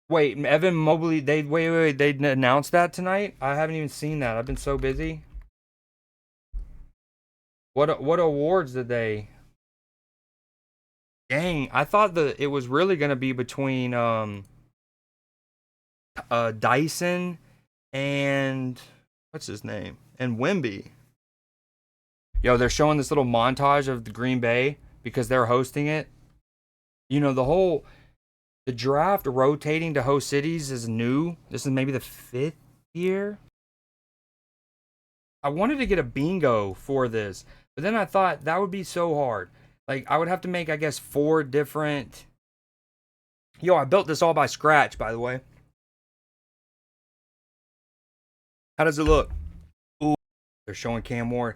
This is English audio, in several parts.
Wait, Evan Mobley, they announced that tonight? I haven't even seen that. I've been so busy. What awards did they? Dang, I thought that it was really gonna be between Dyson and what's his name? And Wimby. Yo, they're showing this little montage of the Green Bay because they're hosting it. You know, the draft rotating to host cities is new. This is maybe the fifth year. I wanted to get a bingo for this, but then I thought that would be so hard. Like I would have to make, I guess, four different. Yo, I built this all by scratch, by the way. How does it look? Ooh, they're showing Cam Ward.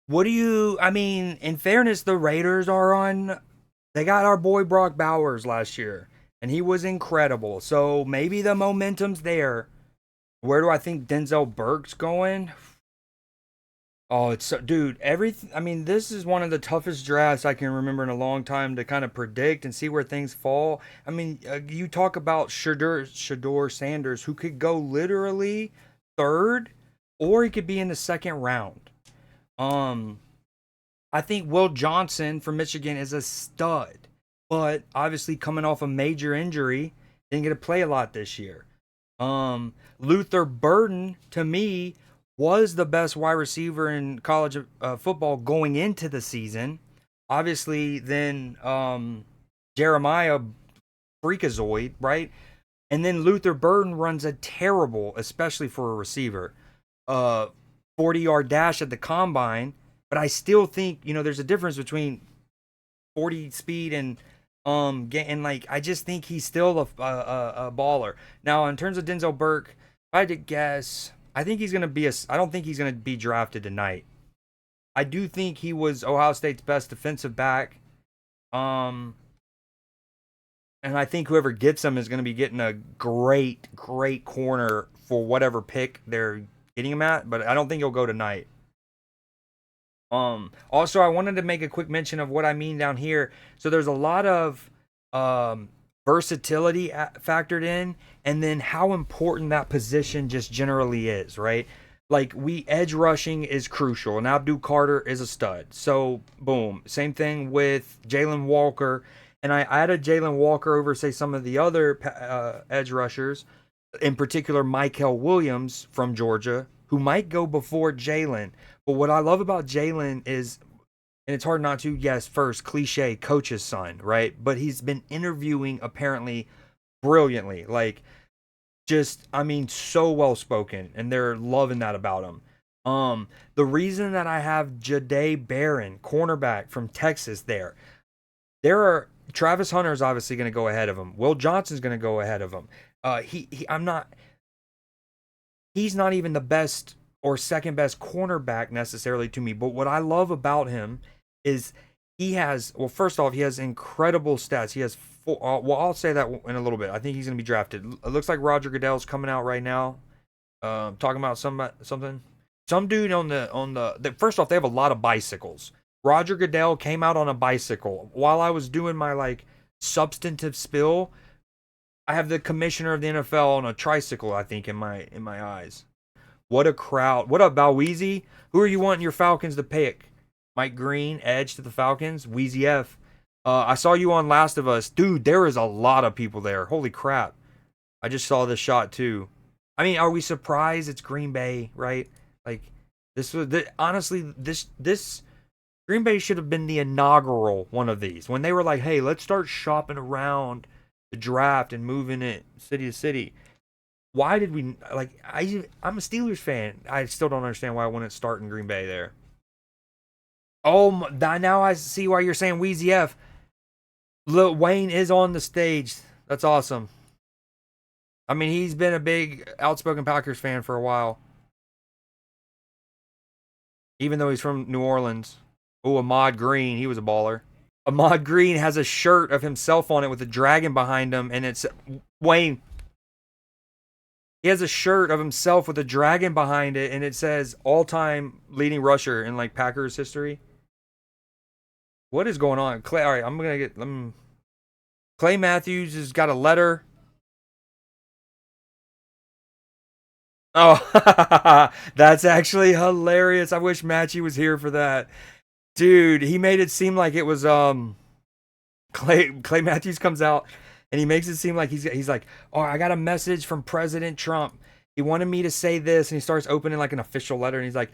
What do you? I mean, in fairness, the Raiders are on. They got our boy Brock Bowers last year, and he was incredible. So maybe the momentum's there. Where do I think Denzel Burke's going? Oh, it's so, dude. Everything. I mean, this is one of the toughest drafts I can remember in a long time to kind of predict and see where things fall. I mean, you talk about Shador Sanders, who could go literally third, or he could be in the second round. Um, I think Will Johnson from Michigan is a stud, but obviously coming off a major injury, didn't get to play a lot this year. Luther Burden to me was the best wide receiver in college football going into the season. Obviously, then Jeremiah freakazoid, right? And then Luther Burden runs a terrible, especially for a receiver, uh, 40-yard dash at the combine. But I still think there's a difference between 40 speed and getting like I just think he's still a baller. Now in terms of Denzel Burke, if I had to guess, I think he's gonna be a. I don't think he's gonna be drafted tonight. I do think he was Ohio State's best defensive back. Um, and I think whoever gets him is going to be getting a great, great corner for whatever pick they're getting him at. But I don't think he'll go tonight. Also, I wanted to make a quick mention of what I mean down here. So there's a lot of um, versatility factored in, and then how important that position just generally is, right? Like we edge rushing is crucial, and Abdul Carter is a stud. So boom, same thing with Jalen Walker, and I added Jalen Walker over say some of the other edge rushers, in particular Michael Williams from Georgia, who might go before Jalen. But what I love about Jalen is, and it's hard not to, yes, first, cliche, coach's son, right? But he's been interviewing apparently brilliantly. Like, just, I mean, so well spoken, and they're loving that about him. The reason that I have Jahdae Barron, cornerback from Texas, there are Travis Hunter is obviously going to go ahead of him. Will Johnson's going to go ahead of him. I'm not. He's not even the best or second best cornerback necessarily to me. But what I love about him is he has, well, first off, he has incredible stats. He has four, well, I'll say that in a little bit. I think he's going to be drafted. It looks like Roger Goodell's coming out right now, talking about something. Some dude on the first off, they have a lot of bicycles. Roger Goodell came out on a bicycle while I was doing my like substantive spill. I have the commissioner of the NFL on a tricycle, I think, in my eyes. What a crowd. What up, Balweezy? Who are you wanting your Falcons to pick? Mike Green, edge to the Falcons. Wheezy F. I saw you on Last of Us. Dude, there is a lot of people there. Holy crap. I just saw this shot too. I mean, are we surprised it's Green Bay, right? Like, honestly, this Green Bay should have been the inaugural one of these. When they were like, hey, let's start shopping around the draft and moving it city to city. Why did we like? I'm a Steelers fan. I still don't understand why I wouldn't start in Green Bay there. Oh, now I see why you're saying Wheezy F. Lil Wayne is on the stage. That's awesome. I mean, he's been a big outspoken Packers fan for a while, even though he's from New Orleans. Oh, Ahmad Green, he was a baller. Ahmad Green has a shirt of himself on it with a dragon behind him, and it's Wayne. He has a shirt of himself with a dragon behind it, and it says all-time leading rusher in like Packers history. What is going on, Clay? All right, I'm gonna get. Clay Matthews has got a letter. Oh, that's actually hilarious. I wish Matchy was here for that. Dude, he made it seem like it was Clay Matthews comes out and he makes it seem like he's like, "Oh, I got a message from President Trump. He wanted me to say this," and he starts opening like an official letter and he's like,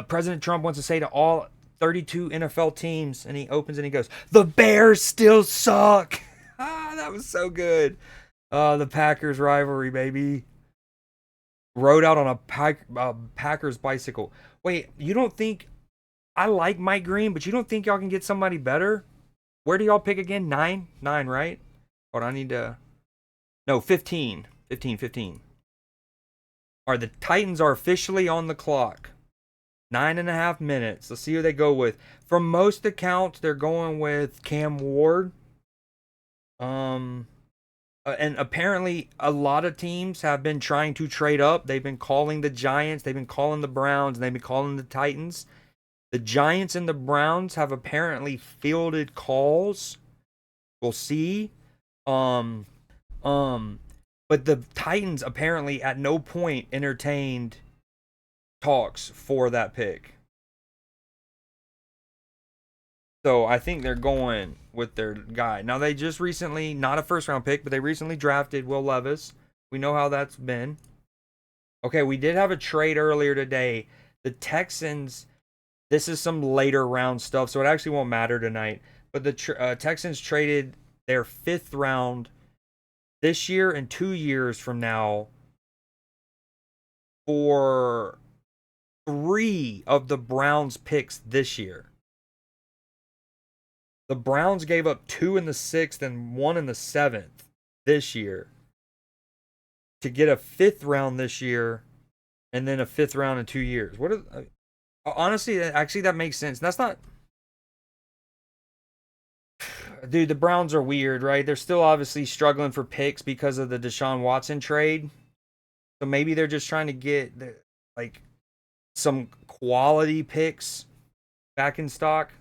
President Trump wants to say to all 32 NFL teams," and he opens and he goes, "The Bears still suck." Ah, that was so good. The Packers rivalry, baby. Rode out on a Packers bicycle. Wait, you don't think I like Mike Green, but you don't think y'all can get somebody better? Where do y'all pick again? 9? 9, right? Hold on, I need to. No, 15. 15, 15. All right, the Titans are officially on the clock. 9.5 minutes. Let's see who they go with. From most accounts, they're going with Cam Ward. And apparently, a lot of teams have been trying to trade up. They've been calling the Giants, they've been calling the Browns, and they've been calling the Titans. The Giants and the Browns have apparently fielded calls. We'll see. Um, but the Titans apparently at no point entertained talks for that pick. So I think they're going with their guy. Now they just recently, not a first round pick, but they recently drafted Will Levis. We know how that's been. Okay, we did have a trade earlier today. The Texans, this is some later round stuff, so it actually won't matter tonight. But the Texans traded their 5th round this year and 2 years from now for 3 of the Browns picks this year. The Browns gave up 2 in the 6th and 1 in the 7th this year to get a 5th round this year and then a 5th round in 2 years. What is honestly, actually that makes sense. That's not, dude, the Browns are weird, right? They're still obviously struggling for picks because of the Deshaun Watson trade. So maybe they're just trying to get like some quality picks back in stock.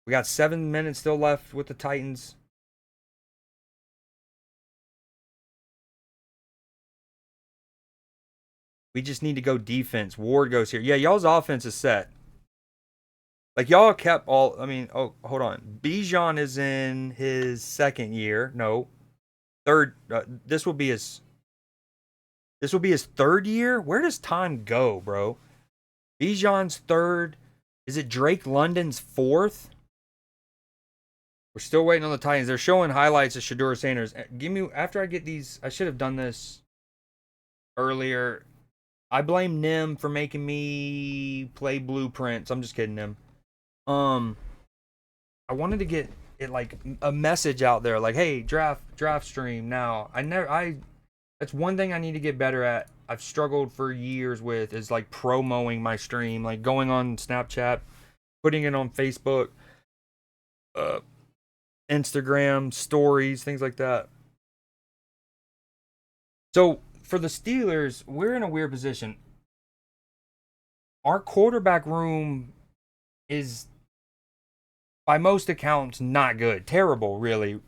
We got 7 minutes still left with the Titans. We just need to go defense. Ward goes here. Yeah, y'all's offense is set. Like y'all kept all. I mean, oh, hold on. Bijan is in his 2nd year. No, 3rd. This will be his. This will be his 3rd year. Where does time go, bro? Bijan's 3rd. Is it Drake London's 4th? We're still waiting on the Titans. They're showing highlights of Shedeur Sanders. Give me after I get these. I should have done this earlier. I blame Nim for making me play blueprints. I'm just kidding, Nim. I wanted to get it like a message out there, like, hey, draft stream now. That's one thing I need to get better at. I've struggled for years with is like promoting my stream, like going on Snapchat, putting it on Facebook, Instagram, stories, things like that. So for the Steelers, we're in a weird position. Our quarterback room is, by most accounts, not good. Terrible, really.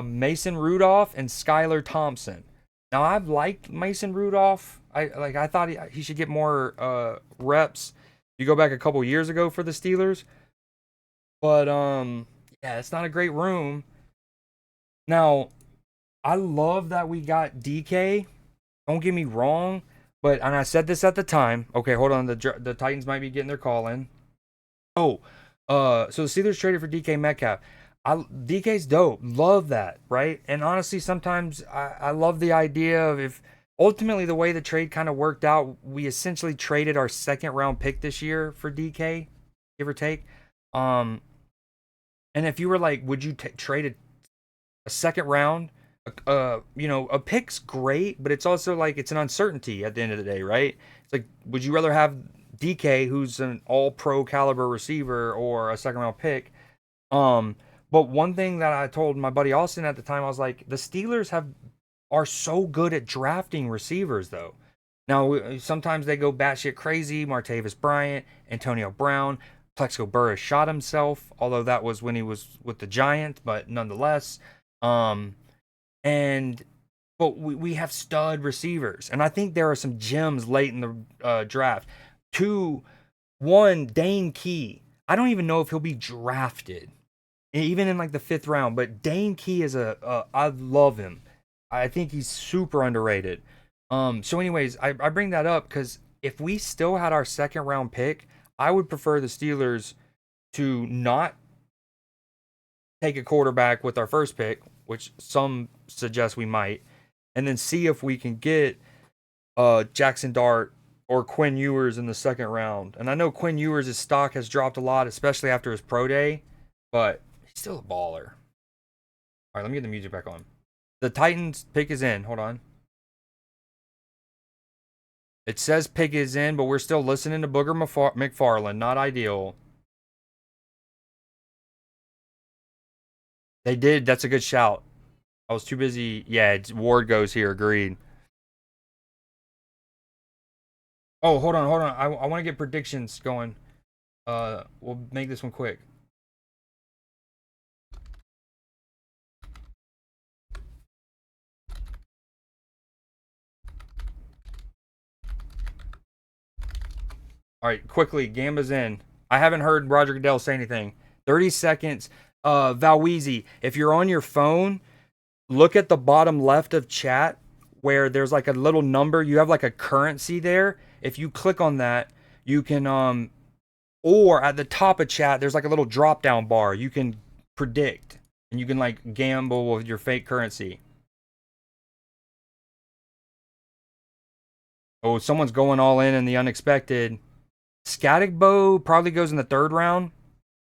Mason Rudolph and Skylar Thompson. Now, I've liked Mason Rudolph. I thought he should get more reps. You go back a couple years ago for the Steelers. But, yeah, it's not a great room. Now, I love that we got DK. Don't get me wrong. And I said this at the time. Okay, hold on. The Titans might be getting their call in. Oh, so the Steelers traded for DK Metcalf. DK's dope. Love that, right? And honestly, sometimes I love the idea of if ultimately the way the trade kind of worked out, we essentially traded our 2nd round pick this year for DK, give or take. And if you were like, would you trade a 2nd round? A pick's great, but it's also like it's an uncertainty at the end of the day, right? It's like, would you rather have DK, who's an all-pro caliber receiver, or a 2nd round pick? But one thing that I told my buddy Austin at the time, I was like, the Steelers are so good at drafting receivers, though. Now, sometimes they go batshit crazy. Martavis Bryant, Antonio Brown, Plexico Burress shot himself, although that was when he was with the Giants, but nonetheless. But but we have stud receivers, and I think there are some gems late in the draft. One, Dane Key. I don't even know if he'll be drafted, even in like the 5th round. But Dane Key is I love him. I think he's super underrated. So, anyways, I bring that up because if we still had our 2nd round pick, I would prefer the Steelers to not take a quarterback with our 1st pick, which some suggest we might, and then see if we can get Jackson Dart or Quinn Ewers in the 2nd round. And I know Quinn Ewers' stock has dropped a lot, especially after his pro day, but he's still a baller. All right, let me get the music back on. The Titans pick is in. Hold on. It says pick is in, but we're still listening to Booger McFarland. Not ideal. They did. That's a good shout. I was too busy. Yeah, Ward goes here. Agreed. Oh, hold on. I want to get predictions going. We'll make this one quick. All right, quickly. Gamba's in. I haven't heard Roger Goodell say anything. 30 seconds. Valweezy, if you're on your phone, look at the bottom left of chat where there's like a little number. You have like a currency there. If you click on that, you can or at the top of chat, there's like a little drop down bar. You can predict and you can like gamble with your fake currency. Oh, someone's going all in the unexpected. Scattigbo probably goes in the 3rd round.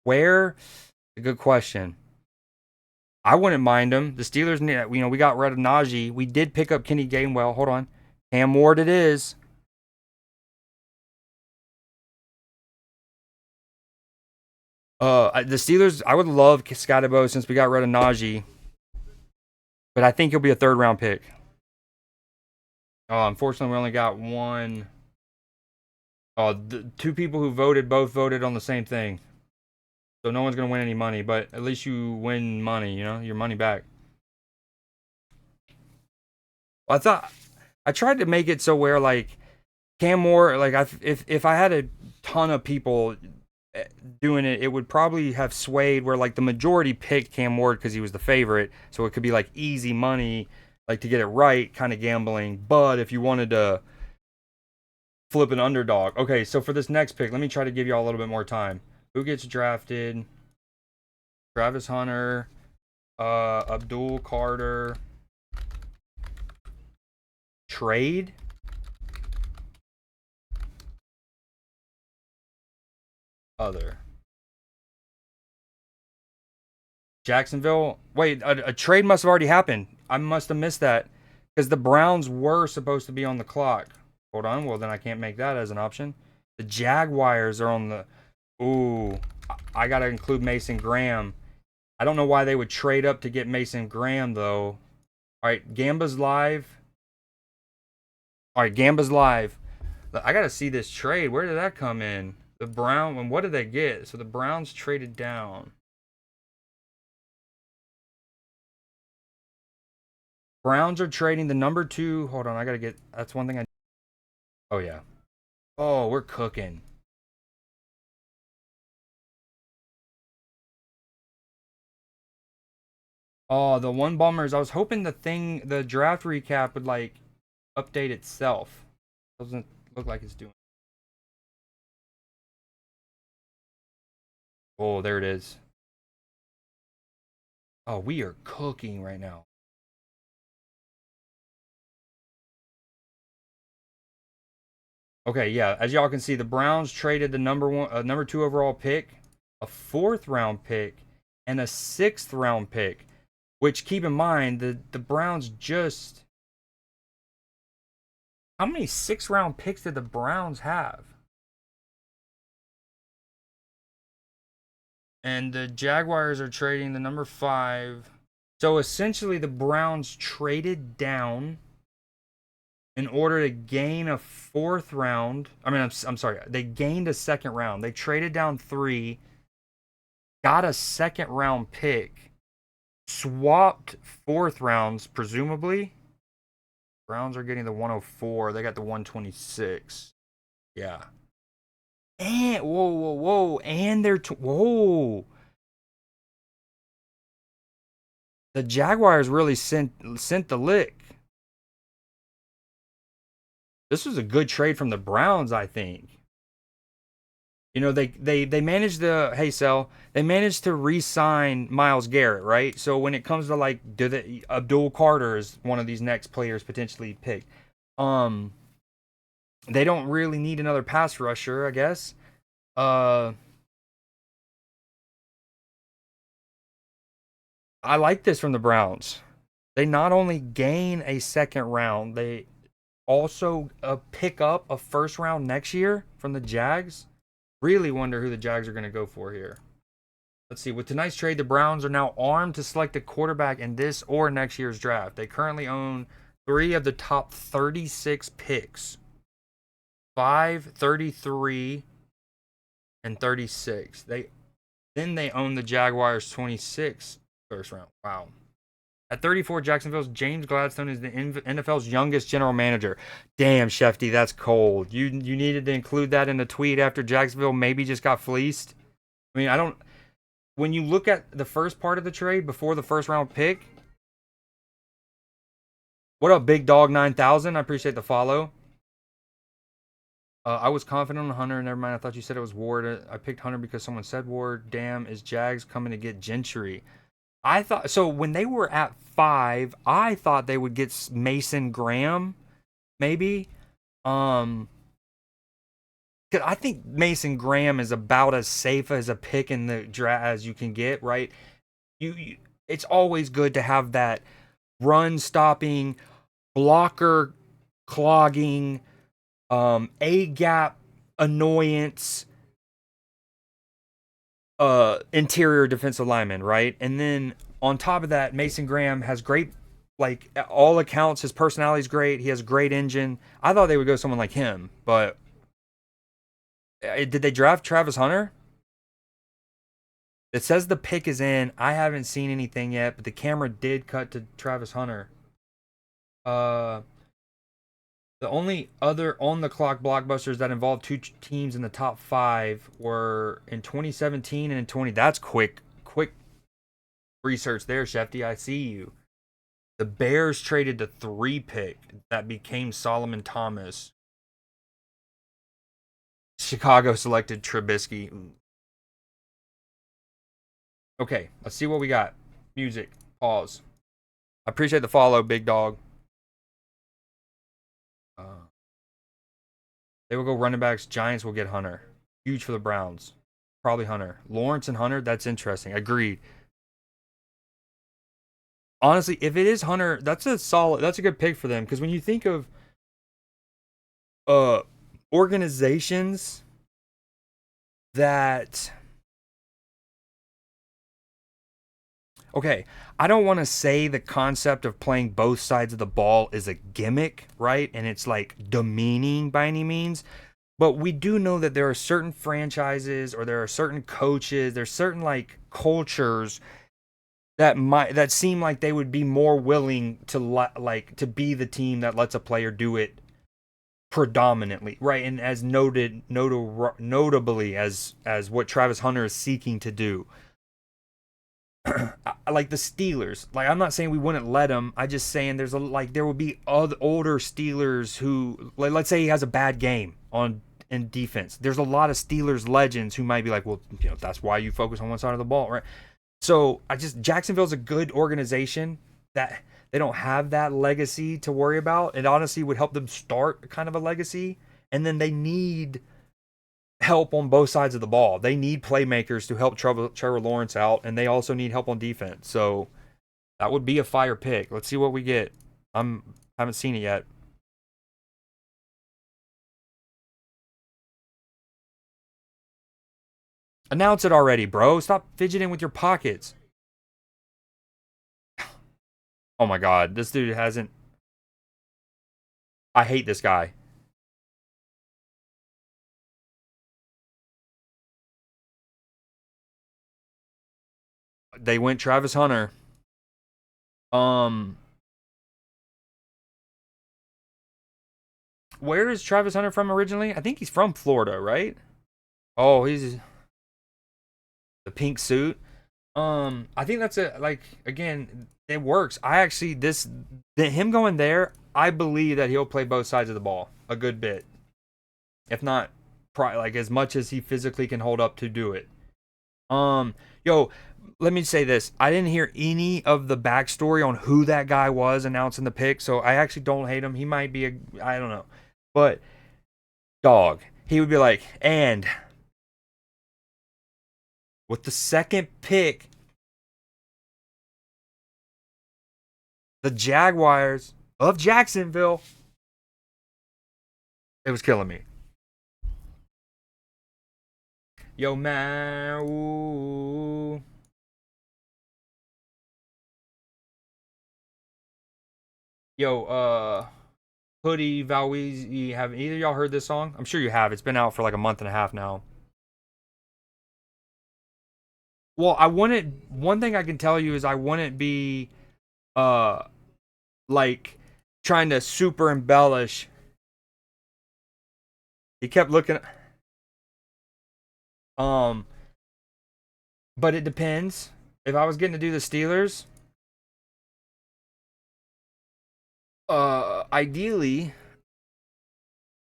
Where? A good question. I wouldn't mind him. The Steelers, we got rid of Najee. We did pick up Kenny Gainwell. Hold on. Cam Ward it is. The Steelers, I would love Scatterbo since we got rid of Najee. But I think he'll be a 3rd round pick. Unfortunately, we only got one. The 2 people who voted both voted on the same thing. So no one's going to win any money, but at least you win money, your money back. Well, I tried to make it so where like Cam Moore, like if I had a ton of people doing it, it would probably have swayed where like the majority picked Cam Ward because he was the favorite, so it could be like easy money, like to get it right, kind of gambling. But if you wanted to flip an underdog, okay. So for this next pick, let me try to give y'all a little bit more time. Who gets drafted? Travis Hunter, Abdul Carter. Trade? Other. Jacksonville. Wait, a trade must have already happened. I must have missed that because the Browns were supposed to be on the clock. Hold on. Well, then I can't make that as an option. The Jaguars are on the. Ooh, I got to include Mason Graham. I don't know why they would trade up to get Mason Graham, though. All right, Gamba's live. All right, Gamba's live. I got to see this trade. Where did that come in? The Brown, and what did they get? So the Browns traded down. Browns are trading the number 2. Hold on, I got to get. That's one thing I. Oh, yeah. Oh, we're cooking. Oh, the one bummer is I was hoping the draft recap would like update itself. Doesn't look like it's doing. Oh, there it is. Oh, we are cooking right now. Okay, yeah. As y'all can see, the Browns traded the number 2 overall pick, a 4th round pick, and a 6th round pick. Which keep in mind the Browns just. How many 6th round picks did the Browns have? And the Jaguars are trading the number 5. So essentially, the Browns traded down in order to gain a 4th round. I mean, I'm sorry. They gained a 2nd round. They traded down 3, got a 2nd round pick, swapped 4th rounds, presumably, Browns are getting the 104. They got the 126. Yeah. And whoa. And they're whoa. The Jaguars really sent the lick. This was a good trade from the Browns, I think. You know, they managed to they managed to re-sign Myles Garrett, right? So when it comes to like Abdul Carter is one of these next players potentially picked. Um they don't really need another pass rusher, I guess. Uh I like this from the Browns. They not only gain a second round, they also pick up a first round next year from the Jags. Really wonder who the Jags are going to go for here. Let's see. With tonight's trade, the Browns are now armed to select a quarterback in this or next year's draft. They currently own 3 of the top 36 picks. 5, 33, and 36. They own the Jaguars 26 first round. Wow. At 34, Jacksonville's James Gladstone is the NFL's youngest general manager. Damn, Shefty, that's cold. You needed to include that in the tweet after Jacksonville maybe just got fleeced. I mean, I don't. When you look at the first part of the trade before the first round pick, what up, Big Dog 9000? I appreciate the follow. I was confident on Hunter. Never mind. I thought you said it was Ward. I picked Hunter because someone said Ward. Damn, is Jags coming to get Gentry? I thought so. When they were at 5, I thought they would get Mason Graham, maybe. Um, 'Cause I think Mason Graham is about as safe as a pick in the draft as you can get. Right? It's always good to have that run stopping, blocker clogging, A gap annoyance, interior defensive lineman, right? And then on top of that, Mason Graham has great, like all accounts, his personality's great. He has a great engine. I thought they would go someone like him, but did they draft Travis Hunter? It says the pick is in. I haven't seen anything yet, but the camera did cut to Travis Hunter. Uh, the only other on the clock blockbusters that involved two teams in the top 5 were in 2017 and in 20. That's quick research there, Shefty. I see you. The Bears traded the 3 pick that became Solomon Thomas. Chicago selected Trubisky. Okay, let's see what we got. Music. Pause. I appreciate the follow, big dog. They will go running backs. Giants will get Hunter. Huge for the Browns. Probably Hunter. Lawrence and Hunter, that's interesting. Agreed. Honestly, if it is Hunter, that's a good pick for them. Because when you think of uh organizations that okay, I don't want to say the concept of playing both sides of the ball is a gimmick, right? And it's like demeaning by any means. But we do know that there are certain franchises or there are certain coaches, there's certain like cultures that seem like they would be more willing to like to be the team that lets a player do it predominantly, right? And as notably as what Travis Hunter is seeking to do. Like the Steelers. Like I'm not saying we wouldn't let him. I just saying there would be other older Steelers who like, let's say he has a bad game on in defense. There's a lot of Steelers legends who might be like, well, that's why you focus on one side of the ball, right? So Jacksonville's a good organization that they don't have that legacy to worry about. It honestly would help them start kind of a legacy, and then they need help on both sides of the ball. They need playmakers to help Trevor Lawrence out, and they also need help on defense. So that would be a fire pick. Let's see what we get. Haven't seen it yet. Announce it already, bro. Stop fidgeting with your pockets. Oh my god, this dude hasn't. I hate this guy. They went Travis Hunter. Um, where is Travis Hunter from originally? I think he's from Florida, right? Oh, he's the pink suit. I think that's a like again, it works. I actually him going there, I believe that he'll play both sides of the ball a good bit, if not like as much as he physically can hold up to do it. Yo, let me say this. I didn't hear any of the backstory on who that guy was announcing the pick, so I actually don't hate him. He might be I don't know. But dog, he would be like, and with the second pick, the Jaguars of Jacksonville. It was killing me. Yo, man. Ooh. Yo, Hoodie, Valweezy, have either of y'all heard this song? I'm sure you have. It's been out for like a month and a half now. Well, one thing I can tell you is I wouldn't be uh like trying to super embellish. He kept looking um but it depends. If I was getting to do the Steelers, ideally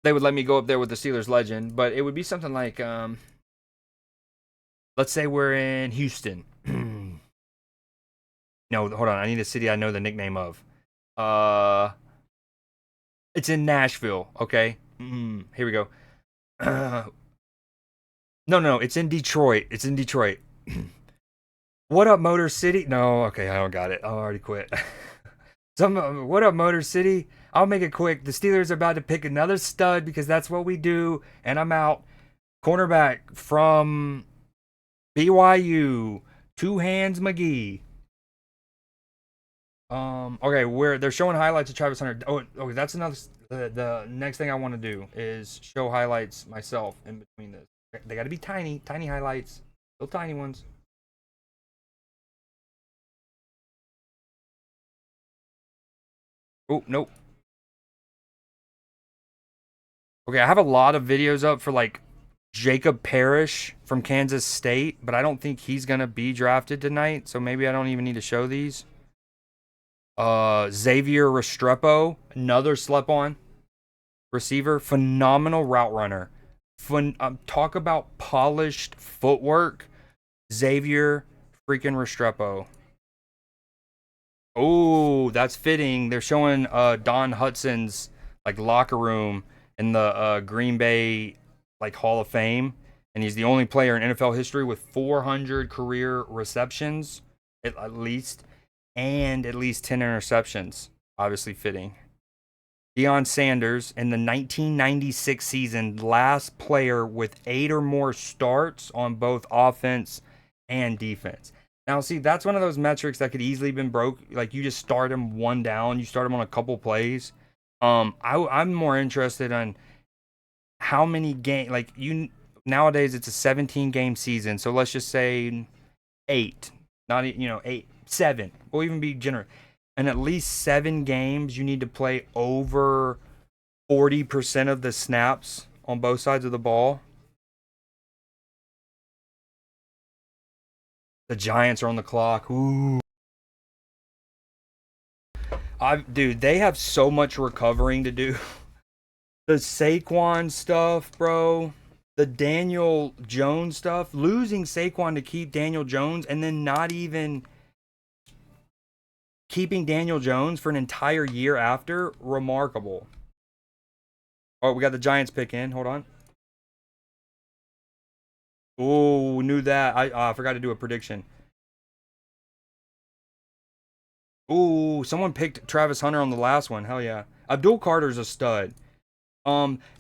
they would let me go up there with the Steelers legend, but it would be something like let's say we're in Houston. No, hold on. I need a city I know the nickname of. It's in Nashville. Okay. Here we go. No, it's in Detroit. It's in Detroit. What up, Motor City? No, okay, I don't got it. I already quit. What up, Motor City? I'll make it quick. The Steelers are about to pick another stud because that's what we do, and I'm out. Cornerback from BYU, Two Hands McGee. Okay, where they're showing highlights of Travis Hunter. Oh, okay, that's another. The next thing I want to do is show highlights myself in between this. They got to be tiny highlights, little tiny ones. Oh, nope. Okay, I have a lot of videos up for like Jacob Parrish from Kansas State, but I don't think he's gonna be drafted tonight, so maybe I don't even need to show these. Xavier Restrepo, another slept-on receiver, phenomenal route runner. Talk about polished footwork. Xavier freaking Restrepo. Oh, that's fitting. They're showing Don Hutson's like locker room in the Green Bay like Hall of Fame, and he's the only player in NFL history with 400 career receptions at least, and at least 10 interceptions. Obviously fitting. Deion Sanders in the 1996 season, last player with 8 or more starts on both offense and defense. Now, see, that's one of those metrics that could easily been broke. Like you just start him one down, you start him on a couple plays. I'm more interested in how many game like you nowadays it's a 17 game season, so let's just say 8, not 8, 7. We'll even be generous. And at least 7 games you need to play over 40% of the snaps on both sides of the ball. The Giants are on the clock. Ooh. Dude, they have so much recovering to do. The Saquon stuff, bro. The Daniel Jones stuff. Losing Saquon to keep Daniel Jones and then not even keeping Daniel Jones for an entire year after. Remarkable. Oh, we got the Giants pick in. Hold on. Oh, knew that. I forgot to do a prediction. Ooh, someone picked Travis Hunter on the last one. Hell yeah. Abdul Carter's a stud.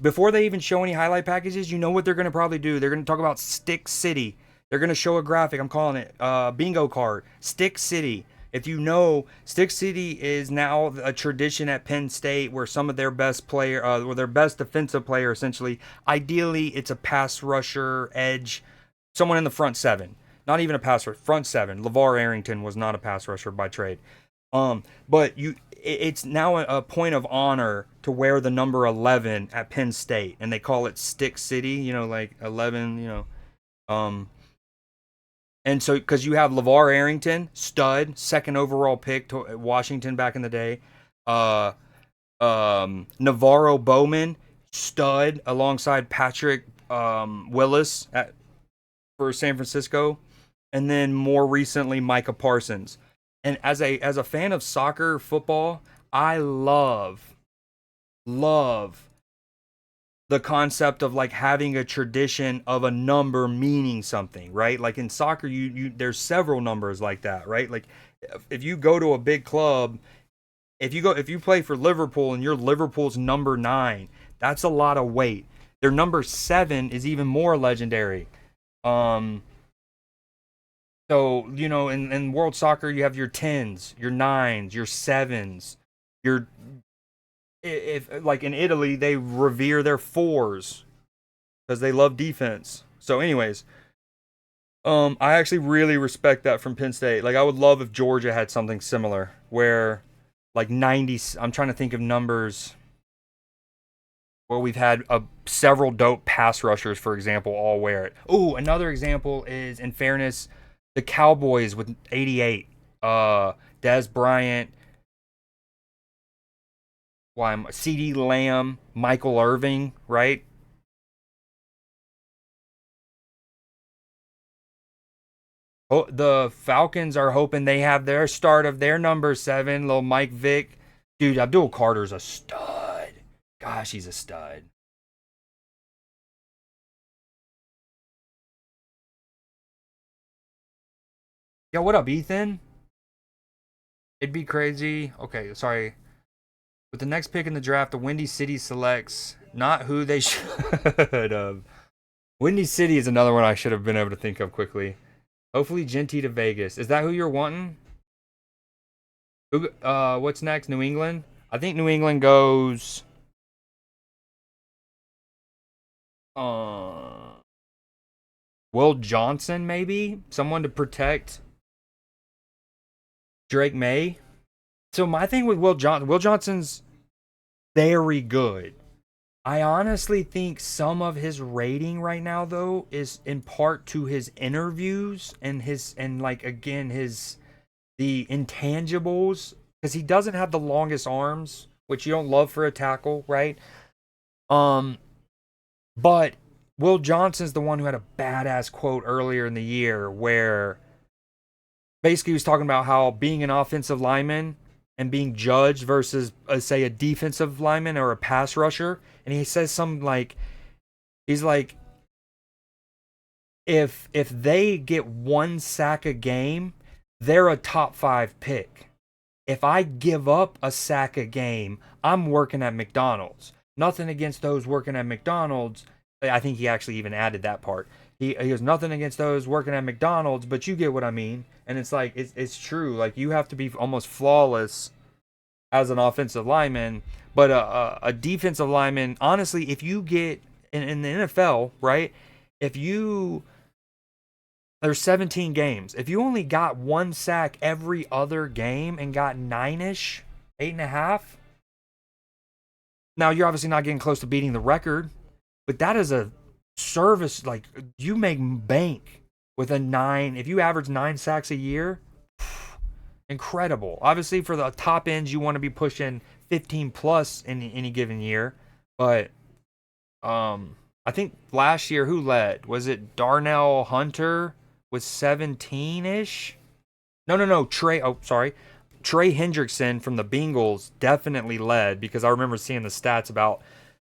Before they even show any highlight packages, you know what they're going to probably do? They're going to talk about Stick City. They're going to show a graphic. I'm calling it bingo card. Stick City. If you know, Stick City is now a tradition at Penn State where some of their best player, or their best defensive player, essentially, ideally it's a pass rusher, edge, someone in the front 7. Not even a pass rusher, front 7. LeVar Arrington was not a pass rusher by trade. But it's now a point of honor to wear the number 11 at Penn State, and they call it Stick City. You know, like 11. You know, and so because you have LeVar Arrington, stud, second overall pick to Washington back in the day. Navarro Bowman, stud, alongside Patrick Willis for San Francisco, and then more recently Micah Parsons. And as a fan of soccer, football, I love the concept of like having a tradition of a number meaning something, right? Like in soccer, you there's several numbers like that, right? Like if you go to a big club, if you play for Liverpool and you're Liverpool's number 9, that's a lot of weight. Their number 7 is even more legendary. So, you know, in world soccer, you have your 10s, your 9s, your 7s, your if like in Italy, they revere their 4s because they love defense. So, anyways, I actually really respect that from Penn State. Like, I would love if Georgia had something similar where, like 90. I'm trying to think of numbers where we've had several dope pass rushers, for example, all wear it. Oh, another example is, in fairness, the Cowboys with 88. Dez Bryant, CeeDee Lamb, Michael Irving, right? Oh, the Falcons are hoping they have their start of their number 7, little Mike Vick. Dude, Abdul Carter's a stud. Gosh, he's a stud. Yo, what up, Ethan? It'd be crazy. Okay, sorry. With the next pick in the draft, the Windy City selects not who they should have. Windy City is another one I should have been able to think of quickly. Hopefully, Genty to Vegas. Is that who you're wanting? Who? What's next? New England. I think New England goes. Will Johnson, maybe someone to protect Drake May. So my thing with Will Johnson's very good. I honestly think some of his rating right now though is in part to his interviews and like again the intangibles, because he doesn't have the longest arms, which you don't love for a tackle, right? But Will Johnson's the one who had a badass quote earlier in the year where basically he was talking about how being an offensive lineman and being judged versus, say, a defensive lineman or a pass rusher. And he says something like, he's like, if they get 1 sack a game, they're a top 5 pick. If I give up a sack a game, I'm working at McDonald's. Nothing against those working at McDonald's. I think he actually even added that part. He has nothing against those working at McDonald's, but you get what I mean. And it's like, it's true. Like, you have to be almost flawless as an offensive lineman. But a defensive lineman, honestly, if you get in the NFL, right? There's 17 games. If you only got 1 sack every other game and got 9-ish, 8.5, now you're obviously not getting close to beating the record, but that is a service. Like, you make bank with a 9. If you average 9 sacks a year, incredible. Obviously, for the top ends, you want to be pushing 15 plus in any given year. But I think last year, who led? Was it Darnell Hunter with 17-ish? No. Trey Hendrickson from the Bengals definitely led, because I remember seeing the stats about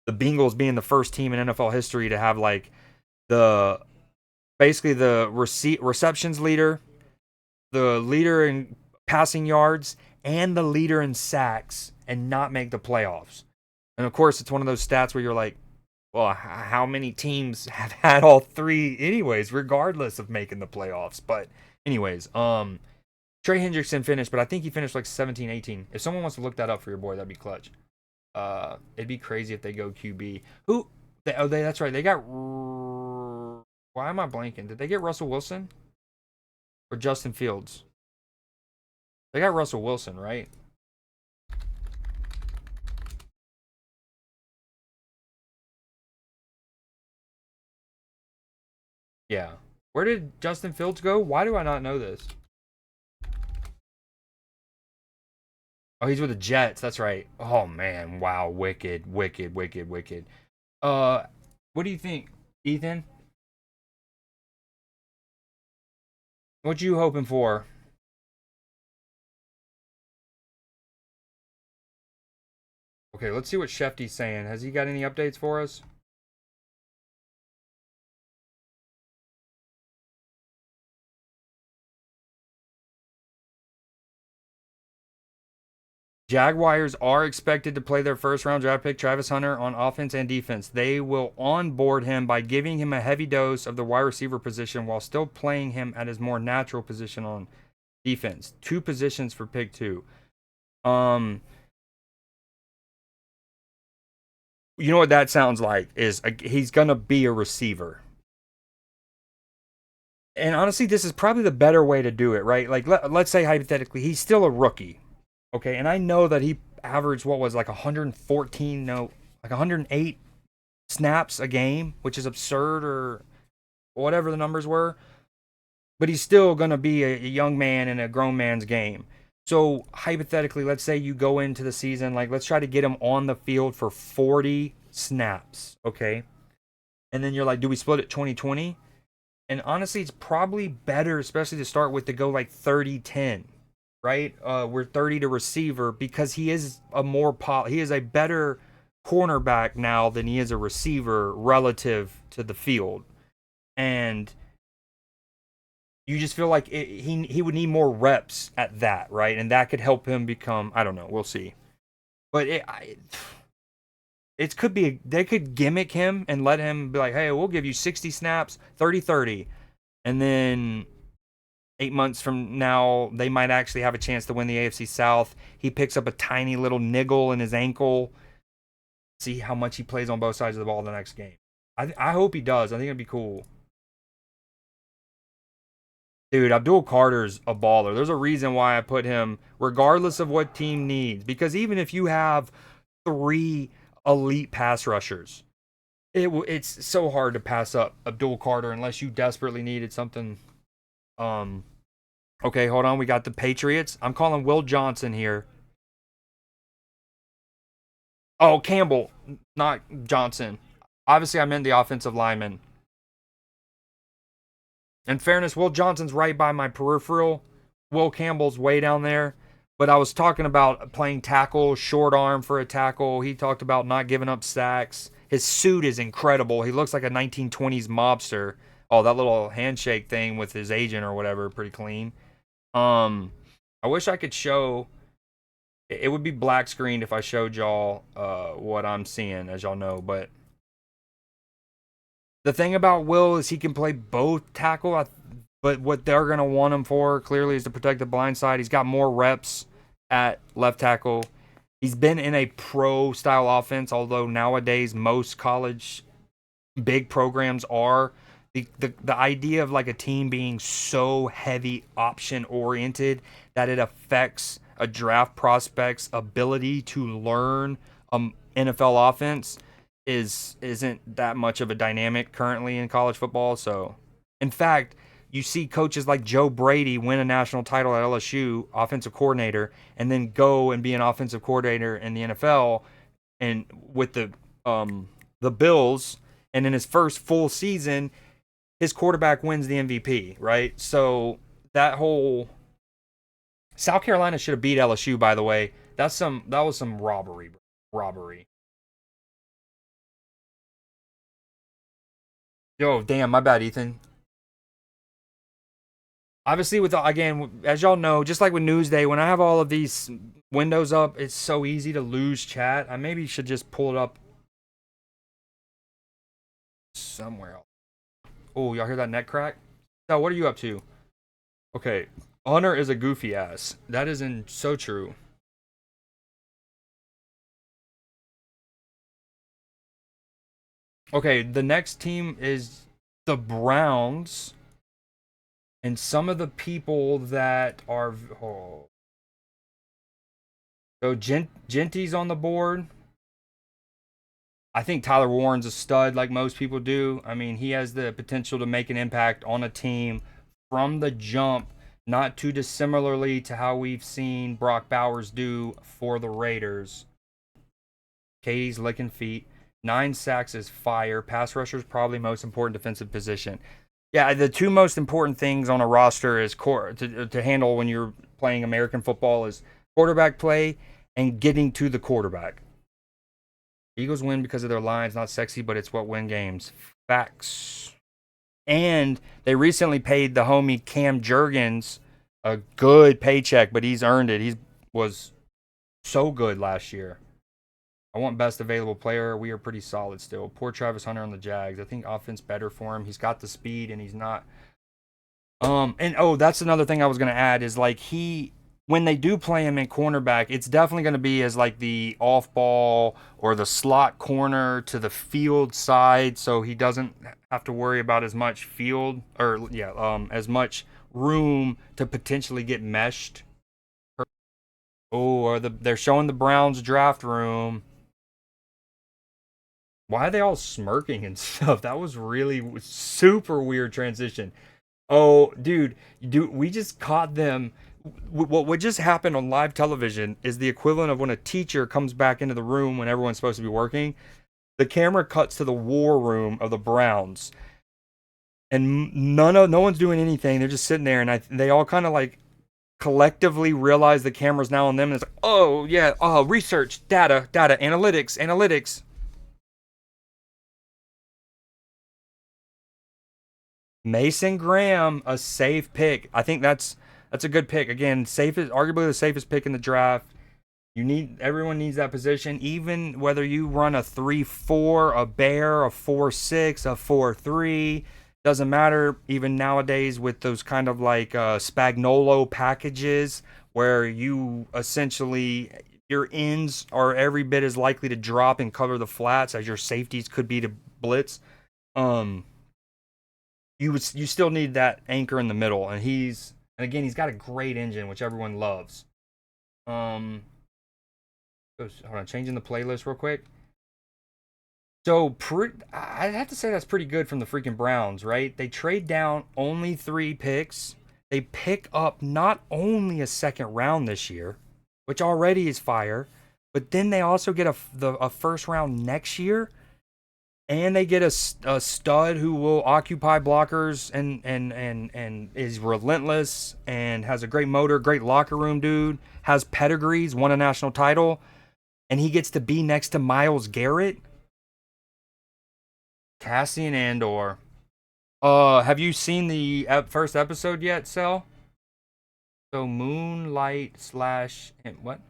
the Bengals being the first team in NFL history to have like the receptions leader, the leader in passing yards, and the leader in sacks, and not make the playoffs. And of course, it's one of those stats where you're like, well, how many teams have had all 3 anyways, regardless of making the playoffs? But anyways, Trey Hendrickson finished, but I think he finished like 17, 18. If someone wants to look that up for your boy, that'd be clutch. It'd be crazy if they go QB. That's right. They got. Why am I blanking? Did they get Russell Wilson or Justin Fields? They got Russell Wilson, right? Yeah. Where did Justin Fields go? Why do I not know this? Oh, he's with the Jets. That's right. Oh man, wow, wicked, wicked, wicked, wicked. Uh, what do you think, Ethan? What you hoping for? Okay, let's see what Shefty's saying. Has he got any updates for us? Jaguars are expected to play their first round draft pick, Travis Hunter, on offense and defense. They will onboard him by giving him a heavy dose of the wide receiver position while still playing him at his more natural position on defense. Two positions for pick two. Um, you know what that sounds like is he's gonna be a receiver. And honestly, this is probably the better way to do it, right? Like, let's say hypothetically, he's still a rookie, okay? And I know that he averaged what was like 114, no, like 108 snaps a game, which is absurd or whatever the numbers were. But he's still going to be a young man in a grown man's game. So hypothetically, let's say you go into the season, like let's try to get him on the field for 40 snaps, okay? And then you're like, do we split it 20-20? And honestly, it's probably better, especially to start with, to go like 30-10, right? We're 30 to receiver because he is he is a better cornerback now than he is a receiver relative to the field. And you just feel like he would need more reps at that, right? And that could help him become, I don't know, we'll see. But it could be, they could gimmick him and let him be like, hey, we'll give you 60 snaps, 30-30. And then 8 months from now, they might actually have a chance to win the AFC South. He picks up a tiny little niggle in his ankle. See how much he plays on both sides of the ball the next game. I hope he does. I think it'd be cool. Dude, Abdul Carter's a baller. There's a reason why I put him, regardless of what team needs. Because even if you have three elite pass rushers, it's so hard to pass up Abdul Carter unless you desperately needed something. Um, okay, hold on. We got the Patriots. I'm calling Will Johnson here. Oh, Campbell, not Johnson. Obviously, I meant the offensive lineman. In fairness, Will Johnson's right by my peripheral. Will Campbell's way down there. But I was talking about playing tackle, short arm for a tackle. He talked about not giving up sacks. His suit is incredible. He looks like a 1920s mobster. Oh, that little handshake thing with his agent or whatever, pretty clean. I wish I could show. It would be black screened if I showed y'all what I'm seeing, as y'all know. But the thing about Will is he can play both tackle. But what they're going to want him for clearly is to protect the blind side. He's got more reps at left tackle. He's been in a pro style offense, although nowadays most college big programs are. The idea of like a team being so heavy option oriented that it affects a draft prospect's ability to learn NFL offense isn't that much of a dynamic currently in college football. So, in fact, you see coaches like Joe Brady win a national title at LSU, offensive coordinator, and then go and be an offensive coordinator in the NFL and with the Bills. And in his first full season, his quarterback wins the MVP, right? So that whole South Carolina should have beat LSU, by the way. That was some robbery. Robbery. Yo, damn, my bad, Ethan. Obviously, with again, as y'all know, just like with Newsday, when I have all of these windows up, it's so easy to lose chat. I maybe should just pull it up somewhere else. Oh, y'all hear that neck crack? So, what are you up to? Okay, Hunter is a goofy ass. That isn't so true. Okay, the next team is the Browns, and some of the people that are. Oh. So Genty's on the board. I think Tyler Warren's a stud, like most people do. I mean, he has the potential to make an impact on a team from the jump, not too dissimilarly to how we've seen Brock Bowers do for the Raiders. Katie's licking feet. 9 sacks is fire. Pass rusher is probably most important defensive position. Yeah, the two most important things on a roster is to handle when you're playing American football is quarterback play and getting to the quarterback. Eagles win because of their lines, not sexy, but it's what win games. Facts. And they recently paid the homie Cam Jurgens a good paycheck, but he's earned it. He was so good last year. I want best available player. We are pretty solid still. Poor Travis Hunter on the Jags. I think offense better for him. He's got the speed and he's not. And that's another thing I was gonna add is like when they do play him in cornerback, it's definitely going to be as like the off ball or the slot corner to the field side, so he doesn't have to worry about as much field or as much room to potentially get meshed. Oh, they're showing the Browns draft room. Why are they all smirking and stuff? That was really super weird transition. Oh, dude, we just caught them. What just happened on live television is the equivalent of when a teacher comes back into the room when everyone's supposed to be working. The camera cuts to the war room of the Browns, and no one's doing anything. They're just sitting there, and they all kind of like collectively realize the camera's now on them. And it's like, oh yeah, research, data, analytics. Mason Graham, a safe pick. I think that's a good pick. Again, arguably the safest pick in the draft. Everyone needs that position, even whether you run a 3-4, a bear, a 4-6, a 4-3. Doesn't matter. Even nowadays with those kind of like Spagnuolo packages where you essentially your ends are every bit as likely to drop and cover the flats as your safeties could be to blitz. You still need that anchor in the middle, and again he's got a great engine which everyone loves. Hold on, changing the playlist real quick. So I'd have to say that's pretty good from the freaking Browns, right? They trade down only 3 picks. They pick up not only a second round this year, which already is fire, but then they also get a first round next year. And they get a stud who will occupy blockers and is relentless and has a great motor, great locker room dude, has pedigrees, won a national title, and he gets to be next to Myles Garrett. Cassian Andor. Have you seen the first episode yet, Cell? So Moonlight / what?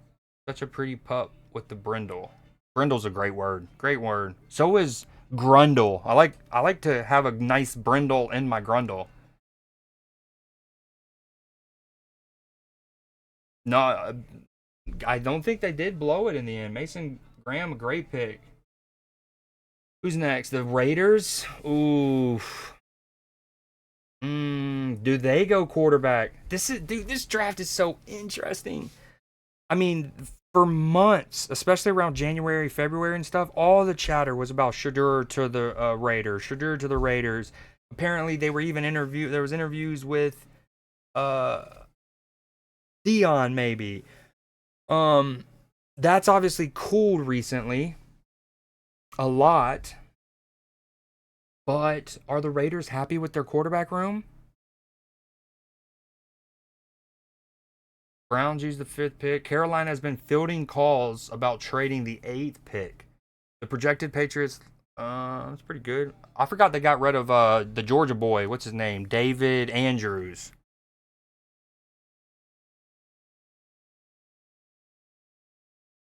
Such a pretty pup with the brindle. Brindle's a great word. Great word. So is Grundle. I like to have a nice brindle in my Grundle. No, I don't think they did blow it in the end. Mason Graham, a great pick. Who's next? The Raiders? Ooh. Do they go quarterback? This draft is so interesting. I mean, for months, especially around January, February, and stuff, all the chatter was about Shedeur to the Raiders. Shedeur to the Raiders. Apparently, they were even interviewed. There was interviews with Dion, maybe. That's obviously cooled recently, a lot. But are the Raiders happy with their quarterback room? Browns use the 5th pick. Carolina has been fielding calls about trading the 8th pick. The projected Patriots, that's pretty good. I forgot they got rid of the Georgia boy. What's his name? David Andrews.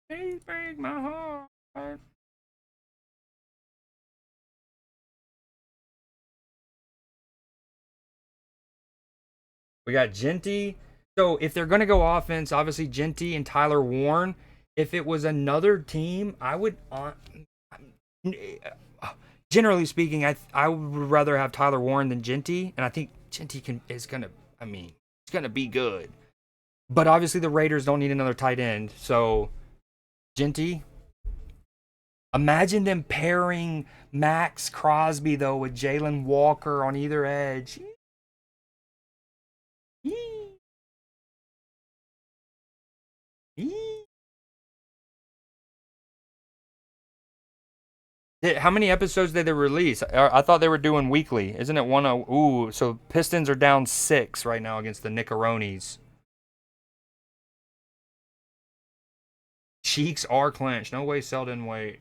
Please break my heart. We got Genty. So if they're going to go offense, obviously Genty and Tyler Warren. If it was another team, I would. Generally speaking, I would rather have Tyler Warren than Genty, and I think Genty is gonna. I mean, it's gonna be good. But obviously the Raiders don't need another tight end, so Genty. Imagine them pairing Max Crosby though with Jalen Walker on either edge. Yee. Yee. How many episodes did they release? I thought they were doing weekly. Isn't it one? Ooh, so Pistons are down 6 right now against the Nickeronis. Cheeks are clenched. No way Cell didn't wait.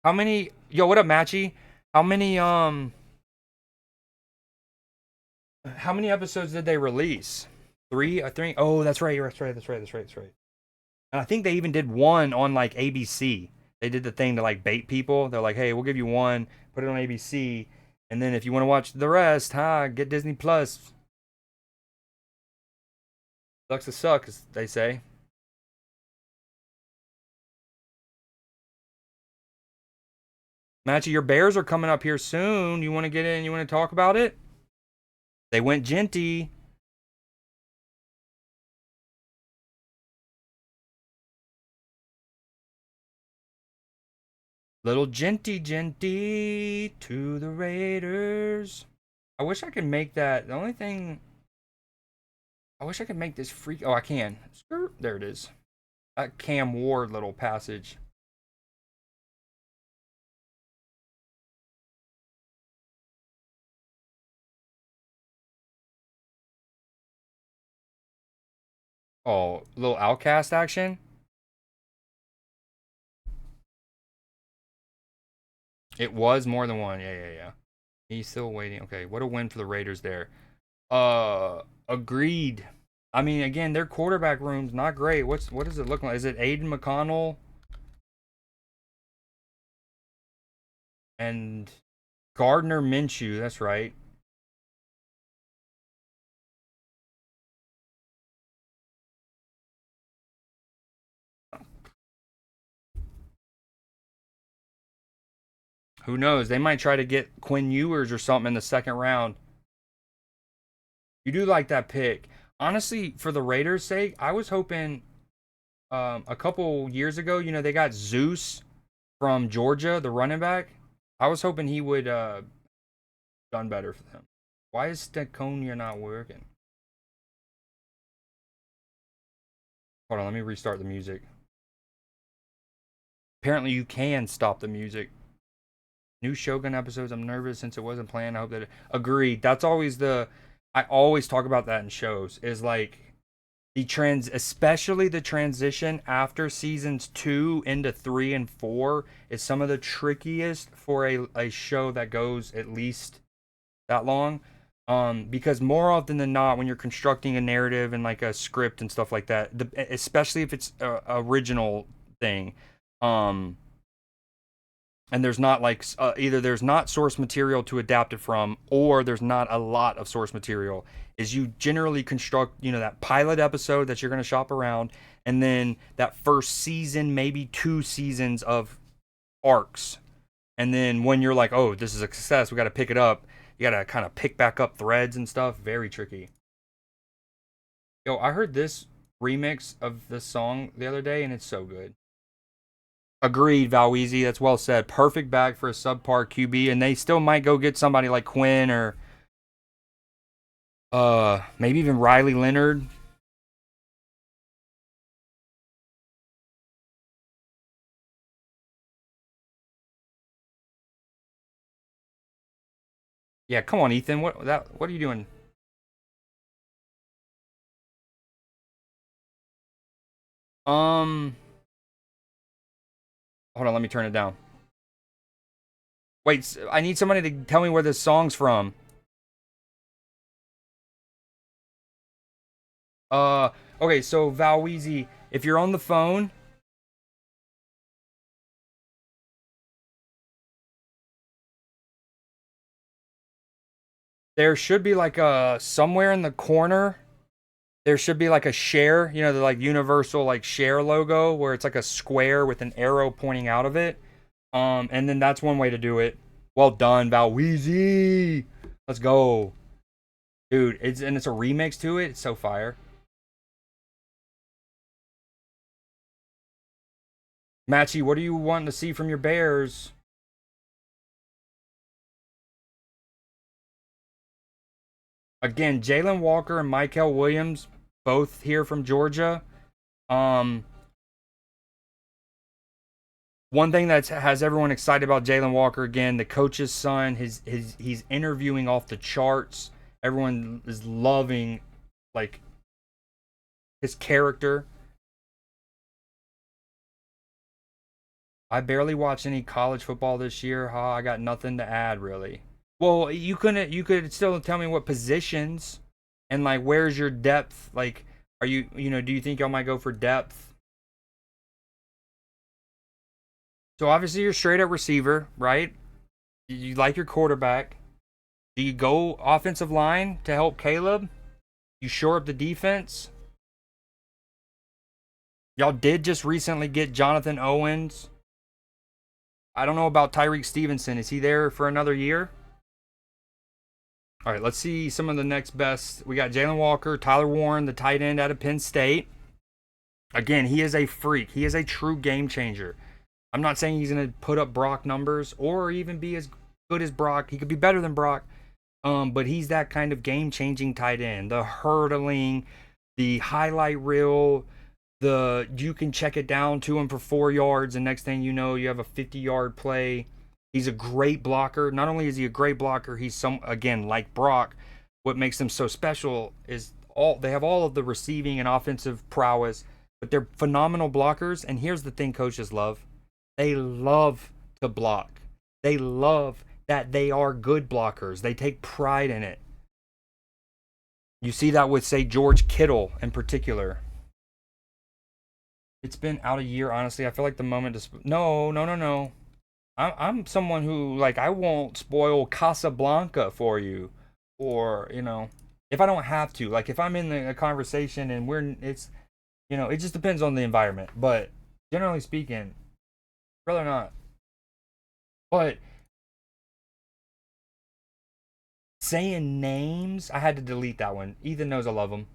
How many? Yo, what up, Matchy? How many? How many episodes did they release? 3? I think. Oh, that's right. That's right. And I think they even did one on like ABC. They did the thing to like bait people. They're like, hey, we'll give you one, put it on ABC, and then if you want to watch the rest, get Disney Plus. Sucks to suck, as they say. Matchy, your Bears are coming up here soon. You want to get in? You want to talk about it? They went Genty. Little Genty to the Raiders. I wish I could make that. The only thing I wish I could make this freak. Oh, I can. There it is. That Cam Ward little passage. Oh, little outcast action. It was more than one. Yeah. He's still waiting. Okay, what a win for the Raiders there. Agreed. I mean, again, their quarterback room's not great. What does it look like? Is it Aiden McConnell and Gardner Minshew? That's right. Who knows? They might try to get Quinn Ewers or something in the second round. You do like that pick. Honestly, for the Raiders' sake, I was hoping a couple years ago, they got Zeus from Georgia, the running back. I was hoping he would done better for them. Why is Steconia not working? Hold on, let me restart the music. Apparently, you can stop the music. New Shogun episodes. I'm nervous since it wasn't planned. I hope that. Agreed. That's always I always talk about that in shows. Is like especially the transition after seasons 2 into 3 and 4 is some of the trickiest for a show that goes at least that long. Because more often than not, when you're constructing a narrative and like a script and stuff like that, especially if it's a original thing, um, and there's not like either there's not source material to adapt it from, or there's not a lot of source material, is you generally construct that pilot episode that you're going to shop around, and then that first season, maybe 2 seasons of arcs, and then when you're like, oh, this is a success, we got to pick it up, you got to kind of pick back up threads and stuff. Very tricky. Yo, I heard this remix of this song the other day, and it's so good. Agreed, Valweezy. That's well said. Perfect bag for a subpar QB, and they still might go get somebody like Quinn or maybe even Riley Leonard. Yeah, come on, Ethan. What are you doing? Um, hold on, let me turn it down. Wait, I need somebody to tell me where this song's from. Okay, so Valweezy, if you're on the phone, there should be like a somewhere in the corner. There should be like a share, the like universal like share logo where it's like a square with an arrow pointing out of it. And then that's one way to do it. Well done, Valweezy. Let's go. Dude, it's a remix to it. It's so fire. Matchy, what do you want to see from your Bears? Again, Jalen Walker and Michael Williams, both here from Georgia. Um, One thing that has everyone excited about Jalen Walker again, the coach's son, he's interviewing off the charts. Everyone is loving like his character. I barely watched any college football this year. I got nothing to add really. Well, you could still tell me what positions and like where's your depth? Like are you do you think y'all might go for depth? So obviously you're straight up receiver, right? You like your quarterback. Do you go offensive line to help Caleb? You shore up the defense. Y'all did just recently get Jonathan Owens. I don't know about Tyreek Stevenson. Is he there for another year? All right, let's see some of the next best. We got Jalen Walker, Tyler Warren, the tight end out of Penn State. Again, he is a freak. He is a true game changer. I'm not saying he's going to put up Brock numbers or even be as good as Brock. He could be better than Brock. But he's that kind of game-changing tight end. The hurdling, the highlight reel, the you can check it down to him for 4 yards, and next thing you know, you have a 50-yard play. He's a great blocker. Not only is he a great blocker, he's again like Brock. What makes them so special is they have all of the receiving and offensive prowess, but they're phenomenal blockers. And here's the thing coaches love. They love to block. They love that they are good blockers. They take pride in it. You see that with, say, George Kittle in particular. It's been out a year, honestly. I feel like the moment to no, no, no, no. I'm someone who like I won't spoil Casablanca for you, or if I don't have to. Like if I'm in a conversation and it's it just depends on the environment. But generally speaking, rather not. But saying names, I had to delete that one. Ethan knows I love him.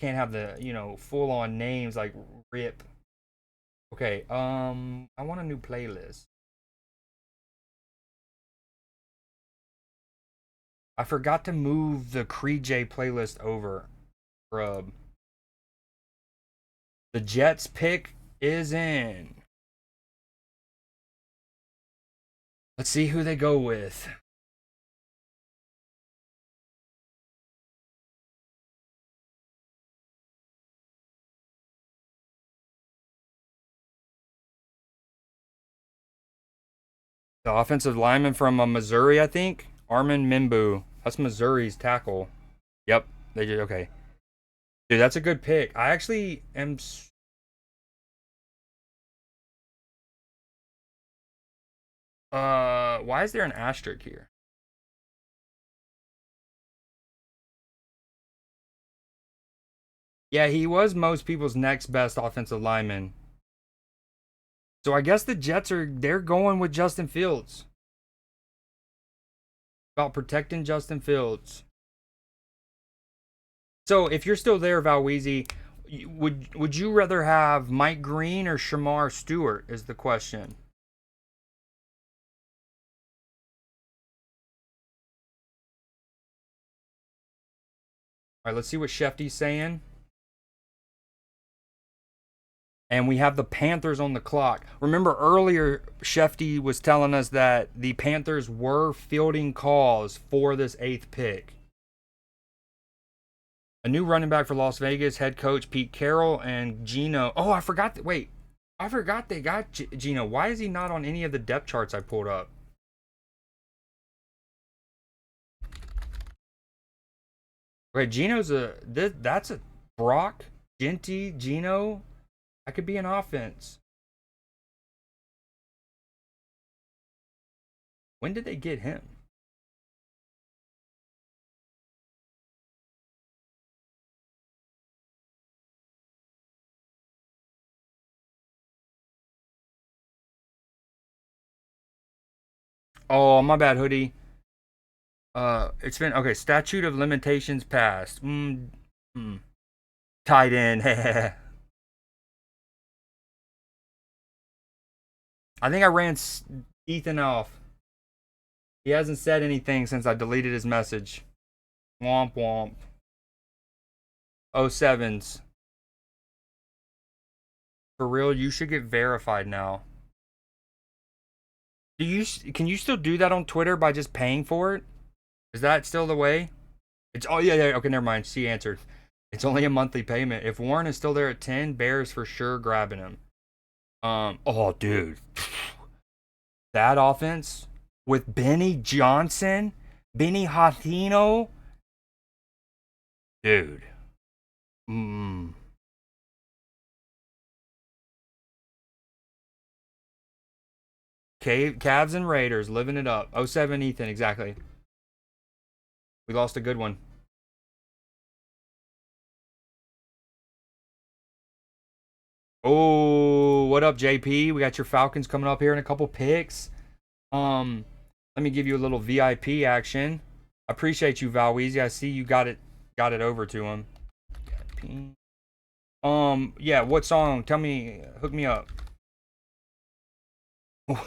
Can't have the full on names like rip. Okay, I want a new playlist. I forgot to move the Creed J playlist over. Grub. The Jets pick is in. Let's see who they go with. The offensive lineman from Missouri, I think. Armin Mimbu. That's Missouri's tackle. Yep, they did. Okay. Dude, that's a good pick. I actually am. Why is there an asterisk here? Yeah, he was most people's next best offensive lineman. So I guess the Jets they're going with Justin Fields. About protecting Justin Fields. So if you're still there, Valweezy, would you rather have Mike Green or Shamar Stewart? Is the question. All right, let's see what Shefty's saying. And we have the Panthers on the clock. Remember earlier, Shefty was telling us that the Panthers were fielding calls for this 8th pick. A new running back for Las Vegas, head coach Pete Carroll and Geno. Oh, I forgot. Wait, I forgot they got Geno. Why is he not on any of the depth charts I pulled up? Okay, Geno's that's a Brock, Genty, Geno. That could be an offense. When did they get him? Oh, my bad, hoodie. It's been okay. Statute of limitations passed. Tight end. I think I ran Ethan off. He hasn't said anything since I deleted his message. Womp womp. 07s. For real, you should get verified now. Can you still do that on Twitter by just paying for it? Is that still the way? It's yeah, okay, never mind. She answered. It's only a monthly payment. If Warren is still there at 10, Bears for sure grabbing him. Oh dude. That offense with Benny Johnson, Benny Hatino. Dude. Cavs and Raiders living it up. 07 Ethan, exactly. We lost a good one. Oh, what up, JP? We got your Falcons coming up here in a couple picks. Let me give you a little VIP action. I appreciate you, Valweezy. I see you got it over to him. Yeah, what song? Tell me, hook me up.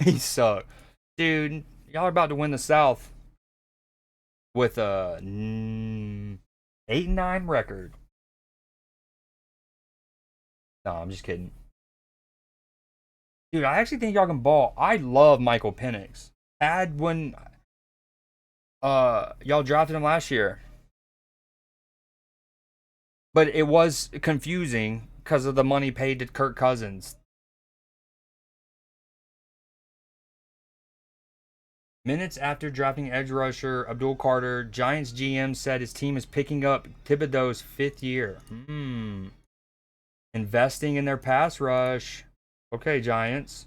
We suck. Dude, y'all are about to win the South with a 8-9 record. No, I'm just kidding. Dude, I actually think y'all can ball. I love Michael Penix. When y'all drafted him last year. But it was confusing because of the money paid to Kirk Cousins. Minutes after drafting edge rusher Abdul Carter, Giants GM said his team is picking up Thibodeau's 5th year. Investing in their pass rush. Okay, Giants.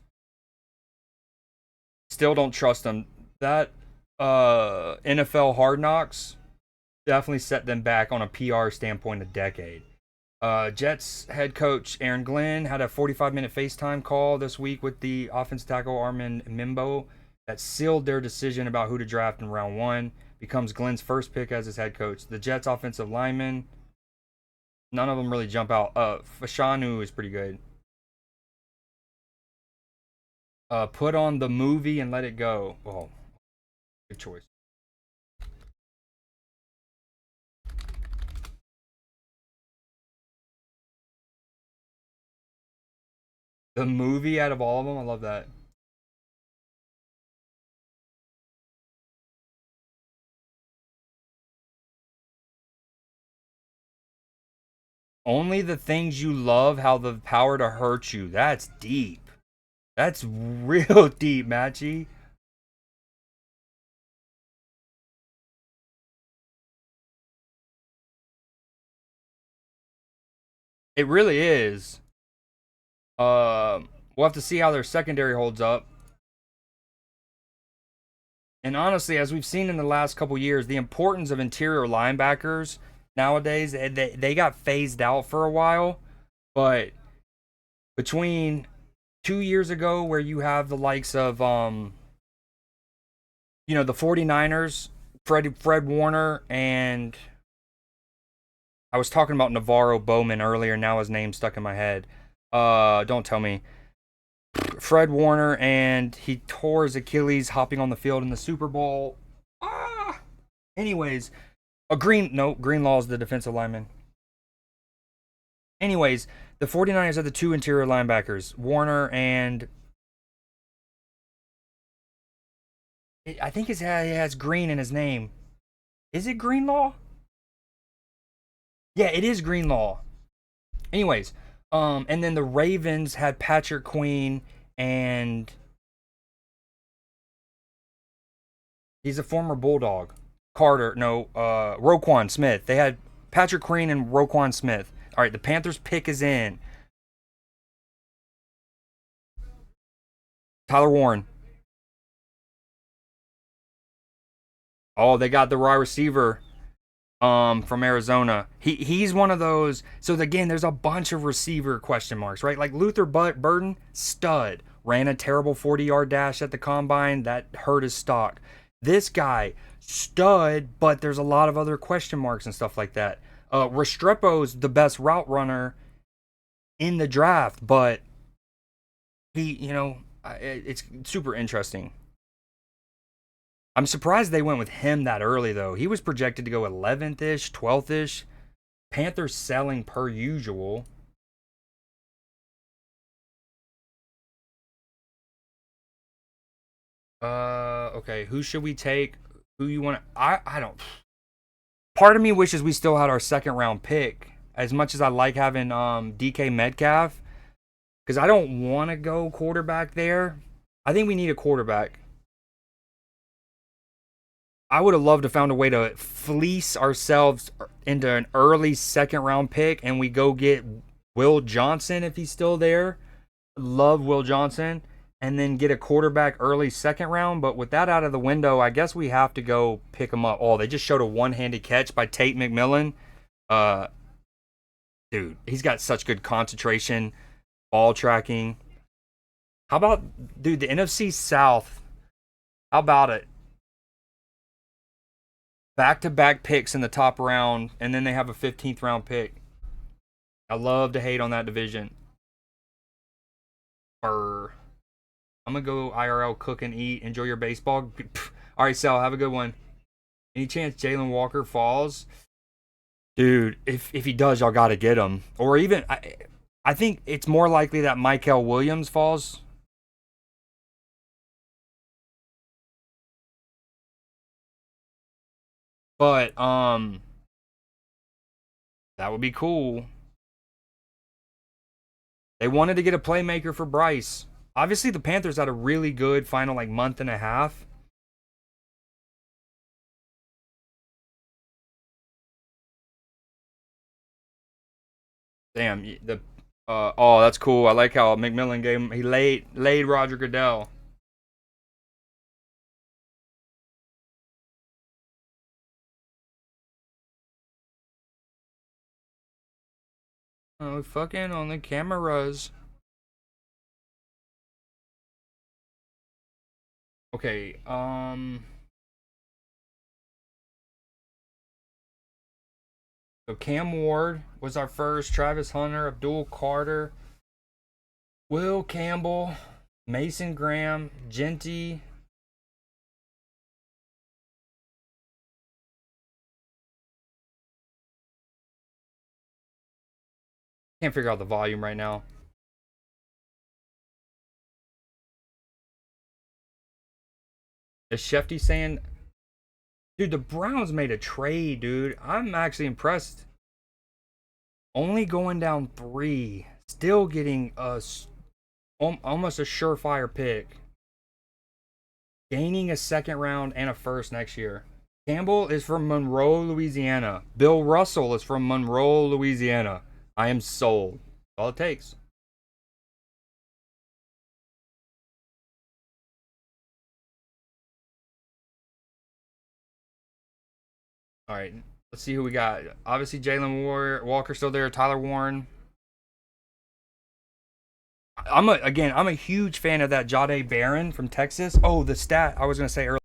Still don't trust them. That NFL Hard Knocks definitely set them back on a PR standpoint a decade. Jets head coach Aaron Glenn had a 45-minute FaceTime call this week with the offensive tackle Armin Mimbo that sealed their decision about who to draft in round 1. Becomes Glenn's first pick as his head coach. The Jets offensive linemen, none of them really jump out. Fashanu is pretty good. Put on the movie and let it go. Oh, good choice. The movie out of all of them, I love that. Only the things you love have the power to hurt you. That's deep. That's real deep, Matchy. It really is. We'll have to see how their secondary holds up. And honestly, as we've seen in the last couple years, the importance of interior linebackers nowadays, they got phased out for a while. But between 2 years ago, where you have the likes of, the 49ers, Fred Warner, and I was talking about Navarro Bowman earlier. Now his name's stuck in my head. Don't tell me. Fred Warner, and he tore his Achilles hopping on the field in the Super Bowl. Anyways, Greenlaw is the defensive lineman. Anyways, the 49ers have the 2 interior linebackers, Warner and I think it has Green in his name. Is it Greenlaw? Yeah, it is Greenlaw. Anyways, and then the Ravens had Patrick Queen, and he's a former Bulldog. Roquan Smith. They had Patrick Queen and Roquan Smith. All right, the Panthers pick is in. Tyler Warren. Oh, they got the wide receiver from Arizona. He's one of those. So again, there's a bunch of receiver question marks, right? Like Luther Burden, stud, ran a terrible 40-yard dash at the combine that hurt his stock. This guy, stud, but there's a lot of other question marks and stuff like that. Restrepo's the best route runner in the draft, but he, it's super interesting. I'm surprised they went with him that early though. He was projected to go 11th ish, 12th ish. Panthers selling per usual. Okay. Who should we take? Who you want? I don't. Part of me wishes we still had our second round pick. As much as I like having DK Metcalf, because I don't want to go quarterback there. I think we need a quarterback. I would have loved to found a way to fleece ourselves into an early second round pick, and we go get Will Johnson if he's still there. Love Will Johnson, and then get a quarterback early second round. But with that out of the window, I guess we have to go pick him up. Oh, they just showed a one-handed catch by Tate McMillan. Uh, Dude, he's got such good concentration, ball tracking. How about, dude, the NFC South? How about it? Back to back picks in the top round, and then they have a 15th round pick. I love to hate on that division. Brr. I'm gonna go IRL, cook and eat. Enjoy your baseball. All right, Sal, have a good one. Any chance Jalen Walker falls? Dude, if he does, y'all gotta get him. Or even I think it's more likely that Michael Williams falls. But that would be cool. They wanted to get a playmaker for Bryce. Obviously, the Panthers had a really good final like month and a half. Damn, the oh, that's cool. I like how McMillan gave him. He laid Roger Goodell. Oh, fucking on the cameras. Okay, so Cam Ward was our first. Travis Hunter, Abdul Carter, Will Campbell, Mason Graham, Genty. Can't figure out the volume right now. Is Shefty saying, dude, the Browns made a trade, dude. I'm actually impressed. Only going down 3, still getting almost a surefire pick. Gaining a second round and a first next year. Campbell is from Monroe, Louisiana. Bill Russell is from Monroe, Louisiana. I am sold. That's all it takes. All right, let's see who we got. Obviously, Jalen Walker still there. Tyler Warren. I'm a huge fan of that Jahdae Barron from Texas. Oh, the stat I was gonna say earlier.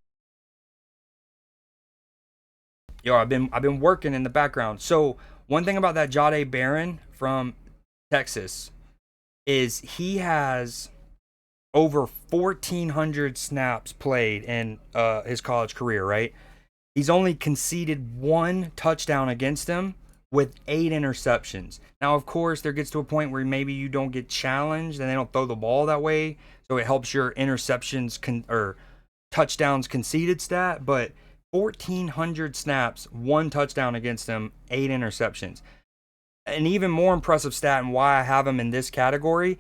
Yo, I've been working in the background. So one thing about that Jahdae Barron from Texas is he has over 1,400 snaps played in his college career. Right, he's only conceded 1 touchdown against him with 8 interceptions. Now, of course, there gets to a point where maybe you don't get challenged and they don't throw the ball that way, so it helps your interceptions or touchdowns conceded stat. But 1,400 snaps, 1 touchdown against him, 8 interceptions. An even more impressive stat, and why I have him in this category,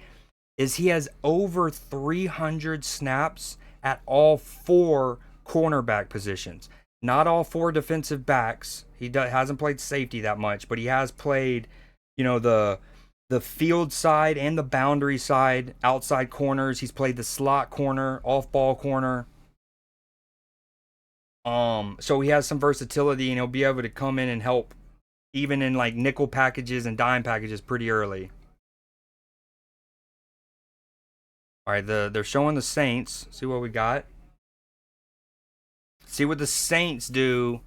is he has over 300 snaps at all 4 cornerback positions. Not all 4 defensive backs. Hasn't played safety that much, but he has played, the field side and the boundary side, outside corners. He's played the slot corner, off ball corner. So he has some versatility, and he'll be able to come in and help, even in like nickel packages and dime packages, pretty early. All right, they're showing the Saints. See what we got. See what the Saints do.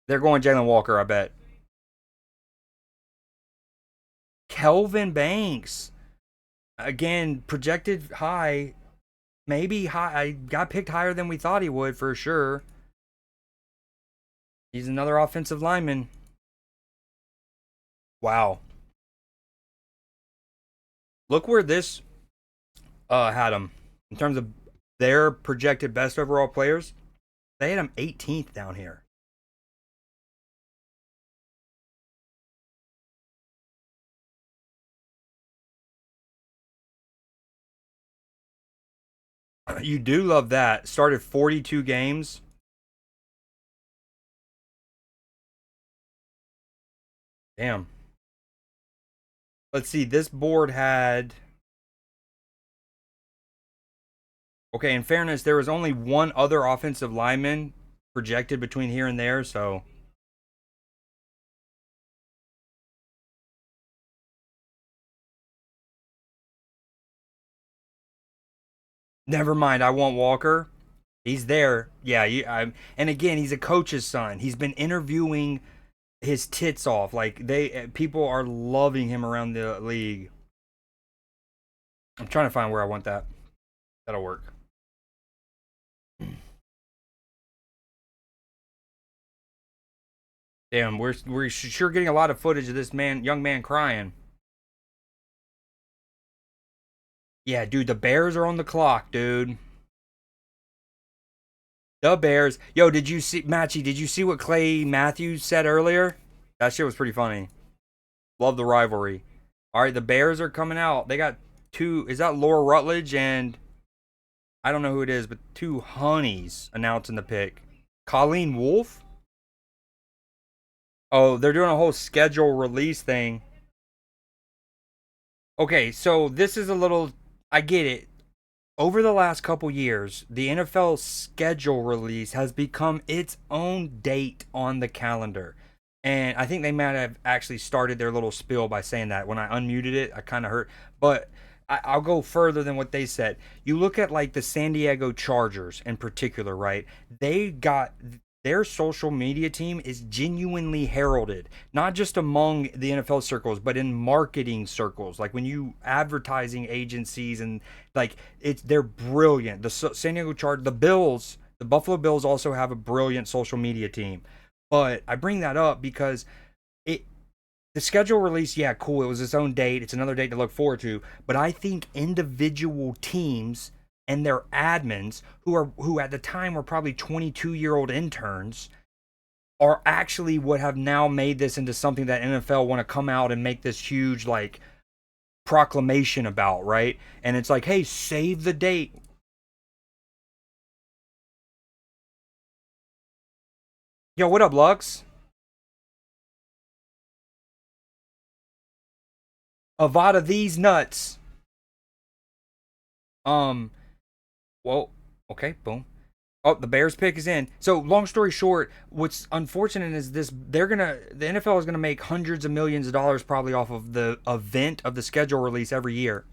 They're going Jalen Walker, I bet. Kelvin Banks. Again, projected high. Maybe high. I got picked higher than we thought he would for sure. He's another offensive lineman. Wow. Look where this had him in terms of their projected best overall players. They had him 18th down here. You do love that. Started 42 games. Damn. Let's see. This board had. Okay, in fairness, there was only one other offensive lineman projected between here and there, so. Never mind. I want Walker. He's there. Yeah, and again, he's a coach's son. He's been interviewing his tits off. Like people are loving him around the league. I'm trying to find where I want that. That'll work. Damn, we're sure getting a lot of footage of this young man crying. Yeah, dude, the Bears are on the clock, dude. The Bears. Yo, did you see Matchy? Did you see what Clay Matthews said earlier? That shit was pretty funny. Love the rivalry. All right, the Bears are coming out. They got two. Is that Laura Rutledge and I don't know who it is, but two honeys announcing the pick. Colleen Wolfe. Oh, they're doing a whole schedule release thing. Okay, so this is a little. I get it. Over the last couple years, the NFL schedule release has become its own date on the calendar. And I think they might have actually started their little spiel by saying that. When I unmuted it, I kind of heard. But I'll go further than what they said. You look at like the San Diego Chargers in particular, right? They got their social media team is genuinely heralded, not just among the NFL circles, but in marketing circles. Like when you advertising agencies and like they're brilliant. The San Diego Chargers, the Bills, the Buffalo Bills also have a brilliant social media team. But I bring that up because the schedule release, yeah, cool. It was its own date. It's another date to look forward to. But I think individual teams and their admins, who at the time were probably 22-year-old interns, are actually what have now made this into something that NFL want to come out and make this huge like proclamation about, right? And it's like, hey, save the date. Yo, what up, Lux? Avada these nuts. Well, okay, boom. Oh, the Bears pick is in. So, long story short, what's unfortunate is the NFL is gonna make hundreds of millions of dollars probably off of the event of the schedule release every year.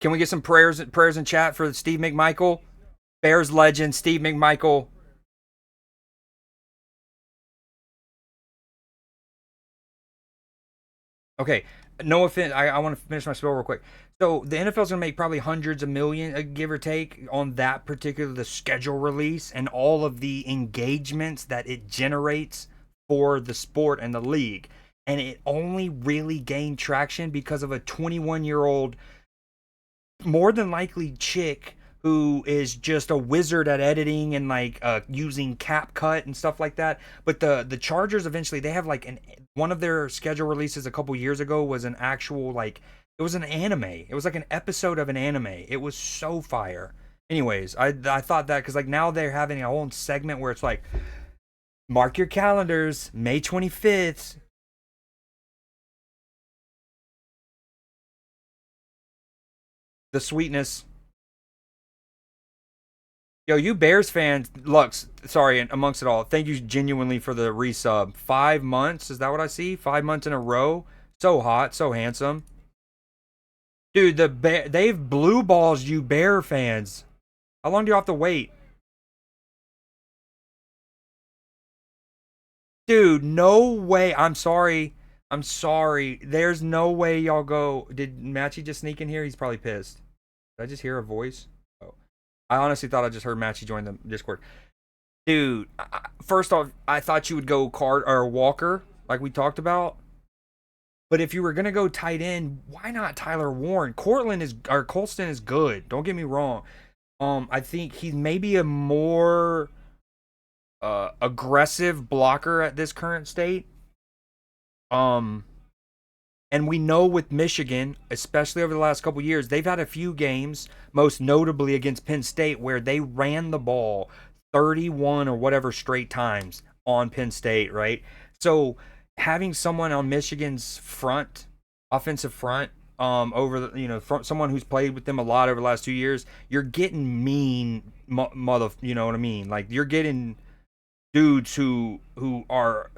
Can we get some prayers in chat for Steve McMichael? Bears legend Steve McMichael. Okay, no offense. I want to finish my spiel real quick. So the NFL's gonna make probably hundreds of million, give or take, on that particular the schedule release and all of the engagements that it generates for the sport and the league. And it only really gained traction because of a 21-year-old, more than likely chick who is just a wizard at editing and like using CapCut and stuff like that. But the Chargers eventually they have like one of their schedule releases a couple years ago was an actual like it was an anime. It was like an episode of an anime. It was so fire. Anyways, I thought that because like now they're having a whole segment where it's like mark your calendars, May 25th. The sweetness. Yo, you Bears fans, Lux, sorry, amongst it all, thank you genuinely for the resub. 5 months, is that what I see? 5 months in a row. So hot, so handsome. Dude, they've blue balls you Bear fans. How long do you have to wait? Dude, no way. I'm sorry. I'm sorry. There's no way y'all go. Did Matchy just sneak in here? He's probably pissed. Did I just hear a voice? Oh. I honestly thought I just heard Matchy join the Discord. Dude, first off, I thought you would go Card or Walker, like we talked about. But if you were gonna go tight end, why not Tyler Warren? Cortland is or Colston is good. Don't get me wrong. I think he's maybe a more aggressive blocker at this current state. Um, and we know with Michigan, especially over the last couple years, they've had a few games, most notably against Penn State, where they ran the ball 31 or whatever straight times on Penn State, right? So having someone on Michigan's front, offensive front, over the someone who's played with them a lot over the last 2 years, you're getting mean mother, you know what I mean? Like you're getting dudes who are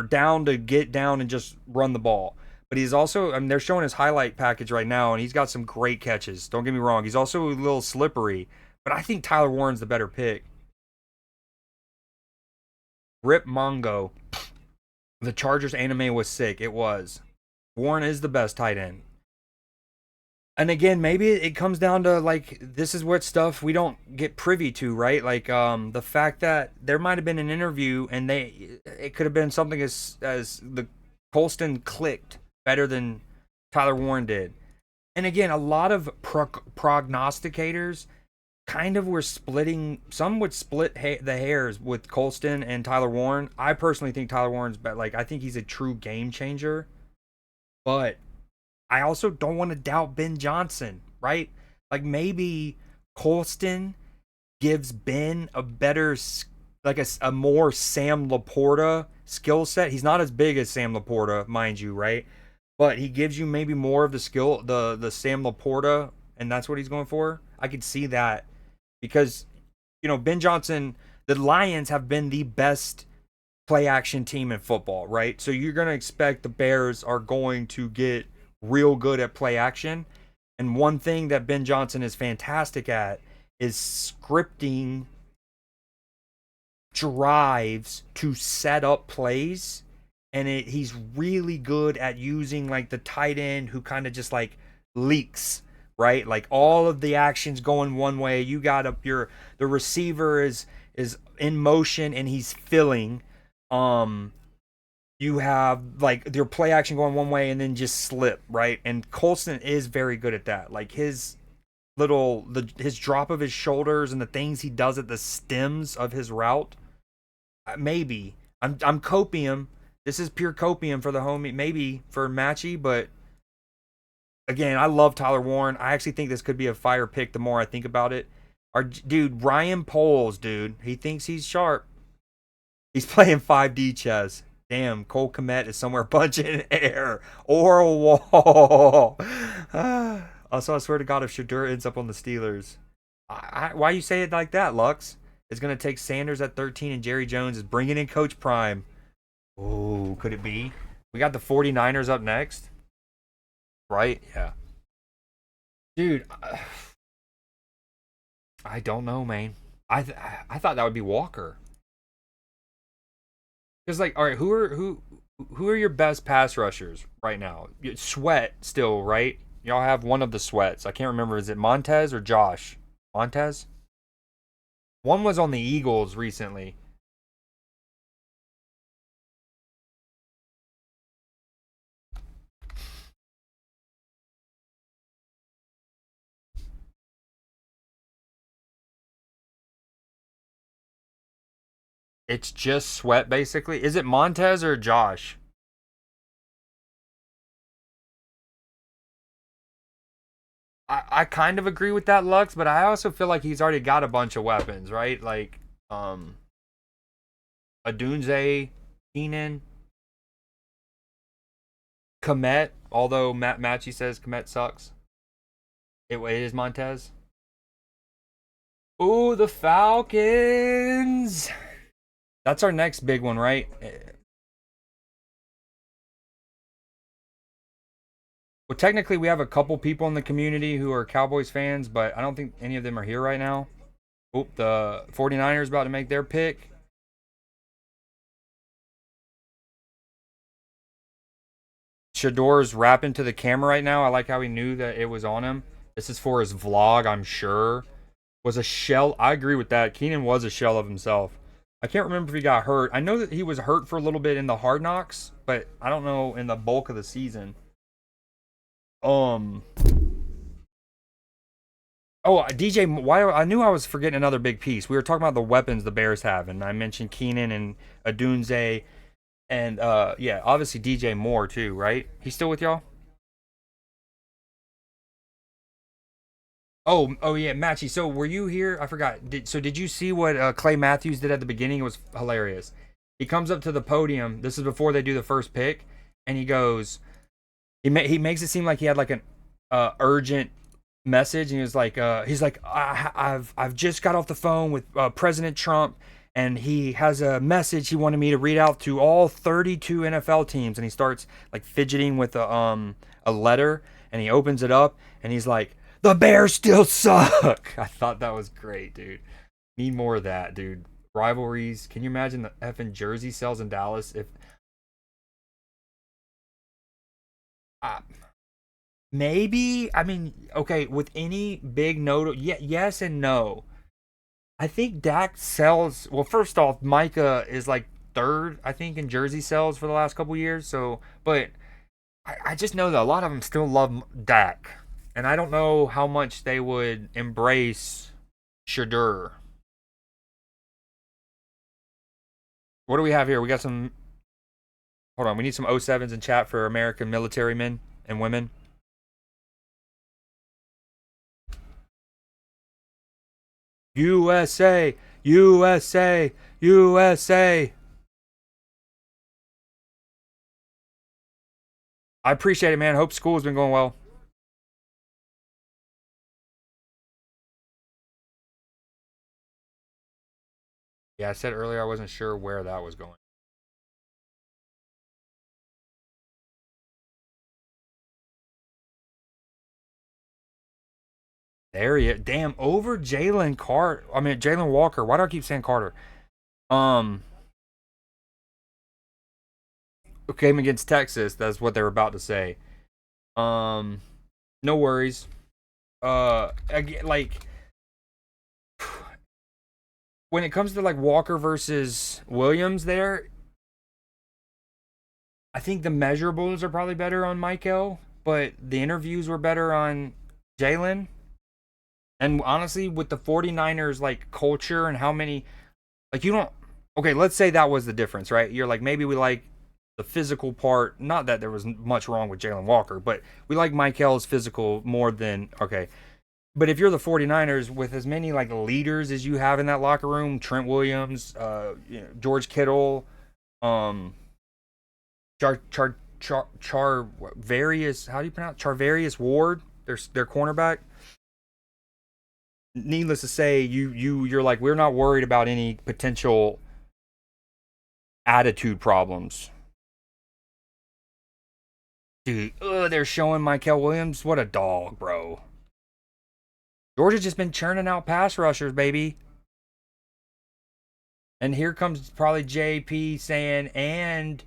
down to get down and just run the ball. But he's also, I mean, they're showing his highlight package right now, and he's got some great catches. Don't get me wrong. He's also a little slippery, but I think Tyler Warren's the better pick. Rip Mongo. The Chargers anime was sick. It was. Warren is the best tight end. And again, maybe it comes down to like this is what stuff we don't get privy to, right? Like the fact that there might have been an interview and it could have been something as the Colston clicked better than Tyler Warren did. And again, a lot of prognosticators kind of were splitting. Some would split the hairs with Colston and Tyler Warren. I personally think Tyler Warren's better. Like I think he's a true game changer, but I also don't want to doubt Ben Johnson, right? Like maybe Colston gives Ben a better, like a more Sam Laporta skill set. He's not as big as Sam Laporta, mind you, right? But he gives you maybe more of the skill, the Sam Laporta, and that's what he's going for. I could see that because Ben Johnson, the Lions have been the best play action team in football, right? So you're going to expect the Bears are going to get real good at play action. And one thing that Ben Johnson is fantastic at is scripting drives to set up plays. And he's really good at using like the tight end who kind of just like leaks, right? Like all of the actions going one way. You got the receiver is in motion and he's filling. You have like your play action going one way and then just slip, right? And Colston is very good at that. Like his his drop of his shoulders and the things he does at the stems of his route. Maybe I'm copium. This is pure copium for the homie. Maybe for Matchy, but again, I love Tyler Warren. I actually think this could be a fire pick. The more I think about it, our dude Ryan Poles, dude, he thinks he's sharp. He's playing 5D chess. Damn, Cole Kmet is somewhere punching air or a wall. Also, I swear to God, if Shedeur ends up on the Steelers, why you say it like that, Lux? It's going to take Sanders at 13 and Jerry Jones is bringing in Coach Prime. Oh, could it be? We got the 49ers up next. Right? Yeah. Dude, I don't know, man. I thought that would be Walker. Because like, all right, who are your best pass rushers right now? Sweat still, right? Y'all have one of the Sweats. I can't remember. Is it Montez or Josh? Montez? One was on the Eagles recently. It's just Sweat, basically. Is it Montez or Josh? I kind of agree with that, Lux, but I also feel like he's already got a bunch of weapons, right? Like, Adunze, Keenan, Komet, although Matt Matchy says Komet sucks. It is Montez. Ooh, the Falcons! That's our next big one, right? Well, technically, we have a couple people in the community who are Cowboys fans, but I don't think any of them are here right now. Oop, the 49ers about to make their pick. Shador's rapping to the camera right now. I like how he knew that it was on him. This is for his vlog, I'm sure. Was a shell. I agree with that. Keenan was a shell of himself. I can't remember if he got hurt. I know that he was hurt for a little bit in the Hard Knocks, but I don't know in the bulk of the season. Oh, DJ, why I knew I was forgetting another big piece. We were talking about the weapons the Bears have, and I mentioned Keenan and Adunze, and yeah, obviously DJ Moore too, right? He's still with y'all? Oh yeah, Matchy. So were you here? I forgot. Did you see what Clay Matthews did at the beginning? It was hilarious. He comes up to the podium. This is before they do the first pick, and he goes. He makes it seem like he had like an urgent message, and he was like, I've just got off the phone with President Trump, and he has a message he wanted me to read out to all 32 NFL teams, and he starts like fidgeting with a letter, and he opens it up, and he's like, the Bears still suck. I thought that was great, dude. Need more of that, dude. Rivalries. Can you imagine the effing jersey sales in Dallas if uh, maybe, I mean, okay, with any big note, yeah, yes and no. I think Dak sells. Well, first off, Micah is like third, I think, in jersey sales for the last couple years. So, but I just know that a lot of them still love Dak, and I don't know how much they would embrace Shadur. What do we have here? We got some. Hold on, we need some O7s in chat for American military men and women. USA, USA, USA. I appreciate it, man. Hope school's been going well. Yeah, I said earlier I wasn't sure where that was going. There he is. Damn, over Jalen Carter. I mean, Jalen Walker. Why do I keep saying Carter? Um, came against Texas. That's what they're about to say. Um, no worries. Again, like when it comes to like Walker versus Williams, there, I think the measurables are probably better on Michael, but the interviews were better on Jalen. And honestly, with the 49ers like culture and how many like you don't okay, let's say that was the difference, right? You're like maybe we like the physical part, not that there was much wrong with Jalen Walker, but we like Michael's physical more than okay. But if you're the 49ers with as many like leaders as you have in that locker room, Trent Williams, George Kittle, um Char various how do you pronounce Charvarius Ward, their cornerback. Needless to say, you're like we're not worried about any potential attitude problems. Dude, they're showing Michael Williams. What a dog, bro. Georgia's just been churning out pass rushers, baby. And here comes probably JP saying, and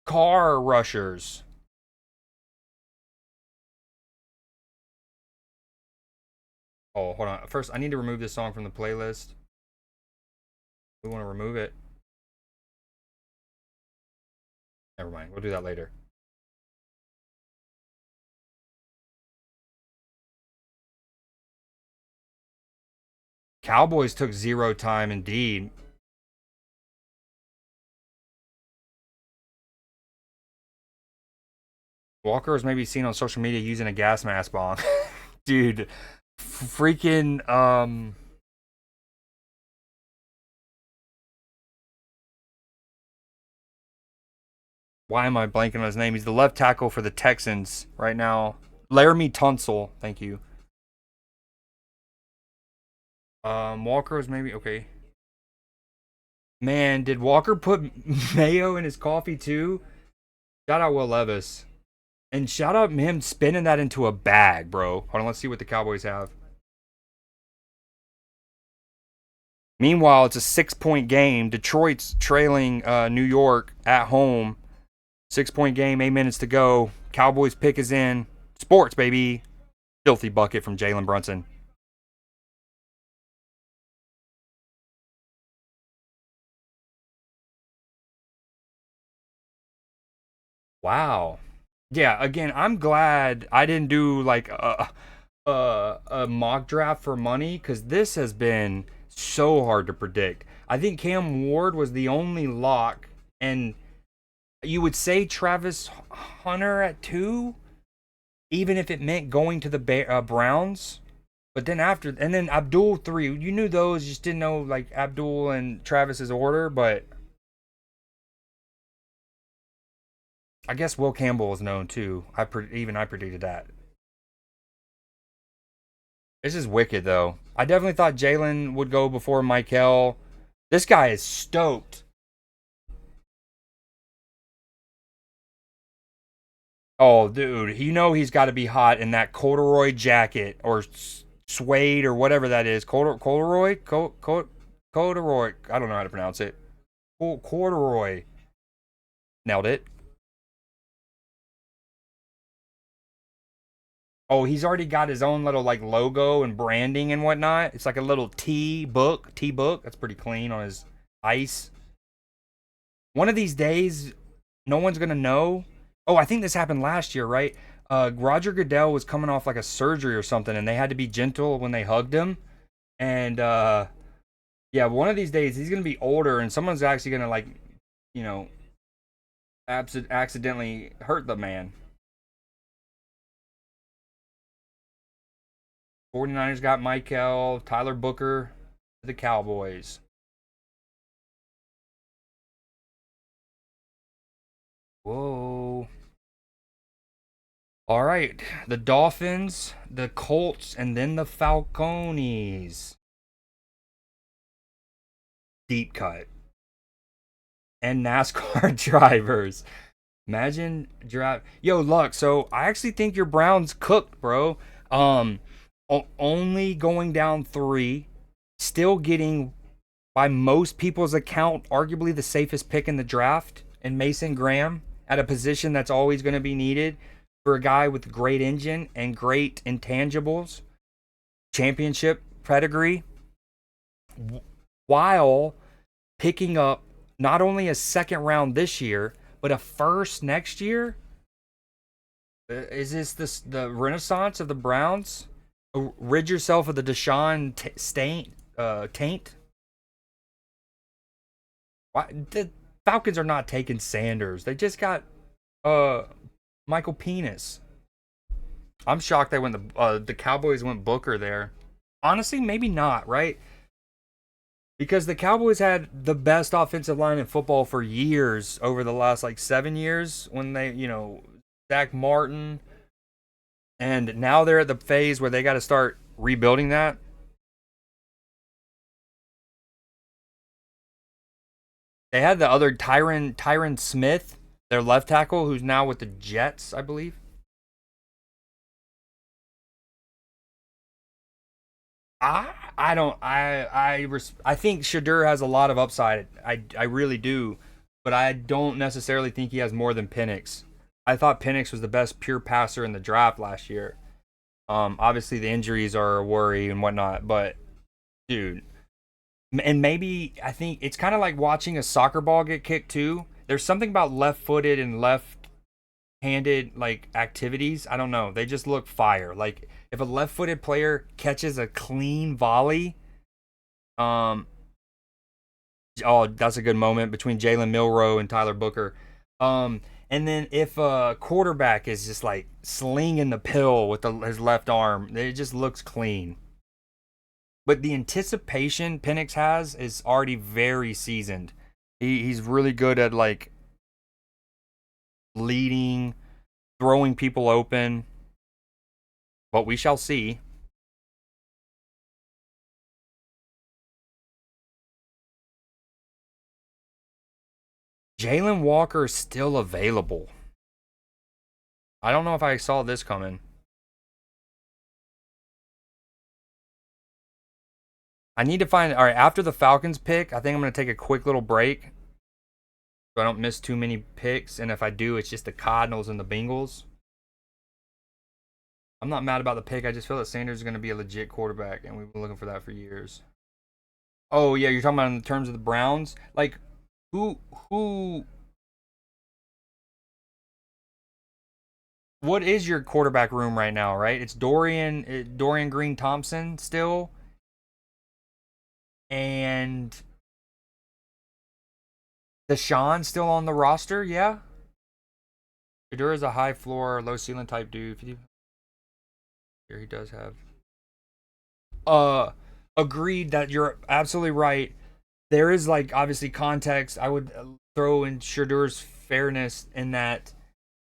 car rushers. Oh, hold on. First, I need to remove this song from the playlist. We want to remove it. Never mind. We'll do that later. Cowboys took zero time indeed. Walker was maybe seen on social media using a gas mask bomb. Dude, freaking why am I blanking on his name? He's the left tackle for the Texans right now. Laramie Tunsil, thank you. Walker was maybe okay. Man, did Walker put mayo in his coffee too? Shout out Will Levis. And shout out him spinning that into a bag, bro. Hold on, let's see what the Cowboys have. Meanwhile, it's a 6-point game. Detroit's trailing New York at home 6-point game, 8 minutes to go. Cowboys pick is in. Sports, baby. Filthy bucket from Jalen Brunson. Wow. Yeah, again, I'm glad I didn't do like a mock draft for money because this has been so hard to predict. I think Cam Ward was the only lock, and you would say Travis Hunter at 2, even if it meant going to the Browns. But then and then Abdul 3. You knew those, you just didn't know like Abdul and Travis's order. But I guess Will Campbell was known too. Even I predicted that. This is wicked though. I definitely thought Jalen would go before Michael. This guy is stoked. Oh, dude, you know he's got to be hot in that corduroy jacket or suede or whatever that is. Corduroy? Corduroy. I don't know how to pronounce it. Corduroy. Nailed it. Oh, he's already got his own little like logo and branding and whatnot. It's like a little T book. That's pretty clean on his ice. One of these days, no one's gonna know. Oh, I think this happened last year, right? Roger Goodell was coming off like a surgery or something, and they had to be gentle when they hugged him. And yeah, one of these days he's gonna be older, and someone's actually gonna like, you know, accidentally hurt the man. 49ers got Michael, Tyler Booker to the Cowboys. Whoa. All right. The Dolphins, the Colts, and then the Falconies. Deep cut. And NASCAR drivers. Imagine drive. Yo, Luck. So I actually think your Browns cooked, bro. Only going down 3, still getting, by most people's account, arguably the safest pick in the draft, and Mason Graham at a position that's always going to be needed for a guy with great engine and great intangibles, championship pedigree, while picking up not only a second round this year, but a first next year. Is the renaissance of the Browns? Rid yourself of the Deshaun taint. Why the Falcons are not taking Sanders? They just got uh Michael Penis. I'm shocked they went the Cowboys went Booker there. Honestly, maybe not, right? Because the Cowboys had the best offensive line in football for years over the last like 7 years when they, Zach Martin, and now they're at the phase where they got to start rebuilding that. They had the other Tyron Smith, their left tackle, who's now with the Jets, I believe. I don't I think Shadur has a lot of upside. I really do, but I don't necessarily think he has more than Penix. I thought Penix was the best pure passer in the draft last year. Obviously the injuries are a worry and whatnot, but dude, and maybe I think it's kind of like watching a soccer ball get kicked too. There's something about left-footed and left-handed like activities. I don't know. They just look fire. Like if a left-footed player catches a clean volley, um, oh, that's a good moment between Jalen Milroe and Tyler Booker. And then if a quarterback is just like slinging the pill with his left arm, it just looks clean. But the anticipation Penix has is already very seasoned. He's really good at like leading, throwing people open. But we shall see. Jalen Walker is still available. I don't know if I saw this coming. I need to find. All right, after the Falcons pick, I think I'm going to take a quick little break so I don't miss too many picks. And if I do, it's just the Cardinals and the Bengals. I'm not mad about the pick. I just feel that Sanders is going to be a legit quarterback, and we've been looking for that for years. Oh yeah, you're talking about in terms of the Browns. Like, who, who, what is your quarterback room right now? Right, it's Dorian Green Thompson still, and Deshaun still on the roster. Yeah, Shedeur is a high floor, low ceiling type dude. Here he does have. Uh, agreed that you're absolutely right. There is like obviously context. I would throw in Shadeur's fairness in that,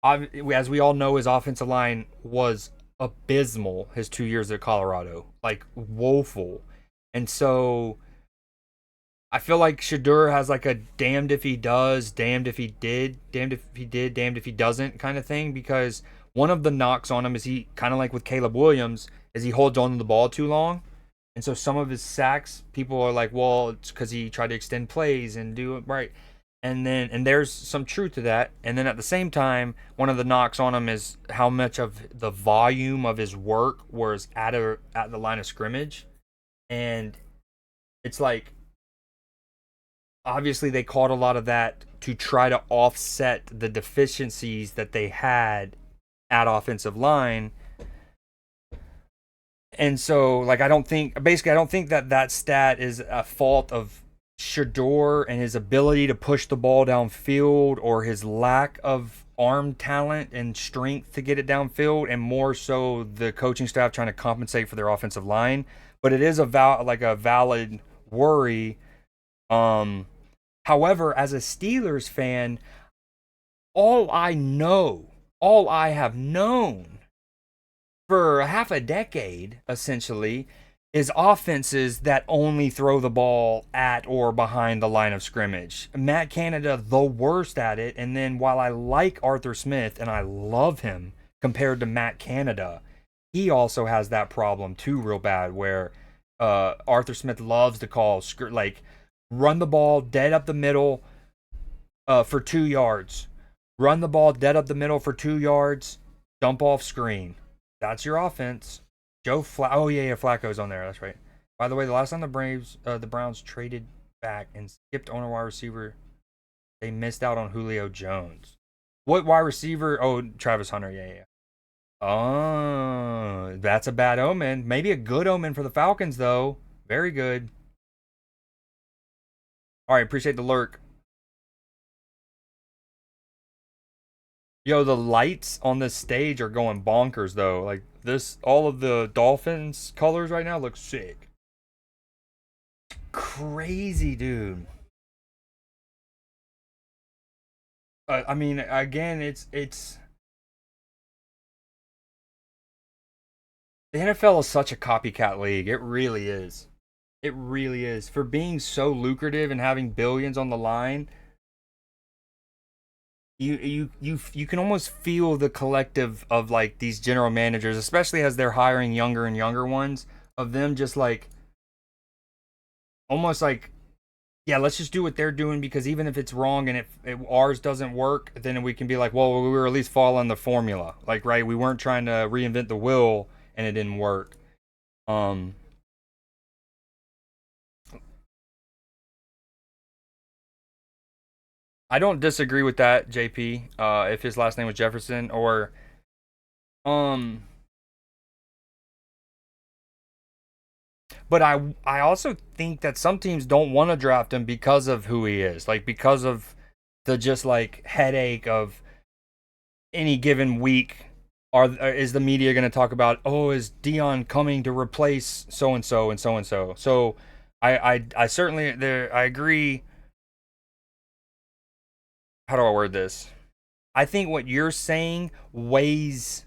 as we all know, his offensive line was abysmal his 2 years at Colorado, like woeful, and so I feel like Shedeur has like a damned if he does, damned if he did, damned if he did, damned if he doesn't kind of thing. Because one of the knocks on him is he kind of like with Caleb Williams is he holds on to the ball too long, and so some of his sacks people are like, well, it's because he tried to extend plays and do it right. And there's some truth to that. And then at the same time, one of the knocks on him is how much of the volume of his work was at the line of scrimmage, and it's like obviously they called a lot of that to try to offset the deficiencies that they had at offensive line. And so, like, I don't think that stat is a fault of Shedeur and his ability to push the ball downfield or his lack of arm talent and strength to get it downfield, and more so the coaching staff trying to compensate for their offensive line. But it is a valid worry. However, as a Steelers fan, all I have known for half a decade, essentially, is offenses that only throw the ball at or behind the line of scrimmage. Matt Canada, the worst at it. And then while I like Arthur Smith and I love him compared to Matt Canada, he also has that problem too, real bad, where Arthur Smith loves to call like run the ball dead up the middle for 2 yards. Run the ball dead up the middle for 2 yards. Dump off screen. That's your offense. Oh yeah, Flacco's on there. That's right. By the way, the last time the Browns traded back and skipped on a wide receiver, they missed out on Julio Jones. What wide receiver? Oh, Travis Hunter. Yeah. Oh, that's a bad omen. Maybe a good omen for the Falcons, though. Very good. All right, appreciate the lurk. Yo, the lights on this stage are going bonkers, though. Like, all of the Dolphins colors right now look sick. Crazy, dude. I mean, again, it's the NFL is such a copycat league. It really is. It really is. For being so lucrative and having billions on the line, you can almost feel the collective of like these general managers, especially as they're hiring younger and younger ones, of them just like almost like, yeah, let's just do what they're doing, because even if it's wrong and if ours doesn't work, then we can be like, well, we were at least following the formula. Like, right, we weren't trying to reinvent the wheel and it didn't work. Um, I don't disagree with that, JP. If his last name was Jefferson, or um, but I also think that some teams don't want to draft him because of who he is, like because of the just like headache of any given week. Is the media going to talk about, oh, is Dion coming to replace so and so and so and so? So I certainly there I agree. How do I word this? I think what you're saying weighs,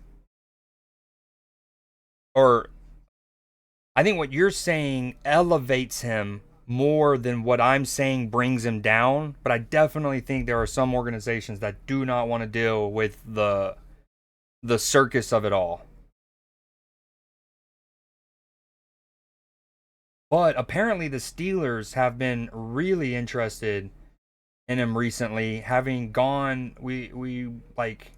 or I think what you're saying elevates him more than what I'm saying brings him down. But I definitely think there are some organizations that do not want to deal with the circus of it all. But apparently the Steelers have been really interested in him recently. Having gone, we like,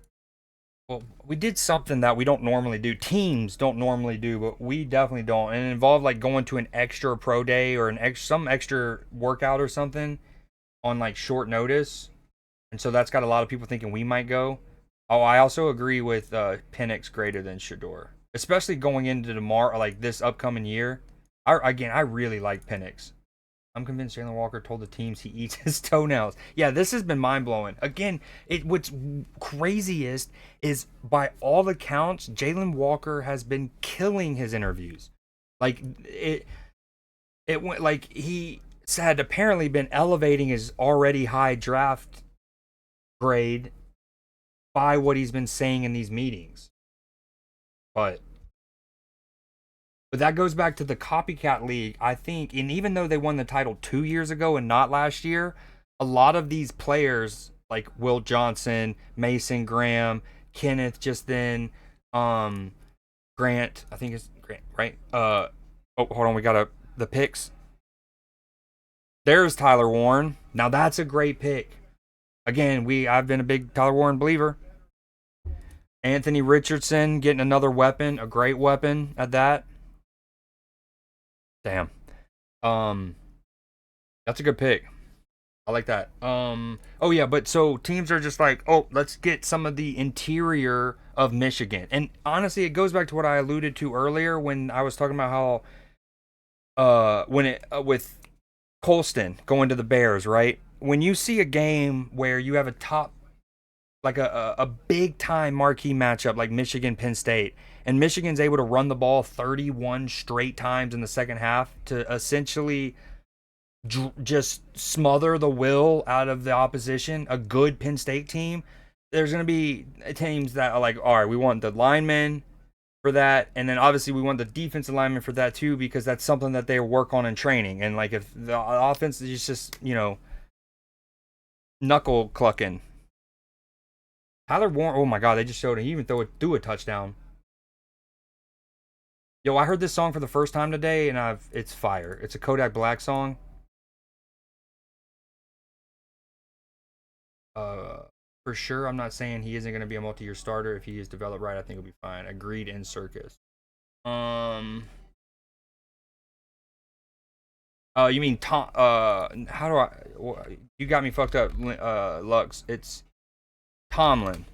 well, we did something that we don't normally do. Teams don't normally do, but we definitely don't. And it involved like going to an extra pro day or some extra workout or something on like short notice. And so that's got a lot of people thinking we might go. Oh, I also agree with Penix greater than Shador, especially going into tomorrow, like this upcoming year. I really like Penix. I'm convinced Jalen Walker told the teams he eats his toenails. Yeah, this has been mind blowing. Again, what's craziest is by all accounts, Jalen Walker has been killing his interviews. Like it went like he had apparently been elevating his already high draft grade by what he's been saying in these meetings. But that goes back to the copycat league, I think. And even though they won the title 2 years ago and not last year, a lot of these players like Will Johnson, Mason Graham, Kenneth just then, Grant, I think it's Grant, right? Oh, hold on, we got the picks. There's Tyler Warren. Now that's a great pick. Again, I've been a big Tyler Warren believer. Anthony Richardson getting another weapon, a great weapon at that. Damn. That's a good pick. I like that. Oh yeah, but so teams are just like, oh, let's get some of the interior of Michigan. And honestly, it goes back to what I alluded to earlier when I was talking about how when it with Colston going to the Bears, right? When you see a game where you have a top like a big time marquee matchup like Michigan Penn State, and Michigan's able to run the ball 31 straight times in the second half to essentially just smother the will out of the opposition, a good Penn State team. There's going to be teams that are like, all right, we want the linemen for that, and then obviously we want the defensive linemen for that too, because that's something that they work on in training. And like if the offense is just knuckle clucking. Tyler Warren, oh my God, they just showed him. He even threw a touchdown. Yo, I heard this song for the first time today, and it's fire. It's a Kodak Black song. For sure, I'm not saying he isn't going to be a multi-year starter. If he is developed right, I think he'll be fine. Agreed in Circus. You mean Tom? How do I? You got me fucked up, Lux. It's Tomlin.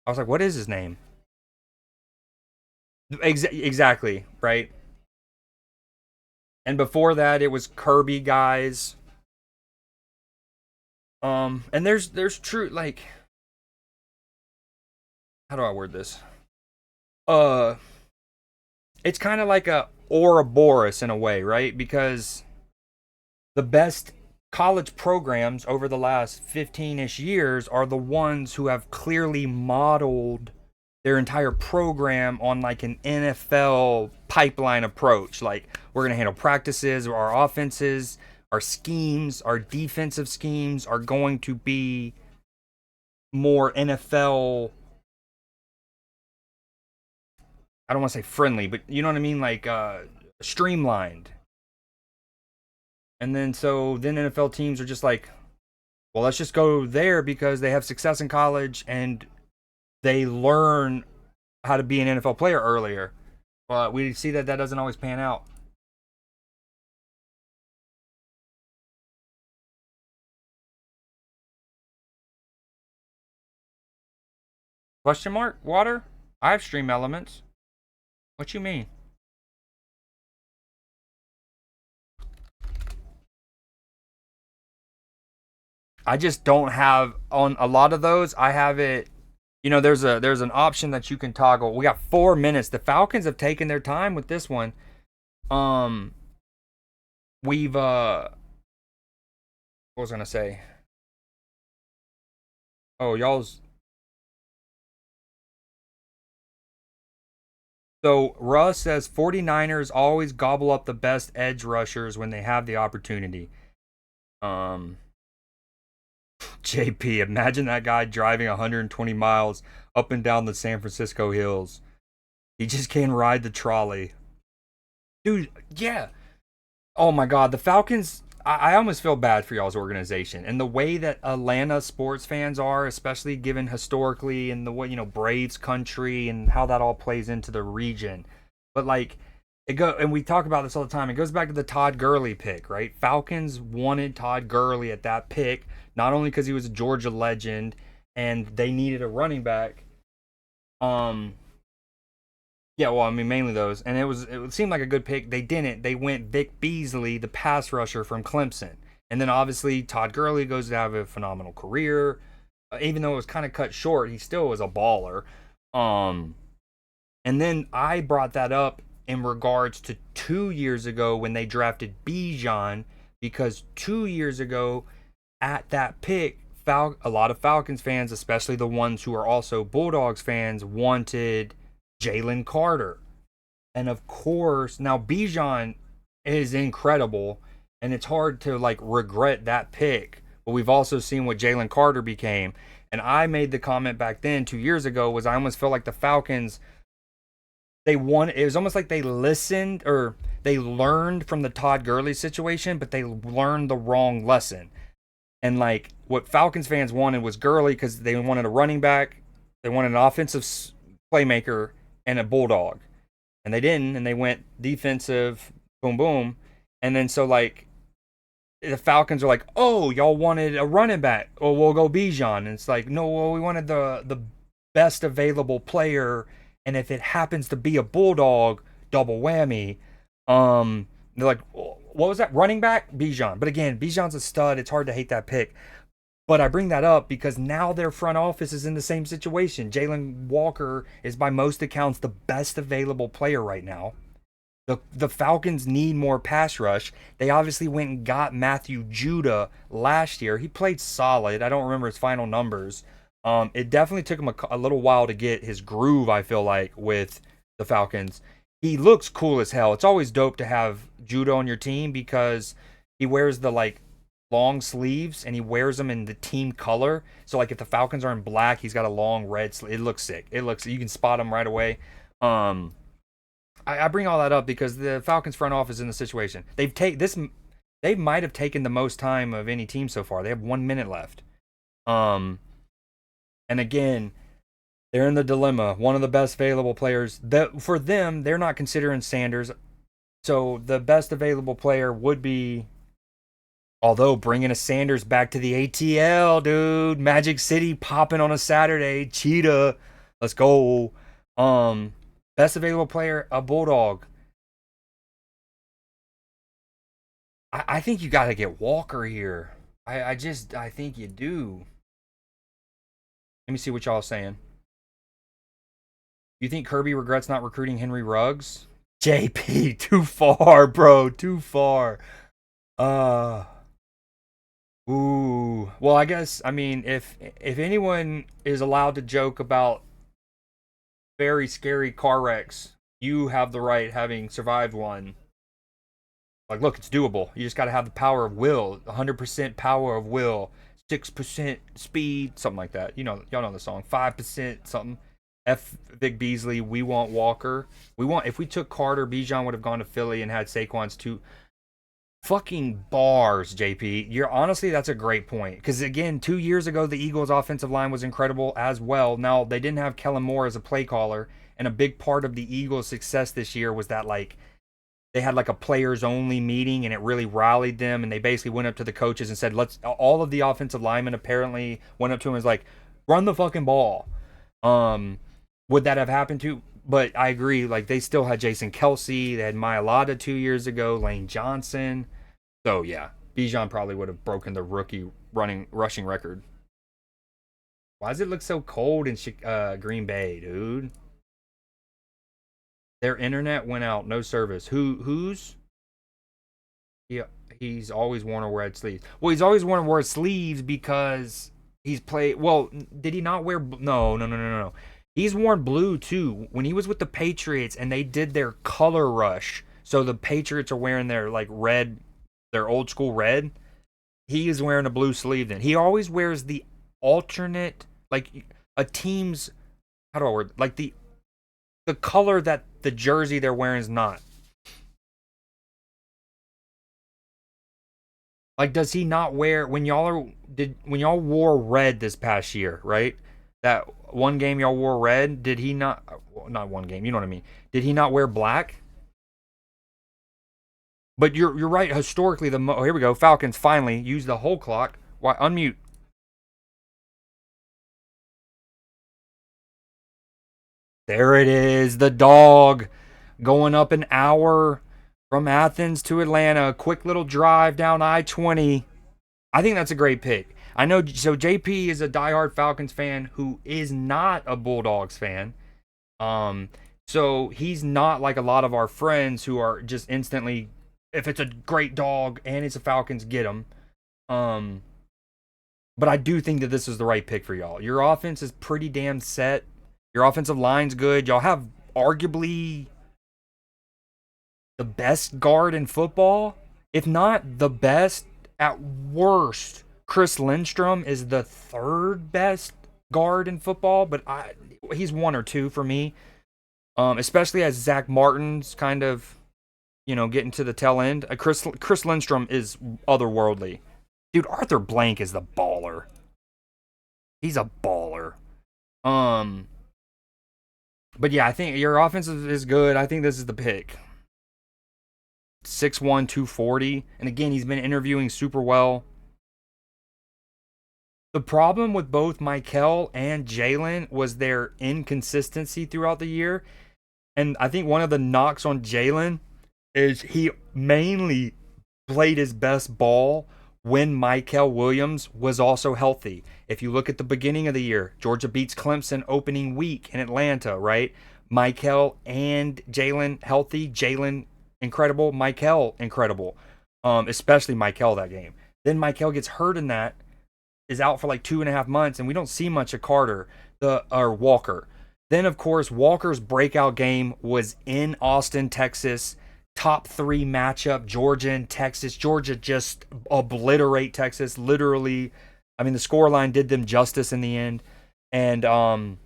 I was like, what is his name? Exactly, right? And before that, it was Kirby guys. And there's true, like, how do I word this? It's kind of like a Ouroboros in a way, right? Because the best college programs over the last 15-ish years are the ones who have clearly modeled their entire program on like an NFL pipeline approach. Like, we're going to handle practices, our offenses, our schemes, our defensive schemes are going to be more NFL. I don't want to say friendly, but you know what I mean? Like, streamlined. And then NFL teams are just like, well, let's just go there because they have success in college and they learn how to be an NFL player earlier. But we see that doesn't always pan out. Question mark? Water? I have stream elements. What you mean? I just don't have on a lot of those. I have it. There's an option that you can toggle. We got 4 minutes. The Falcons have taken their time with this one. We've what was I gonna say? Oh, y'all's. So Russ says 49ers always gobble up the best edge rushers when they have the opportunity. JP, imagine that guy driving 120 miles up and down the San Francisco hills. He just can't ride the trolley. Dude, yeah. Oh my God, the Falcons. I almost feel bad for y'all's organization and the way that Atlanta sports fans are, especially given historically and the way, Braves country and how that all plays into the region. But like and we talk about this all the time. It goes back to the Todd Gurley pick, right? Falcons wanted Todd Gurley at that pick, not only because he was a Georgia legend and they needed a running back. Yeah, well, I mean, mainly those, and it seemed like a good pick. They didn't. They went Vic Beasley, the pass rusher from Clemson, and then obviously Todd Gurley goes to have a phenomenal career. Even though it was kind of cut short, he still was a baller. Um, and then I brought that up in regards to 2 years ago when they drafted Bijan, because 2 years ago at that pick, a lot of Falcons fans, especially the ones who are also Bulldogs fans, wanted Jalen Carter. And of course, now Bijan is incredible, and it's hard to like regret that pick. But we've also seen what Jalen Carter became. And I made the comment back then 2 years ago was I almost felt like the Falcons, it was almost like they listened or they learned from the Todd Gurley situation, but they learned the wrong lesson. And like what Falcons fans wanted was Gurley because they wanted a running back, they wanted an offensive playmaker, and a bulldog. And they didn't, and they went defensive, boom, boom. And then so like the Falcons are like, oh, y'all wanted a running back. Oh, we'll go Bijan. And it's like, no, well, we wanted the best available player, and if it happens to be a bulldog, double whammy. They're like, what was that? Running back? Bijan. But again, Bijan's a stud. It's hard to hate that pick. But I bring that up because now their front office is in the same situation. Jalen Walker is by most accounts the best available player right now. The Falcons need more pass rush. They obviously went and got Matthew Judah last year. He played solid. I don't remember his final numbers. It definitely took him a little while to get his groove, I feel like, with the Falcons. He looks cool as hell. It's always dope to have Judah on your team because he wears the like long sleeves and he wears them in the team color. So like if the Falcons are in black, he's got a long red sleeve. It looks sick. You can spot him right away. I bring all that up because the Falcons front office is in the situation. They might have taken the most time of any team so far. They have 1 minute left. And again, they're in the dilemma. One of the best available players. For them, they're not considering Sanders. So the best available player would be, although bringing a Sanders back to the ATL, dude. Magic City popping on a Saturday. Cheetah. Let's go. Best available player, a Bulldog. I think you got to get Walker here. I think you do. Let me see what y'all are saying. You think Kirby regrets not recruiting Henry Ruggs? JP, too far, bro. Too far. Ooh. Well, I guess, I mean, if anyone is allowed to joke about very scary car wrecks, you have the right, having survived one. Like, look, it's doable. You just got to have the power of will, 100% power of will, 6% speed, something like that. Y'all know the song. 5% something. F. Vic Beasley. We want Walker. If we took Carter, Bijan would have gone to Philly and had Saquon's two fucking bars. JP, honestly, that's a great point because again, 2 years ago the Eagles' offensive line was incredible as well. Now they didn't have Kellen Moore as a play caller, and a big part of the Eagles' success this year was that like they had like a players only meeting and it really rallied them, and they basically went up to the coaches and said, all of the offensive linemen apparently went up to him and was like, run the fucking ball. Would that have happened to? But I agree, like they still had Jason Kelsey, they had Mailata 2 years ago, Lane Johnson. So yeah, Bijan probably would have broken the rookie rushing record. Why does it look so cold in Green Bay, dude? Their internet went out, no service. Who's? Yeah, he's always worn red sleeves. Well, he's always worn red sleeves because he's played. Well, did he not wear? No. He's worn blue too when he was with the Patriots and they did their color rush. So the Patriots are wearing their like red, their old school red. He is wearing a blue sleeve. Then he always wears the alternate, like a team's. How do I word? Like the color that the jersey they're wearing is not. Like, does he not wear when y'all wore red this past year, right? That one game y'all wore red, did he not? Well, not one game, you know what I mean? Did he not wear black? But you're right. Historically, oh, here we go. Falcons finally use the whole clock. Why unmute? There it is. The dog going up an hour from Athens to Atlanta. A quick little drive down I-20. I think that's a great pick. I know. So JP is a diehard Falcons fan who is not a Bulldogs fan. Um, so he's not like a lot of our friends who are just instantly, if it's a great dog and it's a Falcons, get him. Um, but I do think that this is the right pick for y'all. Your offense is pretty damn set. Your offensive line's good. Y'all have arguably the best guard in football, if not the best. At worst, Chris Lindstrom is the third best guard in football, but he's one or two for me. Especially as Zach Martin's kind of, getting to the tail end. Chris Lindstrom is otherworldly. Dude, Arthur Blank is the baller. He's a baller. Um, but yeah, I think your offense is good. I think this is the pick. 6'1", 240. And again, he's been interviewing super well. The problem with both Michael and Jalen was their inconsistency throughout the year. And I think one of the knocks on Jalen is he mainly played his best ball when Michael Williams was also healthy. If you look at the beginning of the year, Georgia beats Clemson opening week in Atlanta, right? Michael and Jalen healthy. Jalen incredible. Michael incredible. Especially Michael that game. Then Michael gets hurt in that, is out for like 2.5 months, and we don't see much of Walker. Then, of course, Walker's breakout game was in Austin, Texas. Top 3 matchup, Georgia and Texas. Georgia just obliterate Texas. Literally, I mean, the scoreline did them justice in the end. And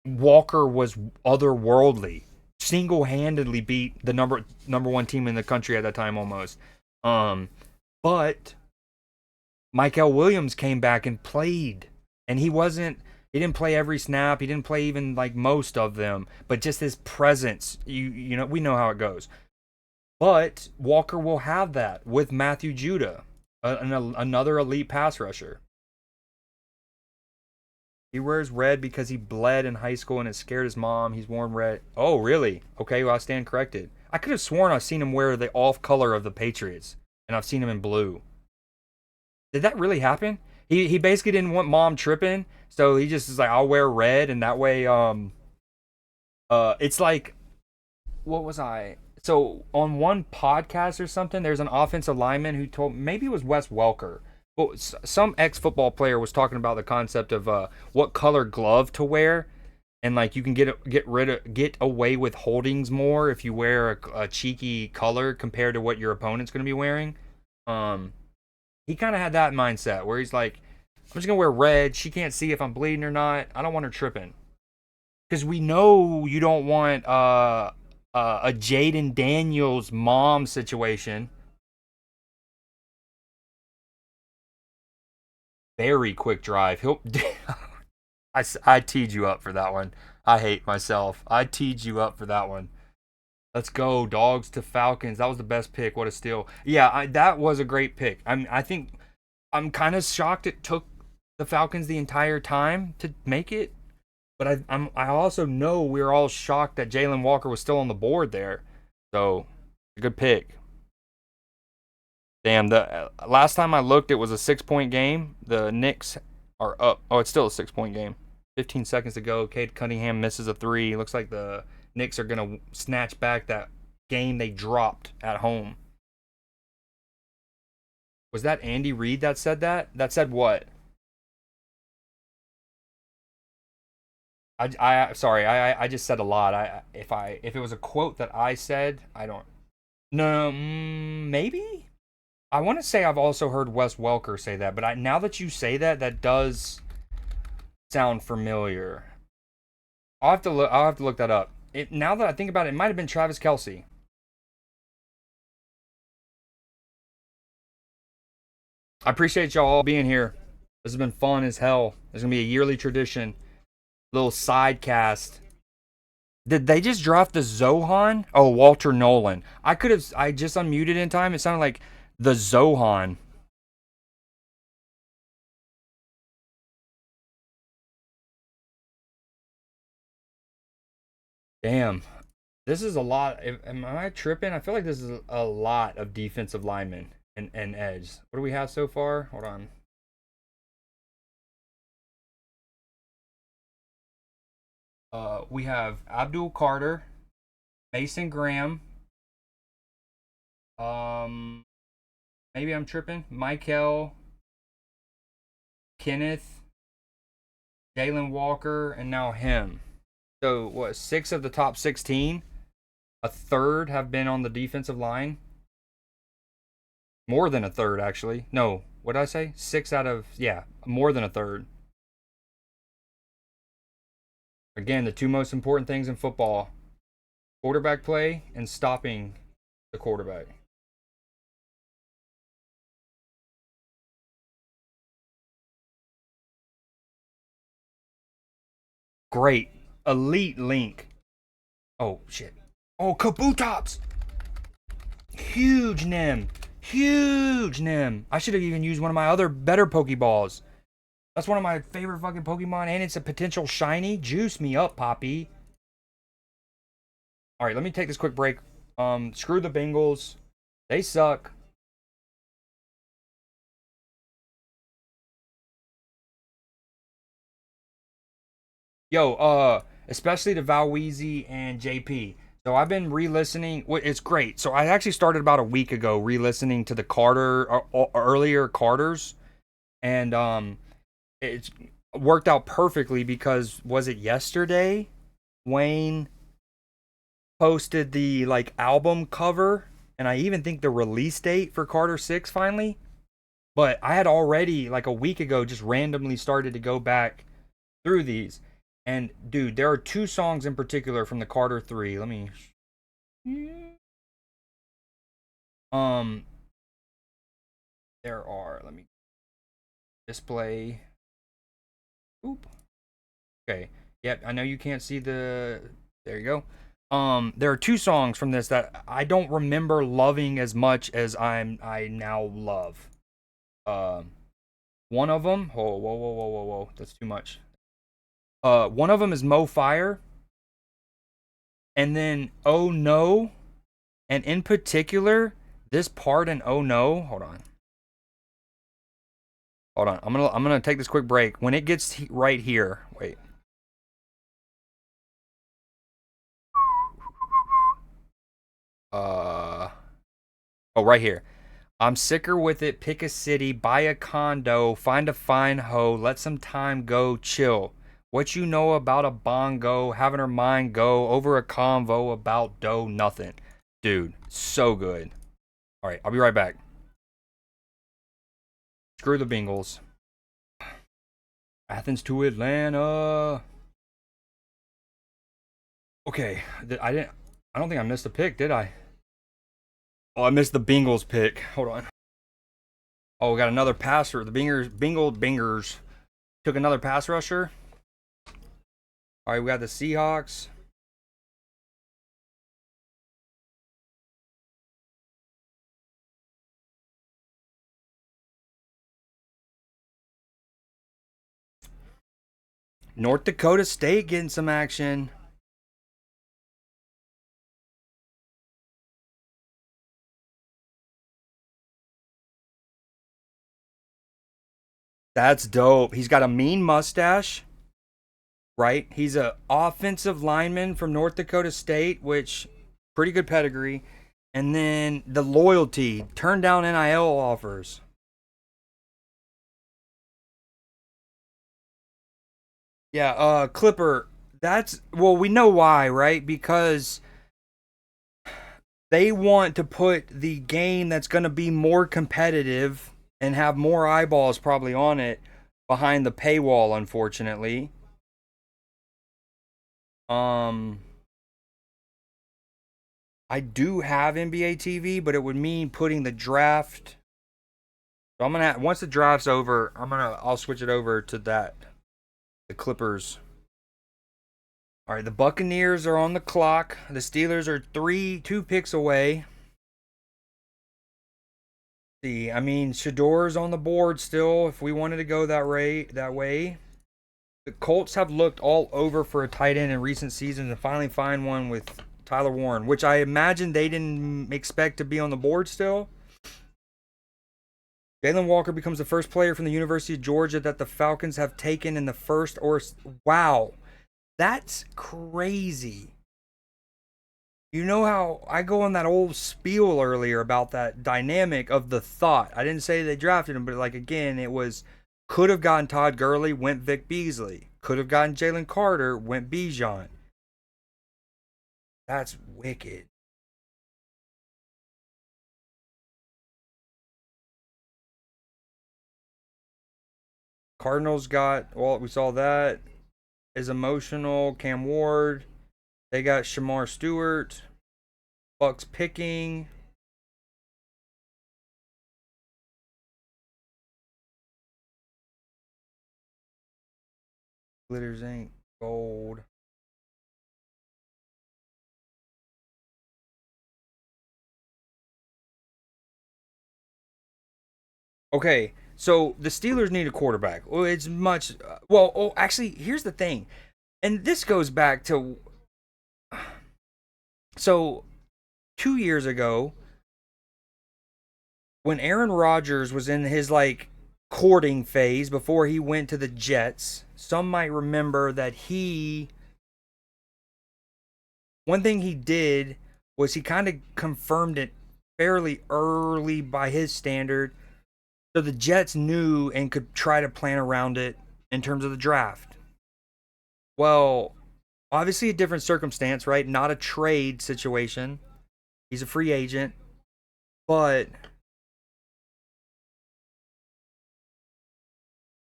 Walker was otherworldly. Single-handedly beat the number one team in the country at that time almost. But Michael Williams came back and played. And he didn't play every snap. He didn't play even like most of them. But just his presence, we know how it goes. But Walker will have that with Matthew Judah, another elite pass rusher. He wears red because he bled in high school and it scared his mom. He's worn red. Oh, really? Okay, well, I stand corrected. I could have sworn I've seen him wear the off color of the Patriots, and I've seen him in blue. Did that really happen? He basically didn't want mom tripping, so he just is like, I'll wear red, and that way, it's like, what was I? So on one podcast or something, there's an offensive lineman who told, maybe it was Wes Welker. Well, some ex-football player was talking about the concept of what color glove to wear, and like you can get away with holdings more if you wear a cheeky color compared to what your opponent's going to be wearing. He kind of had that mindset where he's like, I'm just gonna wear red. She can't see if I'm bleeding or not. I don't want her tripping, because we know you don't want a Jaden Daniels mom situation. Very quick drive. I teed you up for that one. I hate myself. I teed you up for that one. Let's go, dogs to Falcons. That was the best pick. What a steal. Yeah, that was a great pick. I think I'm kind of shocked it took the Falcons the entire time to make it. But I also know we were all shocked that Jalen Walker was still on the board there. So, a good pick. Damn, the last time I looked, it was a 6-point game. The Knicks are up. Oh, it's still a 6-point game. 15 seconds to go. Cade Cunningham misses a 3. Looks like the Knicks are going to snatch back that game they dropped at home. Was that Andy Reid that said that? That said what? I just said a lot. If it was a quote that I said, I don't. No, maybe. I want to say I've also heard Wes Welker say that, but now that you say that, that does sound familiar. I'll have to look. I'll have to look that up. Now that I think about it, it might have been Travis Kelce. I appreciate y'all all being here. This has been fun as hell. There's gonna be a yearly tradition, little side cast. Did they just drop the Zohan? Oh, Walter Nolan. I just unmuted in time. It sounded like the Zohan. Damn. This is a lot. Am I tripping? I feel like this is a lot of defensive linemen and edge. What do we have so far? Hold on. We have Abdul Carter, Mason Graham. Maybe I'm tripping. Michael, Kenneth, Jalen Walker, and now him. So what? 6 of the top 16. A third have been on the defensive line. More than a third, actually. No, what did I say? 6 out of, yeah, more than a third. Again, the two most important things in football: quarterback play and stopping the quarterback. Great. Elite link. Oh, shit. Oh, Kabutops! Huge Nim. Huge Nim. I should have even used one of my other better Pokeballs. That's one of my favorite fucking Pokemon, and it's a potential shiny. Juice me up, Poppy. Alright, let me take this quick break. Screw the Bengals. They suck. Yo, especially to Valweezy and JP. So I've been re-listening. It's great. So I actually started about a week ago re-listening to the Carter or earlier Carters, and it's worked out perfectly because was it yesterday? Wayne posted the like album cover, and I even think the release date for Carter 6 finally. But I had already like a week ago just randomly started to go back through these. And dude, there are 2 songs in particular from the Carter 3. Let me um there are, let me display. Oop. Okay. Yep, I know you can't see the, there you go. There are 2 songs from this that I don't remember loving as much as I now love. One of them, oh, whoa, that's too much. One of them is Mo Fire, and then Oh No, and in particular, this part in Oh No. Hold on. I'm gonna take this quick break. When it gets right here, wait. Oh, right here. I'm sicker with it. Pick a city, buy a condo, find a fine hoe, let some time go, chill. What you know about a bongo, having her mind go over a convo about dough, nothing. Dude, so good. All right, I'll be right back. Screw the Bengals. Athens to Atlanta. Okay, I don't think I missed a pick, did I? Oh, I missed the Bengals pick. Hold on. Oh, we got another passer. The Bengals took another pass rusher. All right, we got the Seahawks. North Dakota State getting some action. That's dope. He's got a mean mustache, right? He's a offensive lineman from North Dakota State, which pretty good pedigree. And then the loyalty, turn down NIL offers. Yeah, Clipper, that's, well, we know why, right? Because they want to put the game that's going to be more competitive and have more eyeballs probably on it behind the paywall, unfortunately. Um I do have NBA TV, but it would mean putting the draft So I'm gonna once the draft's over, I'll switch it over to that. The Clippers. All right, the Buccaneers are on the clock. The Steelers are 2 picks away. See, I mean, Shador's on the board still. If we wanted to go that way, the Colts have looked all over for a tight end in recent seasons and finally find one with Tyler Warren, which I imagine they didn't expect to be on the board still. Jalen Walker becomes the first player from the University of Georgia that the Falcons have taken in the first or wow, that's crazy. You know how I go on that old spiel earlier about that dynamic of the thought. I didn't say they drafted him, but like again, it was could have gotten Todd Gurley, went Vic Beasley. Could have gotten Jalen Carter, went Bijan. That's wicked. Cardinals got well, we saw that is emotional. Cam Ward. They got Shamar Stewart. Bucks picking. Glitters ain't gold. Okay, so the Steelers need a quarterback. Well, it's much. Well, oh, actually, here's the thing, and this goes back to so 2 years ago when Aaron Rodgers was in his like courting phase before he went to the Jets. Some might remember that one thing he did was he kind of confirmed it fairly early by his standard. So the Jets knew and could try to plan around it in terms of the draft. Well, obviously a different circumstance, right? Not a trade situation. He's a free agent, but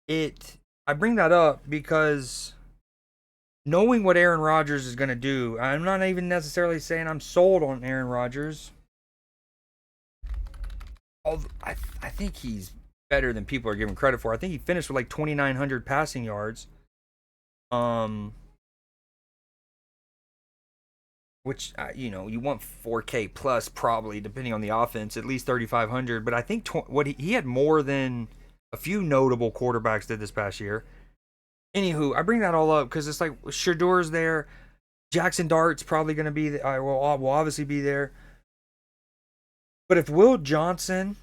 I bring that up because knowing what Aaron Rodgers is going to do, I'm not even necessarily saying I'm sold on Aaron Rodgers. I think he's better than people are giving credit for. I think he finished with like 2,900 passing yards. Um, which you want 4K plus probably depending on the offense, at least 3,500. But I think what he had more than a few notable quarterbacks did this past year. Anywho, I bring that all up because it's like Shador's there, Jackson Dart's probably going to be. Will obviously be there. But if Will Johnson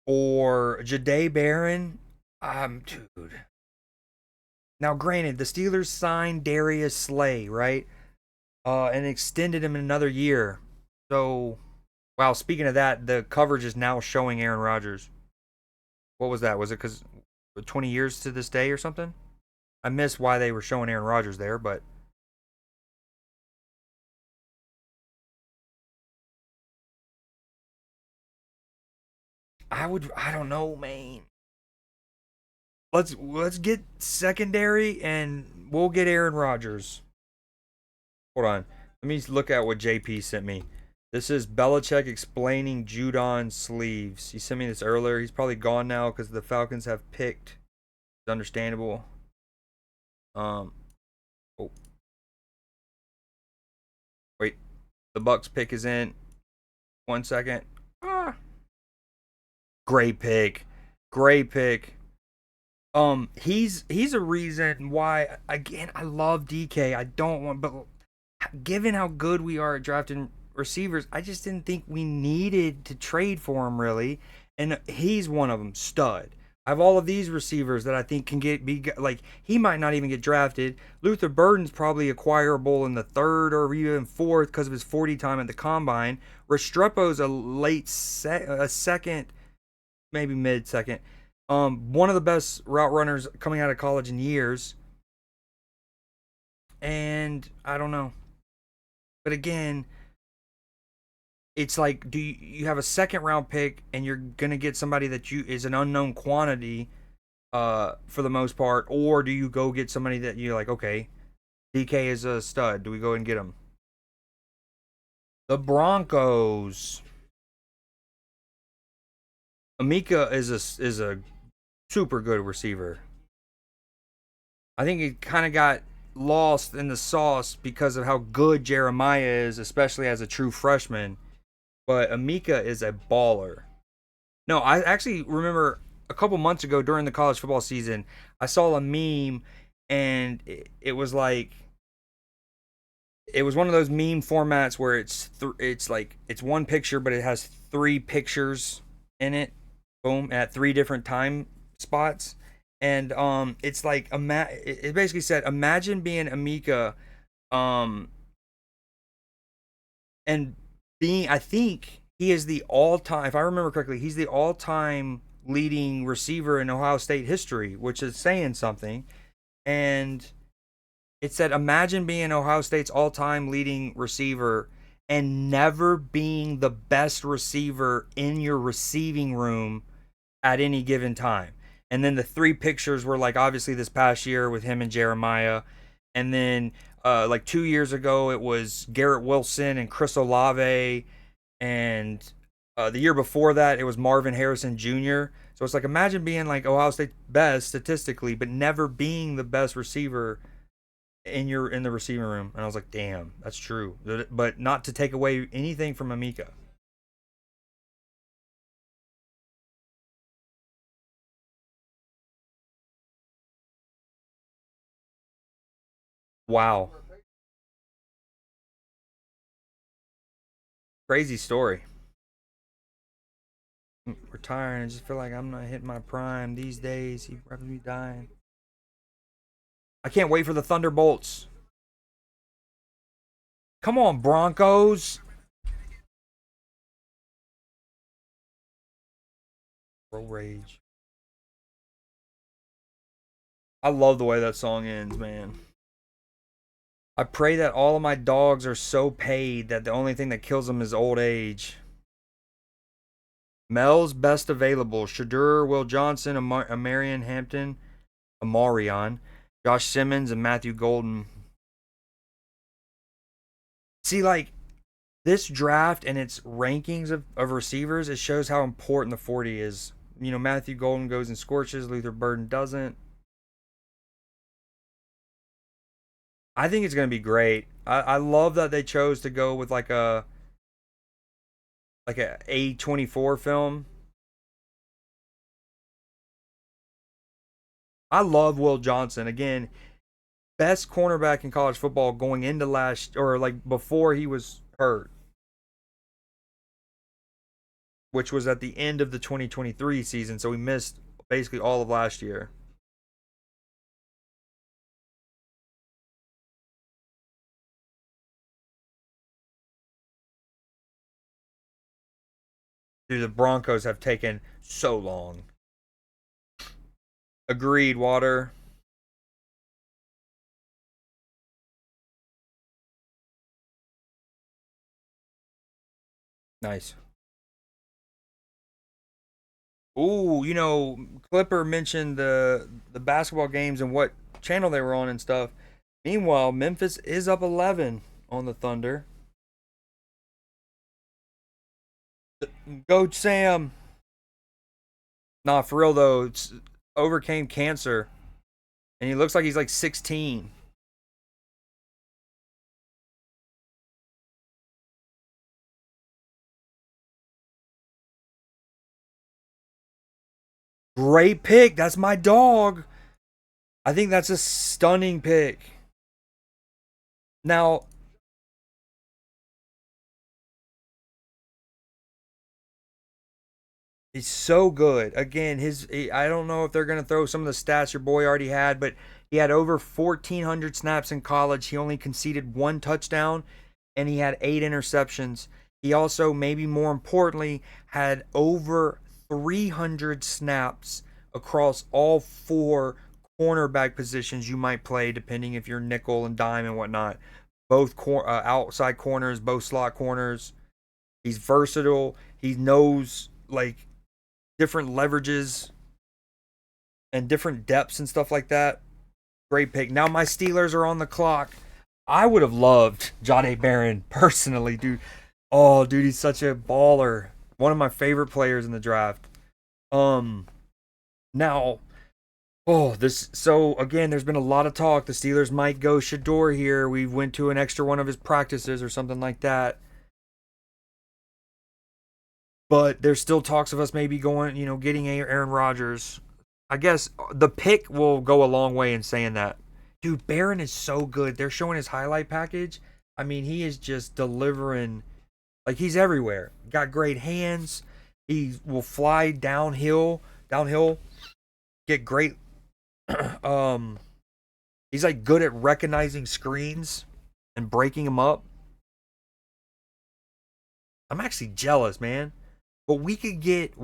or Jahdae Barron, dude. Now, granted, the Steelers signed Darius Slay, right? And extended him another year. So, wow, speaking of that, the coverage is now showing Aaron Rodgers. What was that? Was it because 20 years to this day or something? I missed why they were showing Aaron Rodgers there, but I don't know, man. Let's get secondary and we'll get Aaron Rodgers. Hold on. Let me look at what JP sent me. This is Belichick explaining Judon sleeves. He sent me this earlier. He's probably gone now because the Falcons have picked. It's understandable. Um. Oh, wait. The Bucks pick is in. 1 second. Ah. Great pick. Great pick. He's a reason why again I love DK. I don't want, but given how good we are at drafting receivers, I just didn't think we needed to trade for him really, and he's one of them, stud. I have all of these receivers that I think can be like he might not even get drafted. Luther Burden's probably acquirable in the third or even fourth because of his 40 time at the combine. Restrepo's a second, maybe mid second. One of the best route runners coming out of college in years. And I don't know. But again, it's like do you have a second round pick and you're gonna get somebody that you is an unknown quantity for the most part, or do you go get somebody that you're like, okay, DK is a stud, do we go and get him? The Broncos. Amika is a super good receiver. I think he kind of got lost in the sauce because of how good Jeremiah is, especially as a true freshman. But Amika is a baller. No, I actually remember a couple months ago during the college football season, I saw a meme, and it was like it was one of those meme formats where it's like it's one picture, but it has three pictures in it. Boom, at three different time spots, and it's like it basically said, imagine being Amika, um, and being, I think he is the all time, if I remember correctly, he's the all time leading receiver in Ohio State history, which is saying something. And it said, imagine being Ohio State's all time leading receiver and never being the best receiver in your receiving room at any given time. And then the three pictures were like obviously this past year with him and Jeremiah. And then like 2 years ago, it was Garrett Wilson and Chris Olave. And the year before that, it was Marvin Harrison Jr. So it's like imagine being like Ohio State's best statistically, but never being the best receiver in the receiving room. And I was like, damn, that's true. But not to take away anything from Amika. Wow, crazy story. Retiring, I just feel like I'm not hitting my prime these days. He probably be dying. I can't wait for the Thunderbolts. Come on, Broncos. Bro Rage. I love the way that song ends, man. I pray that all of my dogs are so paid that the only thing that kills them is old age. Mel's best available: Shadur, Will Johnson, Marion Hampton, Amarion, Josh Simmons, and Matthew Golden. See, like this draft and its rankings of receivers, it shows how important the 40 is. You know, Matthew Golden goes and scorches, Luther Burden doesn't. I think it's going to be great. I love that they chose to go with like a A24 film. I love Will Johnson. Again, best cornerback in college football going into last, or like before he was hurt, which was at the end of the 2023 season. So we missed basically all of last year. Dude, the Broncos have taken so long. Agreed, Water. Nice. Ooh, Clipper mentioned the basketball games and what channel they were on and stuff. Meanwhile, Memphis is up 11 on the Thunder. Go Sam. Nah, for real though, overcame cancer, and he looks like he's like 16. Great pick. That's my dog. I think that's a stunning pick. Now, he's so good. Again, I don't know if they're going to throw some of the stats your boy already had, but he had over 1,400 snaps in college. He only conceded one touchdown, and he had 8 interceptions. He also, maybe more importantly, had over 300 snaps across all four cornerback positions you might play, depending if you're nickel and dime and whatnot. Both outside corners, both slot corners. He's versatile. He knows like different leverages and different depths and stuff like that. Great pick. Now my Steelers are on the clock. I would have loved Jahdae Barron personally, dude. Oh, dude, he's such a baller. One of my favorite players in the draft. Um, now, oh, this. So again, there's been a lot of talk. The Steelers might go Shador here. We went to an extra one of his practices or something like that. But there's still talks of us maybe going, getting Aaron Rodgers. I guess the pick will go a long way in saying that. Dude, Barron is so good. They're showing his highlight package. I mean, he is just delivering. Like, he's everywhere. Got great hands. He will fly downhill, get great. um, he's like good at recognizing screens and breaking them up. I'm actually jealous, man. But we could get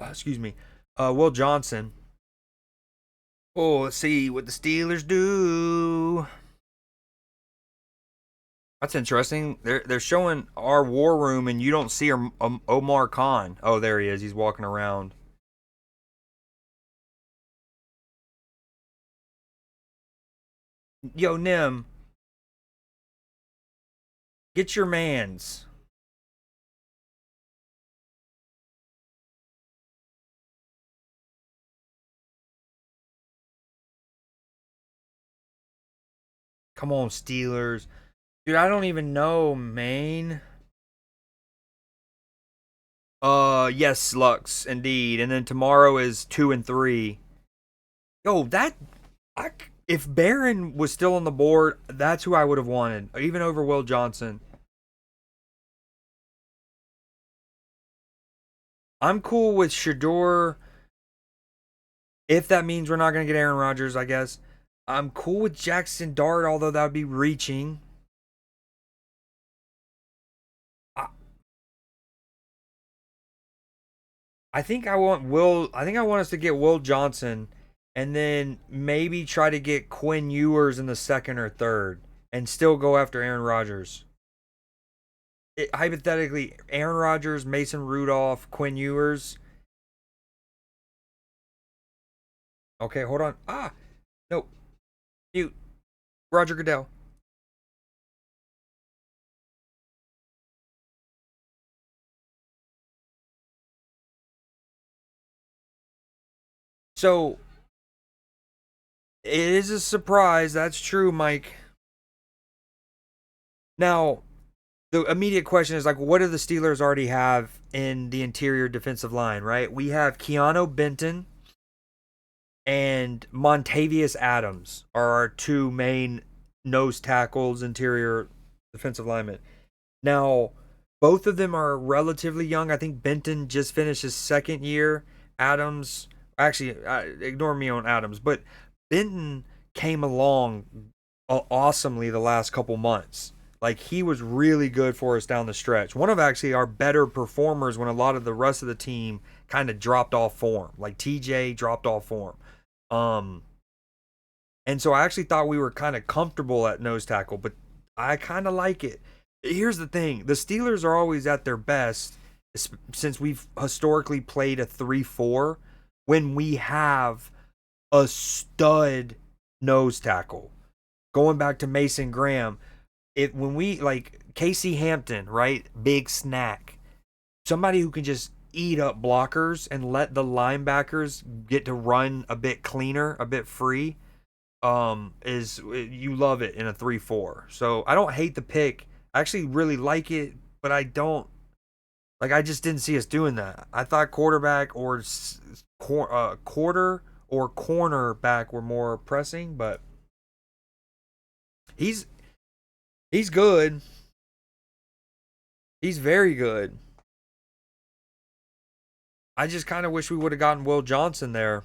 excuse me, Will Johnson. Oh, let's see what the Steelers do. That's interesting. They're showing our war room, and you don't see Omar Khan. Oh, there he is. He's walking around. Yo, Nim, get your man's. Come on, Steelers. Dude, I don't even know, man. Yes, Lux, indeed. And then tomorrow is 2 and 3. Yo, I, if Barron was still on the board, that's who I would have wanted, even over Will Johnson. I'm cool with Shador if that means we're not going to get Aaron Rodgers, I guess. I'm cool with Jackson Dart, although that would be reaching. I, I think I want Will. I think I want us to get Will Johnson, and then maybe try to get Quinn Ewers in the second or third, and still go after Aaron Rodgers. Hypothetically, Aaron Rodgers, Mason Rudolph, Quinn Ewers. Okay, hold on. No, mute. Roger Goodell. So it is a surprise. That's true, Mike. Now, the immediate question is like, what do the Steelers already have in the interior defensive line, right? We have Keanu Benton and Montavious Adams are our two main nose tackles, interior defensive linemen. Now, both of them are relatively young. I think Benton just finished his second year. Adams, actually, ignore me on Adams, but Benton came along awesomely the last couple months. Like, he was really good for us down the stretch. One of actually our better performers when a lot of the rest of the team kind of dropped off form. Like TJ dropped off form. Um, and so I actually thought we were kind of comfortable at nose tackle, but I kind of like it. Here's the thing: the Steelers are always at their best since we've historically played a 3-4 when we have a stud nose tackle. Going back to Mason Graham, when we like Casey Hampton, right? Big snack. Somebody who can just eat up blockers and let the linebackers get to run a bit cleaner, a bit free. Is you love it in a 3-4. So I don't hate the pick. I actually really like it, but I don't like. I just didn't see us doing that. I thought quarterback or quarter or cornerback were more pressing, but he's he's good. He's very good. I just kind of wish we would have gotten Will Johnson there.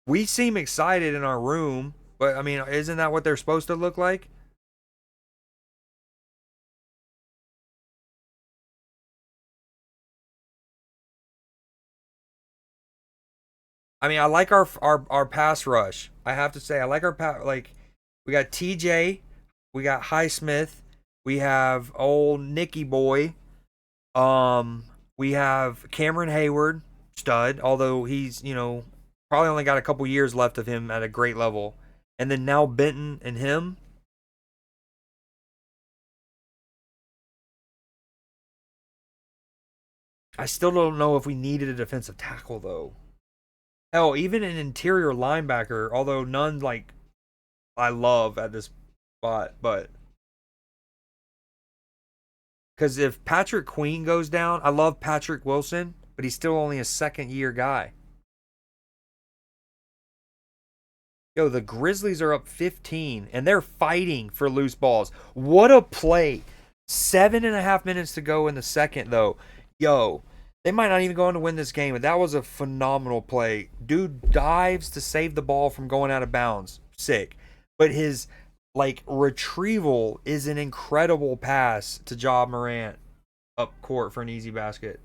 We seem excited in our room, but I mean, isn't that what they're supposed to look like? I mean, I like our pass rush. I have to say, I like our like we got TJ, we got Highsmith, we have old Nicky boy, um, we have Cameron Hayward, stud, although he's probably only got a couple years left of him at a great level, and then now Benton and him. I still don't know if we needed a defensive tackle though. Hell, even an interior linebacker, although none like I love at this spot, but because if Patrick Queen goes down, I love Patrick Wilson, but he's still only a second year guy. Yo, the Grizzlies are up 15 and they're fighting for loose balls. What a play. 7.5 minutes to go in the second, though. Yo, they might not even go on to win this game, but that was a phenomenal play. Dude dives to save the ball from going out of bounds. Sick. But his like retrieval is an incredible pass to Ja Morant up court for an easy basket.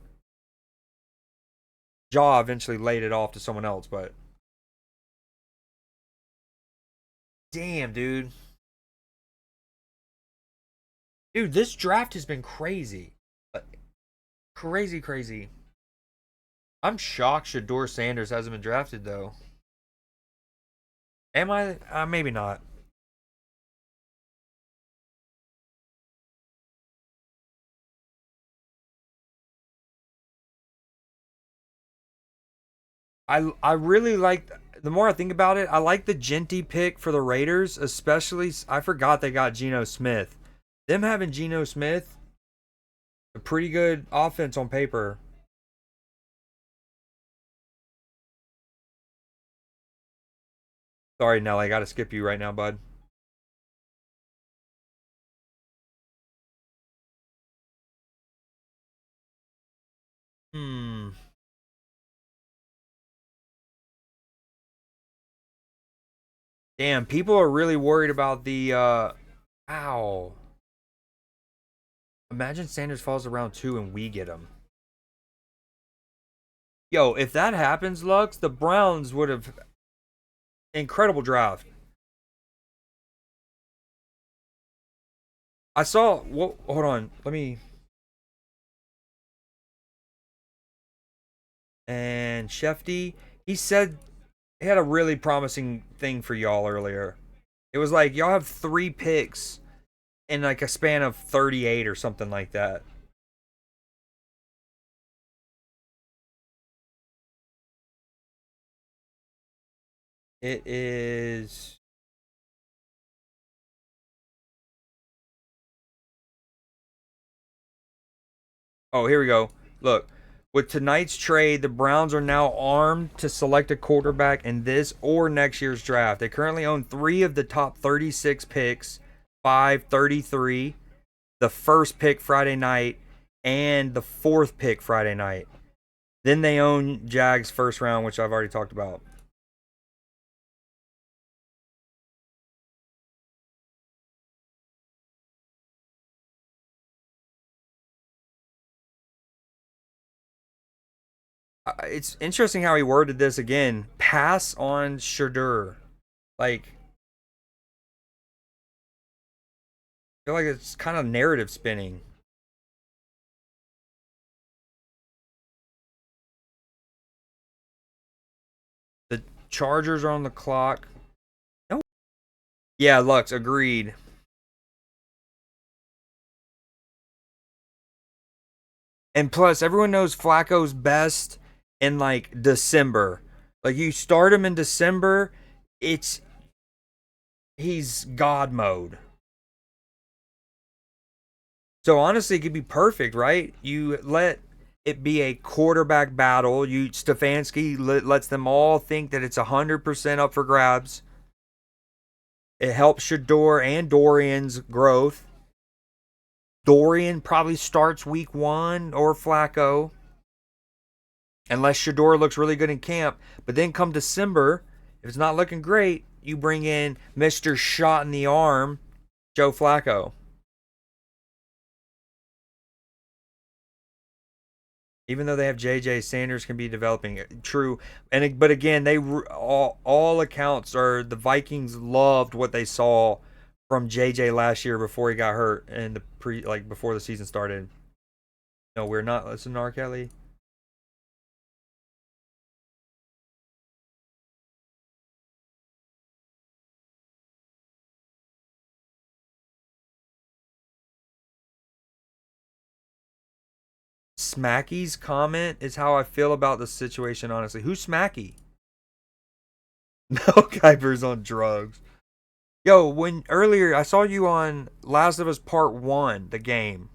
Ja eventually laid it off to someone else, but damn, dude. Dude, this draft has been crazy. Crazy, crazy. I'm shocked Shador Sanders hasn't been drafted, though. Am I? Maybe not. I really like. The more I think about it, I like the Genty pick for the Raiders, especially. I forgot they got Geno Smith. Them having Geno Smith, a pretty good offense on paper. Sorry, Nelly, I got to skip you right now, bud. Hmm. Damn, people are really worried about the. Ow. Imagine Sanders falls around 2 and we get him. Yo, if that happens, Lux, the Browns would have incredible draft. I saw. What? Hold on. Let me. And Shefty, he said he had a really promising thing for y'all earlier. It was like y'all have 3 picks in like a span of 38 or something like that. It is. Oh, here we go. Look, with tonight's trade, the Browns are now armed to select a quarterback in this or next year's draft. They currently own 3 of the top 36 picks, 533, the first pick Friday night, and the fourth pick Friday night. Then they own Jags first round, which I've already talked about. It's interesting how he worded this again. Pass on Shadur. Like, I feel like it's kind of narrative spinning. The Chargers are on the clock. No. Yeah, Lux, agreed. And plus, everyone knows Flacco's best in like December. Like you start him in December, it's he's God mode. So honestly, it could be perfect, right? You let it be a quarterback battle. You Stefanski lets them all think that it's 100% up for grabs. It helps Shador and Dorian's growth. Dorian probably starts week 1 or Flacco, unless Shador looks really good in camp. But then come December, if it's not looking great, you bring in Mr. Shot in the Arm, Joe Flacco. Even though they have JJ, Sanders can be developing. True, and but again, they all accounts are the Vikings loved what they saw from JJ last year before he got hurt and the before the season started. No, we're not listening to R. Kelly. Smacky's comment is how I feel about the situation, honestly. Who's Smacky? Mel Kiper's on drugs. Yo, when earlier I saw you on Last of Us Part 1, the game.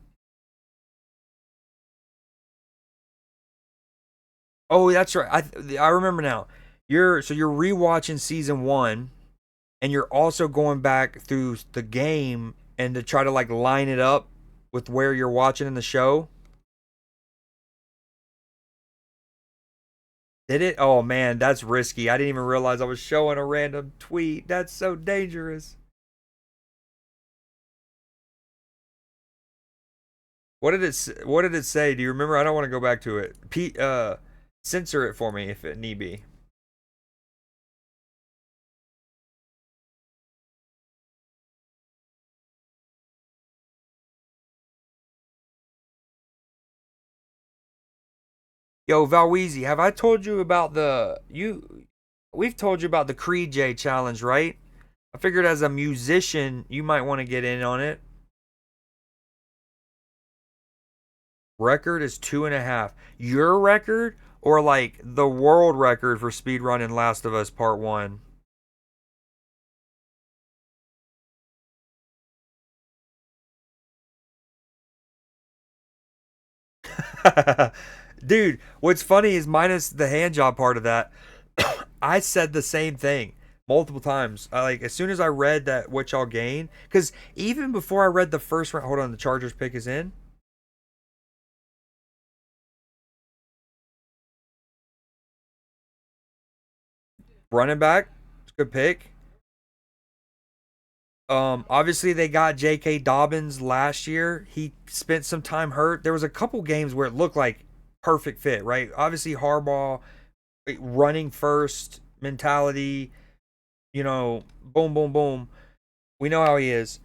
Oh, that's right. I remember now. You're rewatching season 1 and you're also going back through the game and to try to like line it up with where you're watching in the show. Did it? Oh man, that's risky. I didn't even realize I was showing a random tweet. That's so dangerous. What did it say? Do you remember? I don't want to go back to it. Censor it for me if it need be. Yo, Valweezy, have I told you about the you? We've told you about the Creed J challenge, right? I figured as a musician, you might want to get in on it. Record is 2.5. Your record or like the world record for speedrun in Last of Us Part 1? Dude, what's funny is minus the hand job part of that, I said the same thing multiple times. Like as soon as I read that what y'all gain, because even before I read the first round, hold on, the Chargers pick is in. Running back, it's a good pick. Obviously they got J.K. Dobbins last year. He spent some time hurt. There was a couple games where it looked like perfect fit, right? Obviously Harbaugh running first mentality, boom, boom, boom. We know how he is.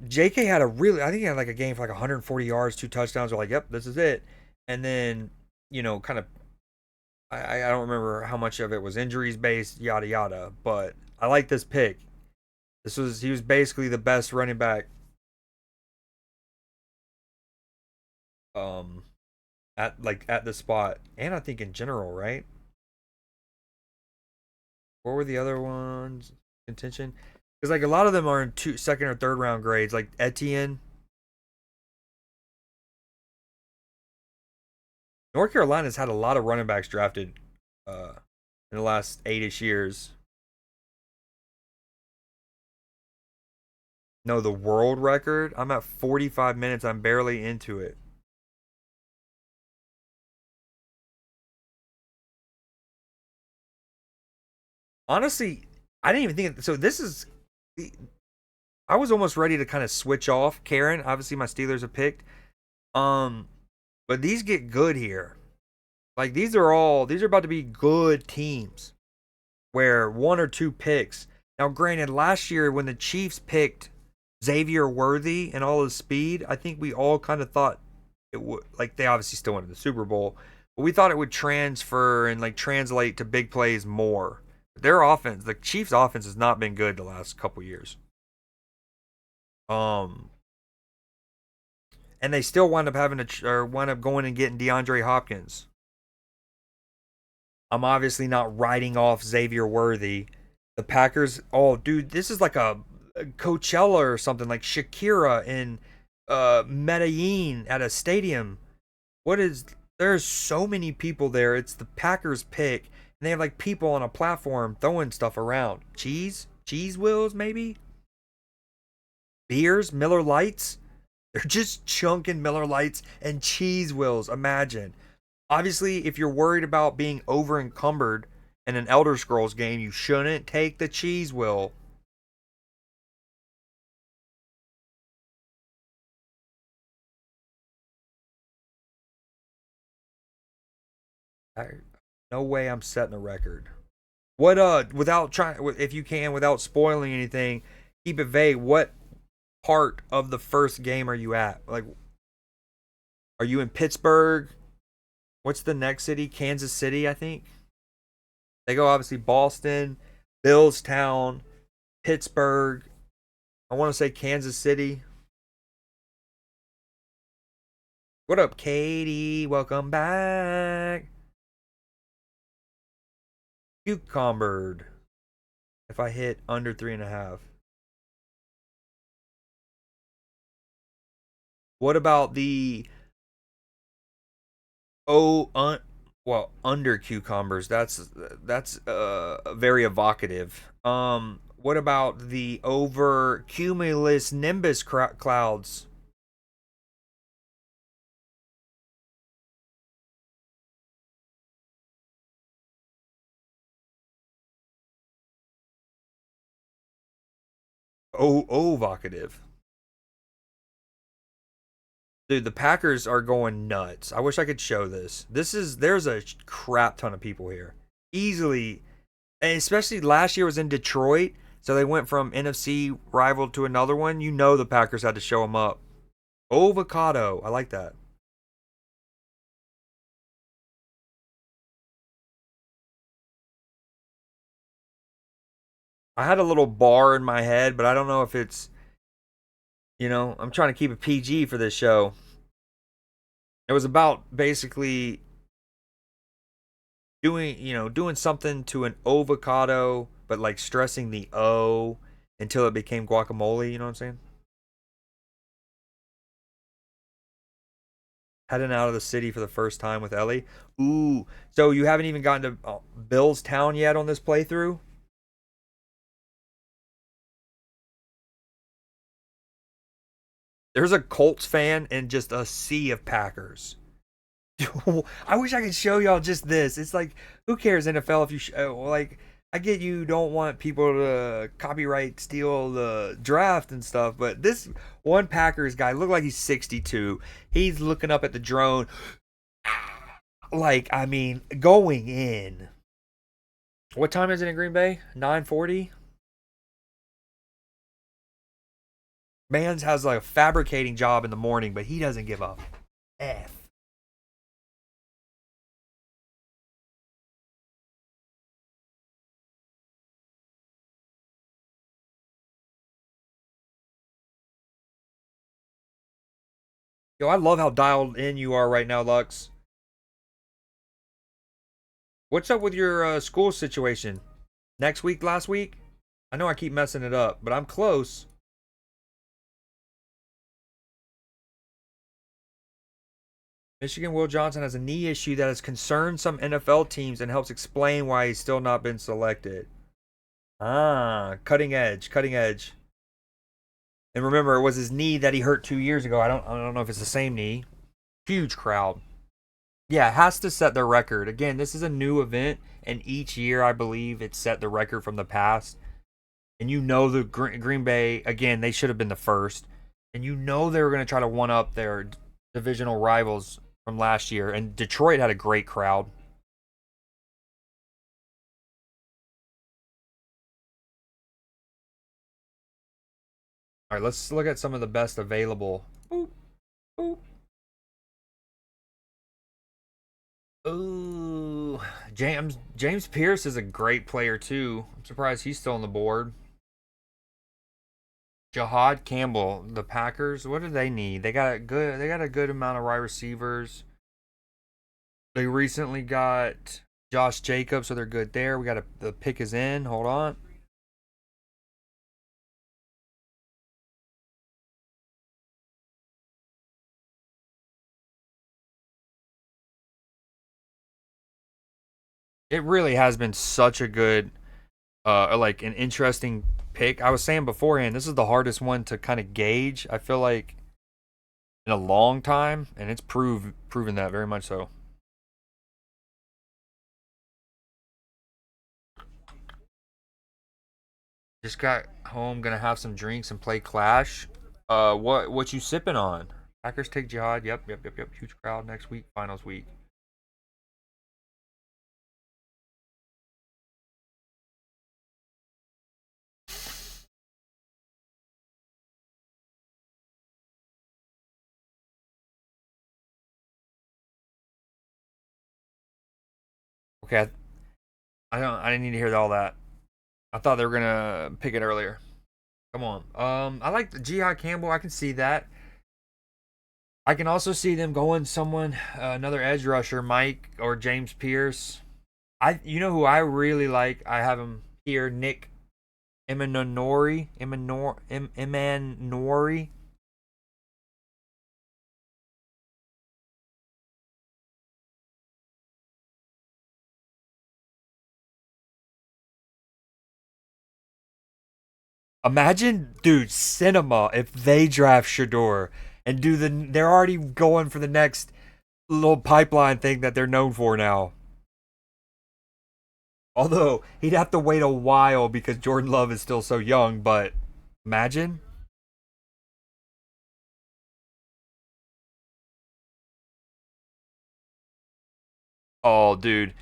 J.K. had a really, I think he had like a game for like 140 yards, 2 touchdowns. We're like, yep, this is it. And then, kind of, I don't remember how much of it was injuries based, yada yada. But I like this pick. He was basically the best running back um at the spot, and I think in general, right? What were the other ones? Contention, because like a lot of them are in second or third round grades, like Etienne. North Carolina's had a lot of running backs drafted uh in the last 8ish years. No, the world record. I'm at 45 minutes. I'm barely into it. Honestly, I didn't even think. So this is. I was almost ready to kind of switch off Karen. Obviously, my Steelers have picked. Um, but these get good here. Like these are about to be good teams where one or two picks. Now, granted, last year when the Chiefs picked Xavier Worthy and all his speed, I think we all kind of thought it would, like, they obviously still went to the Super Bowl, but we thought it would transfer and like translate to big plays more. Their offense, the Chiefs' offense, has not been good the last couple years. Um, and they still wind up having to or wind up going and getting DeAndre Hopkins. I'm obviously not writing off Xavier Worthy. The Packers, oh dude, this is like a Coachella or something, like Shakira in Medellin at a stadium. What is there's so many people there. It's the Packers pick, and they have like people on a platform throwing stuff around. Cheese wheels maybe? Beers, Miller Lights. They're just chunking Miller Lights and cheese wheels. Imagine. Obviously, if you're worried about being over encumbered in an Elder Scrolls game, you shouldn't take the cheese wheel. No way I'm setting a record. What without trying, if you can, without spoiling anything, keep it vague. What part of the first game are you at? Like, are you in Pittsburgh? What's the next city? Kansas City, I think. They go obviously Boston, Billstown, Pittsburgh. I want to say Kansas City. What up, Katie? Welcome back. Cucumbered. If I hit under 3.5. What about the under cucumbers? That's very evocative. What about the over cumulus nimbus clouds? Evocative. Dude, the Packers are going nuts. I wish I could show this. There's a crap ton of people here. Easily, and especially last year was in Detroit, so they went from NFC rival to another one. You know the Packers had to show them up. Avocado. I like that. I had a little bar in my head, but I don't know if I'm trying to keep it PG for this show. It was about basically doing something to an avocado, but like stressing the O until it became guacamole. You know what I'm saying? Heading out of the city for the first time with Ellie. Ooh, so you haven't even gotten to Bill's Town yet on this playthrough? There's a Colts fan and just a sea of Packers. I wish I could show y'all just this. It's like, who cares NFL if you like? I get you don't want people to copyright steal the draft and stuff, but this one Packers guy looked like he's 62. He's looking up at the drone, like I mean, going in. What time is it in Green Bay? 9:40. Mans has like a fabricating job in the morning, but he doesn't give up. F. Yo, I love how dialed in you are right now, Lux. What's up with your school situation? Next week, last week? I know I keep messing it up, but I'm close. Michigan Will Johnson has a knee issue that has concerned some NFL teams and helps explain why he's still not been selected. Ah, cutting edge, cutting edge. And remember, it was his knee that he hurt 2 years ago. I don't know if it's the same knee. Huge crowd. Yeah, it has to set their record. Again, this is a new event, and each year I believe it set the record from the past. And you know the Green Bay again, they should have been the first. And you know they were going to try to one up their divisional rivals from last year. And Detroit had a great crowd. All right, let's look at some of the best available. Boop, boop. Ooh, James Pierce is a great player too. I'm surprised he's still on the board. Jahad Campbell, the Packers. What do they need? They got a good. They got a good amount of wide receivers. They recently got Josh Jacobs, so they're good there. We got the pick is in. Hold on. It really has been such a good, like an interesting pick. I was saying beforehand, this is the hardest one to kind of gauge. I feel like in a long time, and it's proven that very much so. Just got home, gonna have some drinks and play Clash. What you sipping on? Packers take Jihad. Yep, yep, yep, yep. Huge crowd next week, finals week. Okay, I didn't need to hear all that. I thought they were gonna pick it earlier. Come on. I like the Jihad Campbell. I can see that. I can also see them going someone, another edge rusher, Mike or James Pierce. You know who I really like? I have him here, Nick Emanori. Imagine, dude, cinema if they draft Shador and do they're already going for the next little pipeline thing that they're known for now. Although he'd have to wait a while because Jordan Love is still so young, but imagine. Oh, dude.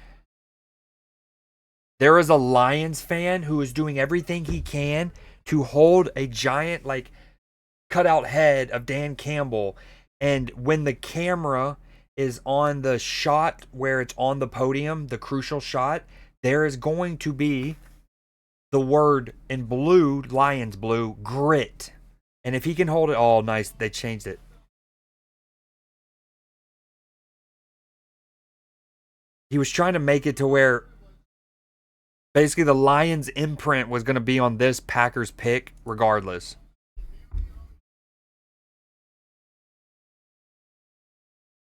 There is a Lions fan who is doing everything he can to hold a giant, like, cutout head of Dan Campbell. And when the camera is on the shot where it's on the podium, the crucial shot, there is going to be the word in blue, Lions blue, grit. And if he can hold it, oh, nice. They changed it. He was trying to make it to where basically the Lions imprint was going to be on this Packers pick regardless.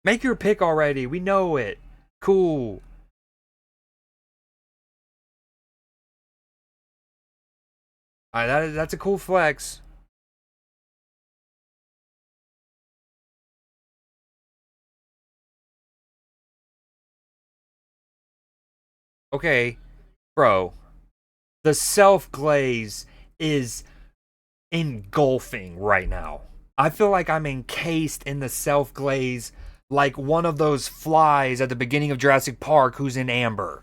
Make your pick already. We know it. Cool. All right, that's a cool flex. Okay, bro. The self glaze is engulfing right now. I feel like I'm encased in the self glaze like one of those flies at the beginning of Jurassic Park who's in amber.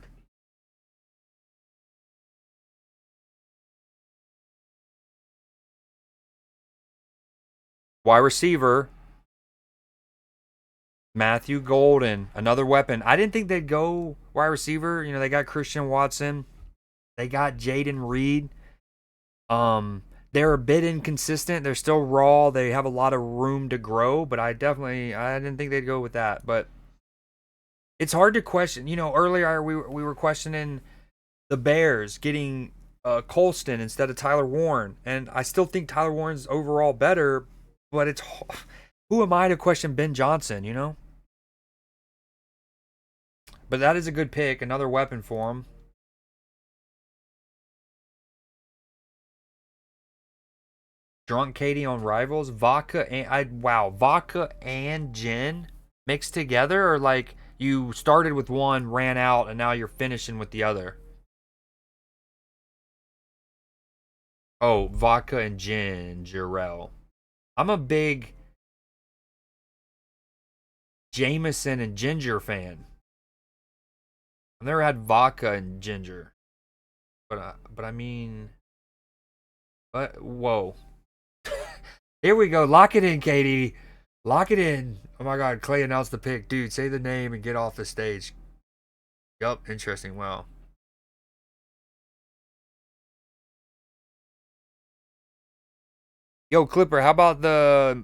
Wide receiver, Matthew Golden, another weapon. I didn't think they'd go wide receiver. You know, they got Christian Watson, they got Jaden Reed. They're a bit inconsistent. They're still raw. They have a lot of room to grow, but I didn't think they'd go with that. But it's hard to question. You know, earlier we were questioning the Bears getting Colston instead of Tyler Warren, and I still think Tyler Warren's overall better. But it's who am I to question Ben Johnson? You know. But that is a good pick. Another weapon for him. Drunk Katie on Rivals, vodka and gin mixed together, or like you started with one, ran out, and now you're finishing with the other. Oh, vodka and ginger ale. I'm a big Jameson and ginger fan. I've never had vodka and ginger, but I mean, but whoa. Here we go. Lock it in, Katie. Lock it in. Oh my God, Clay announced the pick. Dude, say the name and get off the stage. Yup, interesting. Wow. Yo, Clipper, how about the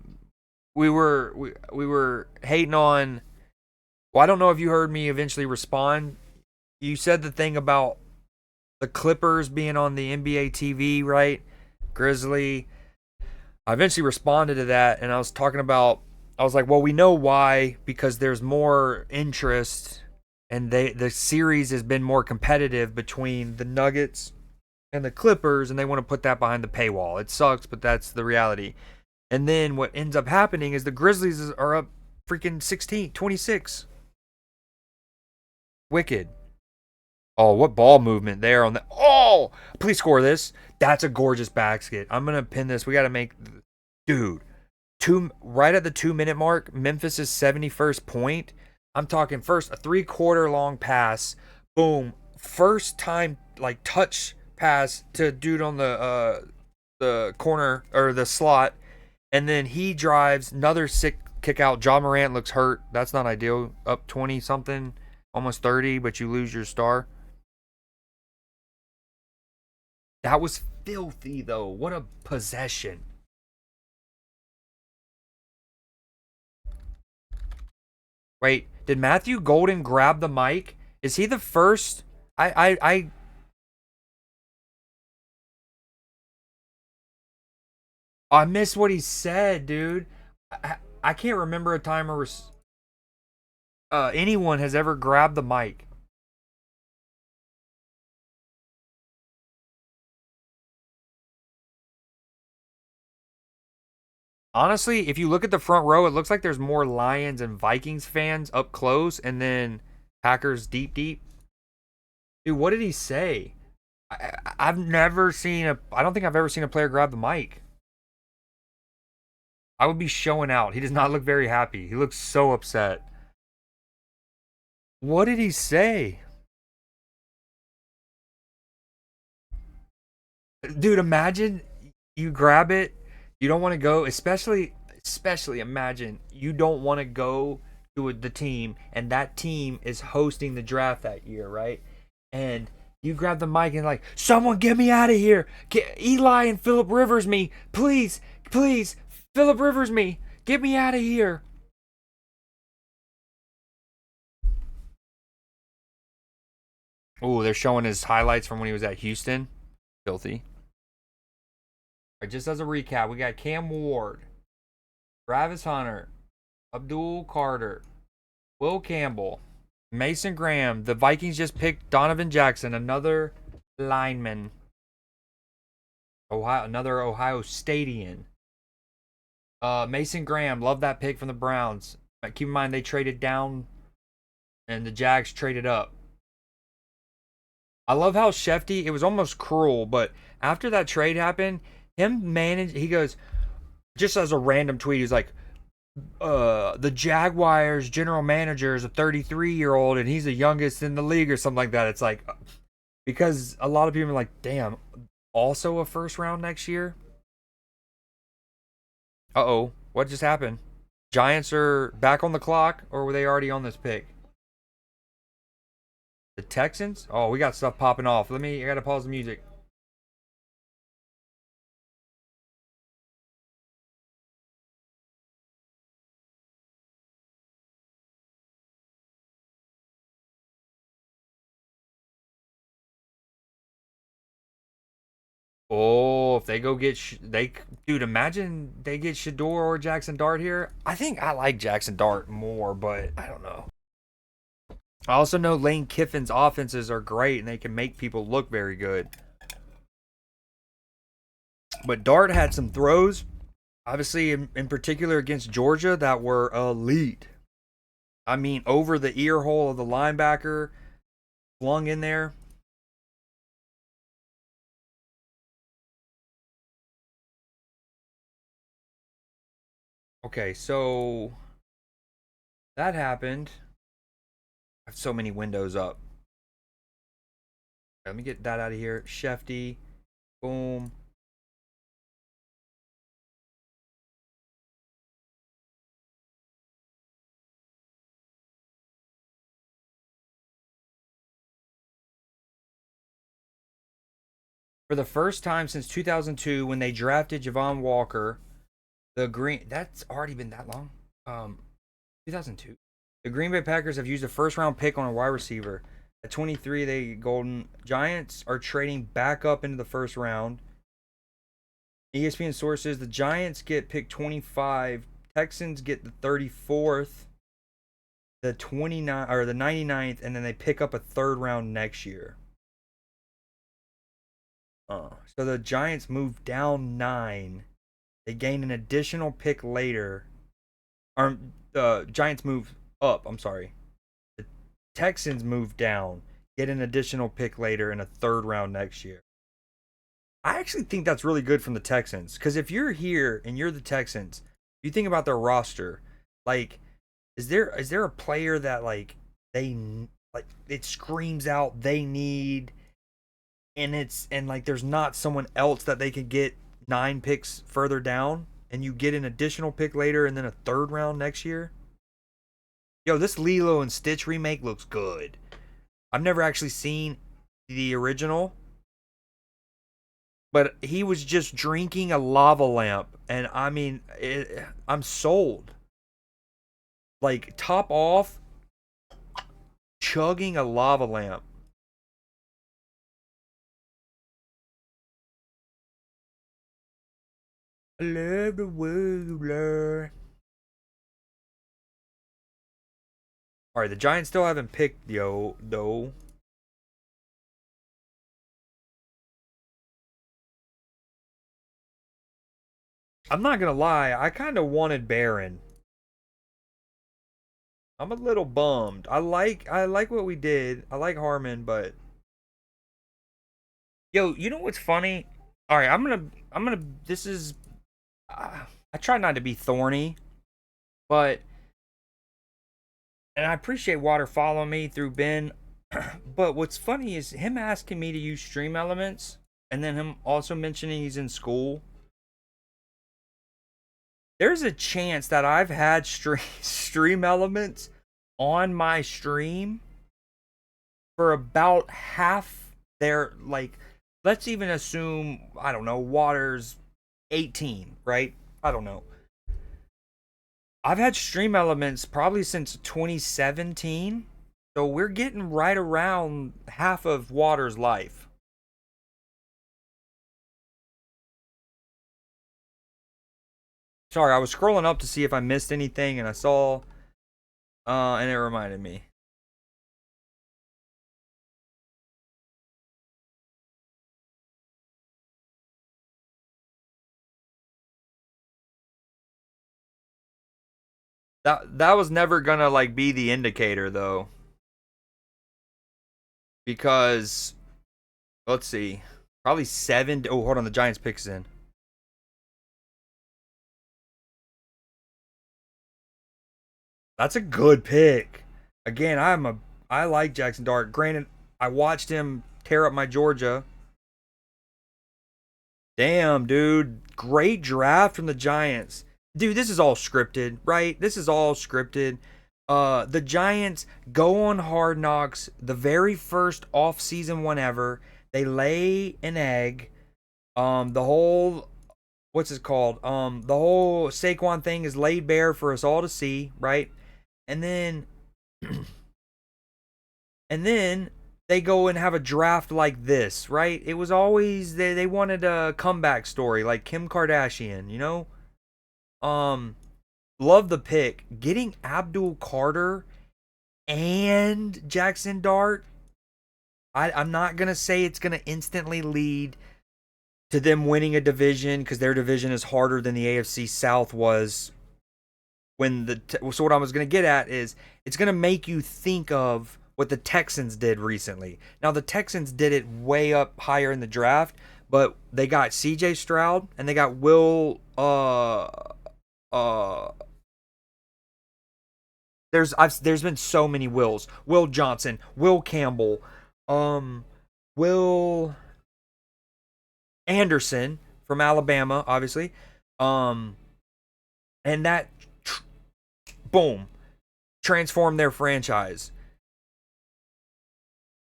we were hating on, well, I don't know if you heard me eventually respond. You said the thing about the Clippers being on the NBA TV, right? Grizzly. I eventually responded to that and I was like, well, we know why, because there's more interest and the series has been more competitive between the Nuggets and the Clippers, and they want to put that behind the paywall. It sucks, but that's the reality. And then what ends up happening is the Grizzlies are up freaking 16, 26. Wicked. Oh, what ball movement there on the. Oh, please score this. That's a gorgeous basket. I'm going to pin this. We got to make. Dude, right at the 2 minute mark, Memphis' 71st point. I'm talking first a 3/4 long pass. Boom. First time, like, touch pass to dude on the corner or the slot, and then he drives another sick kick out. John Morant looks hurt. That's not ideal. Up 20 something, almost 30, but you lose your star. That was filthy though. What a possession. Wait, did Matthew Golden grab the mic? Is he the first? I missed what he said, dude. I can't remember a time where anyone has ever grabbed the mic. Honestly, if you look at the front row, it looks like there's more Lions and Vikings fans up close, and then Packers deep, deep. Dude, what did he say? I've never seen a. I don't think I've ever seen a player grab the mic. I would be showing out. He does not look very happy. He looks so upset. What did he say? Dude, imagine you grab it. You don't want to go, especially imagine you don't want to go to the team, and that team is hosting the draft that year, right? And you grab the mic and like, someone get me out of here. Get Eli and Philip Rivers me. Please, please, Philip Rivers me. Get me out of here. Oh, they're showing his highlights from when he was at Houston. Filthy. All right, just as a recap, we got Cam Ward, Travis Hunter, Abdul Carter, Will Campbell, Mason Graham. The Vikings just picked Donovan Jackson, another lineman. Another Ohio Stadian. Mason Graham, love that pick from the Browns. But keep in mind they traded down, and the Jags traded up. I love how Shefty. It was almost cruel, but after that trade happened, he goes, just as a random tweet, he's like, the Jaguars general manager is a 33-year-old and he's the youngest in the league or something like that. It's like, because a lot of people are like, damn, also a first round next year. What just happened? Giants are back on the clock, or were they already on this pick? The Texans? Oh, we got stuff popping off. I gotta pause the music. Oh, if they go get dude, imagine they get Shador or Jackson Dart here. I think I like Jackson Dart more, but I don't know. I also know Lane Kiffin's offenses are great and they can make people look very good. But Dart had some throws, obviously in particular against Georgia, that were elite. I mean, over the ear hole of the linebacker, flung in there. Okay, so that happened. I have so many windows up. Let me get that out of here. Shefty. Boom. For the first time since 2002, when they drafted Javon Walker, that's already been that long. 2002. The Green Bay Packers have used a first round pick on a wide receiver. At 23, the Golden Giants are trading back up into the first round. ESPN sources: the Giants get pick 25, Texans get the 34th, the 29 or the 99th, and then they pick up a third round next year. So the Giants move down 9. They gain an additional pick later. Or Giants move up, I'm sorry. The Texans move down, get an additional pick later and a third round next year. I actually think that's really good from the Texans, because if you're here and you're the Texans, you think about their roster, like, is there a player that like it screams out they need, and like there's not someone else that they could get 9 picks further down, and you get an additional pick later and then a third round next year? Yo, this Lilo and Stitch remake looks good. I've never actually seen the original, but he was just drinking a lava lamp, and I mean, I'm sold. like top off, chugging a lava lamp. I love the Wooler. All right, the Giants still haven't picked though. I'm not gonna lie, I kind of wanted Barron. I'm a little bummed. I like what we did. I like Harmon, but yo, you know what's funny? All right, I'm gonna. This is. I try not to be thorny, but and I appreciate Water following me through Ben. But what's funny is him asking me to use Stream Elements, and then him also mentioning he's in school. There's a chance that I've had stream elements on my stream for about half their, like, let's even assume, I don't know, Water's 18, right? I don't know. I've had stream elements probably since 2017. So we're getting right around half of Water's life. Sorry, I was scrolling up to see if I missed anything, and I saw, and it reminded me. That was never gonna like be the indicator though, because let's see, probably seven. Oh, hold on, the Giants picks in. That's a good pick. Again, I like Jackson Dart. Granted, I watched him tear up my Georgia. Damn, dude. Great draft from the Giants. Dude, this is all scripted, right? This is all scripted. The Giants go on Hard Knocks, the very first off-season one ever. They lay an egg. The whole what's it called? The whole Saquon thing is laid bare for us all to see, right? And then and then they go and have a draft like this, right? It was always they wanted a comeback story like Kim Kardashian, you know? Um love the pick. Getting Abdul Carter and Jackson Dart. I'm not gonna say it's gonna instantly lead to them winning a division because their division is harder than the AFC South was when so what I was going to get at is it's going to make you think of what the Texans did recently. Now the Texans did it way up higher in the draft, but they got CJ Stroud and they got Will there's been so many Wills. Will Johnson, Will Campbell, Will Anderson from Alabama, obviously. And that boom, transformed their franchise.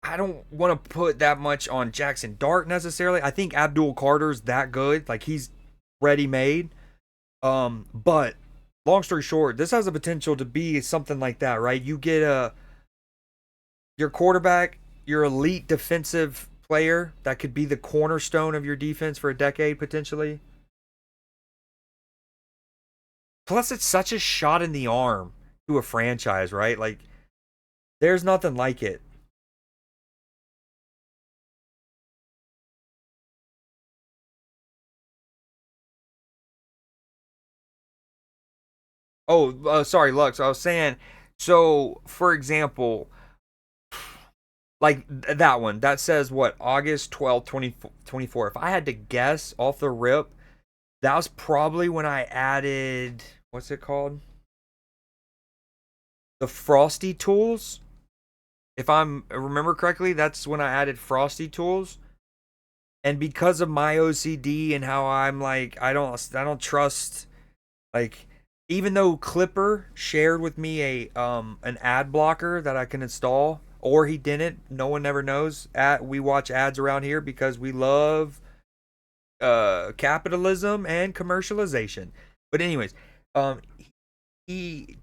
I don't want to put that much on Jackson Dart necessarily. I think Abdul Carter's that good. Like he's ready made. But long story short, this has the potential to be something like that, right? You get your quarterback, your elite defensive player that could be the cornerstone of your defense for a decade potentially. Plus, it's such a shot in the arm to a franchise, right? Like, there's nothing like it. Oh, sorry, Lux. I was saying, so for example, like that one that says what August 12th, 2024. If I had to guess off the rip, that was probably when I added what's it called? The Frosty tools. If I'm remember correctly, that's when I added Frosty tools. And because of my OCD and how I'm like I don't trust, like, even though Clipper shared with me a an ad blocker that I can install, or he didn't, no one ever knows. We watch ads around here because we love capitalism and commercialization. But anyways, um he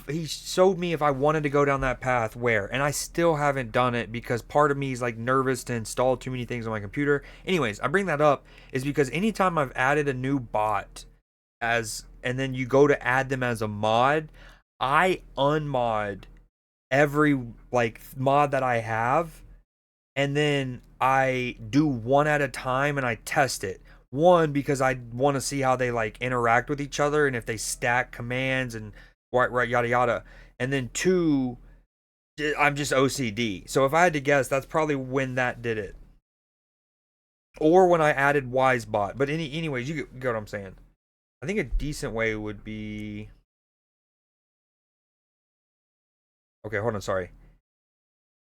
he showed me if I wanted to go down that path where, and I still haven't done it because part of me is like nervous to install too many things on my computer. Anyways, I bring that up is because anytime I've added a new bot as, and then you go to add them as a mod, I unmod every like mod that I have, and then I do one at a time and I test it. One, because I want to see how they like interact with each other and if they stack commands and right yada yada. And then two, I'm just OCD. So if I had to guess, that's probably when that did it, or when I added WiseBot. But anyways, you get what I'm saying. I think a decent way would be. Okay, hold on. Sorry.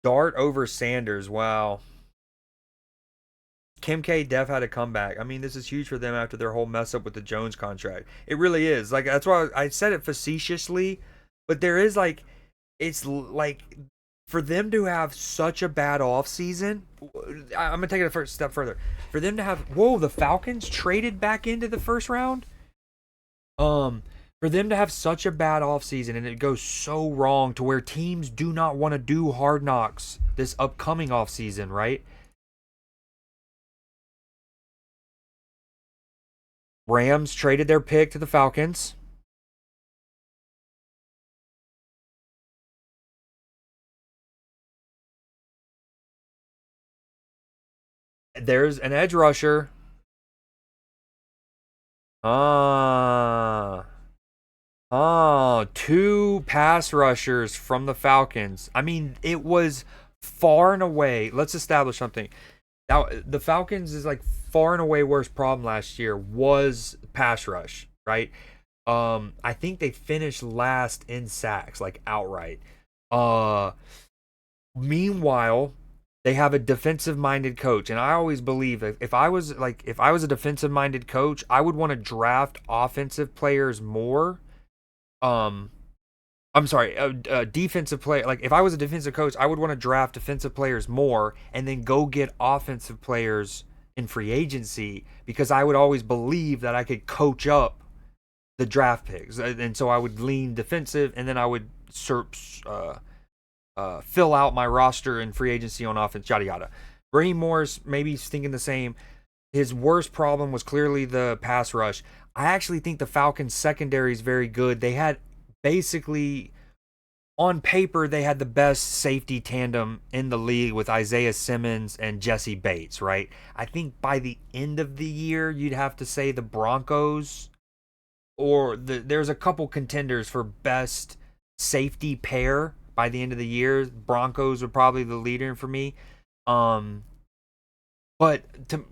Dart over Sanders. Wow. Kim K Def had a comeback. I mean, this is huge for them after their whole mess up with the Jones contract. It really is. Like, that's why I said it facetiously, but there is like, it's like for them to have such a bad offseason. I'm gonna take it a first step further. For them to have the Falcons traded back into the first round. For them to have such a bad offseason and it goes so wrong to where teams do not want to do Hard Knocks this upcoming offseason, right? Rams traded their pick to the Falcons. There's an edge rusher. Two pass rushers from the Falcons. I mean, it was far and away. Let's establish something. Now, the Falcons is like far and away worst problem last year was pass rush, right? I think they finished last in sacks, like outright. Meanwhile, they have a defensive minded coach, and I always believe that if I was a defensive minded coach, I would want to draft offensive players more. Um, I'm sorry, defensive player. Like if I was a defensive coach, I would want to draft defensive players more, and then go get offensive players in free agency because I would always believe that I could coach up the draft picks, and so I would lean defensive, and then I would fill out my roster in free agency on offense, yada yada. Raheem Morris maybe thinking the same. His worst problem was clearly the pass rush. I actually think the Falcons secondary is very good. They had basically, on paper, they had the best safety tandem in the league with Isaiah Simmons and Jesse Bates, right? I think by the end of the year, you'd have to say the Broncos, or there's a couple contenders for best safety pair by the end of the year. Broncos are probably the leader for me. But to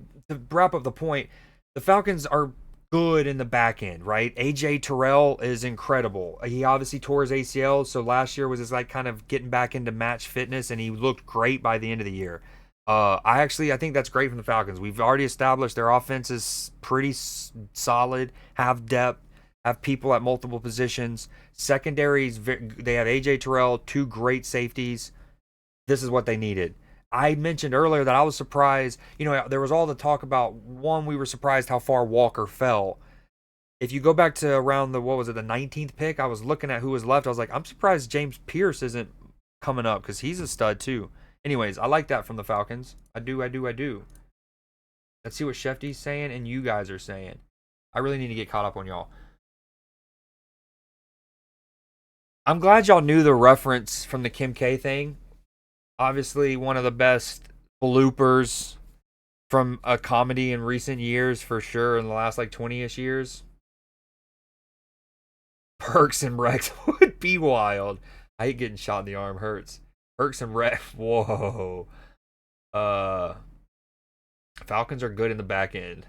wrap up the point, the Falcons are good in the back end, right? AJ Terrell is incredible. He obviously tore his ACL, so last year was his like kind of getting back into match fitness, and he looked great by the end of the year. I think that's great from the Falcons. We've already established their offense is pretty solid, have depth, have people at multiple positions. Secondaries, they have AJ Terrell, two great safeties. This is what they needed. I mentioned earlier that I was surprised. There was all the talk about, one, we were surprised how far Walker fell. If you go back to around the 19th pick, I was looking at who was left. I was like, I'm surprised James Pierce isn't coming up because he's a stud too. Anyways, I like that from the Falcons. I do. Let's see what Shefty's saying and you guys are saying. I really need to get caught up on y'all. I'm glad y'all knew the reference from the Kim K thing. Obviously, one of the best bloopers from a comedy in recent years, for sure, in the last like 20-ish years. Perks and Rex would be wild. I hate getting shot in the arm. Hurts. Perks and Rex. Whoa. Falcons are good in the back end.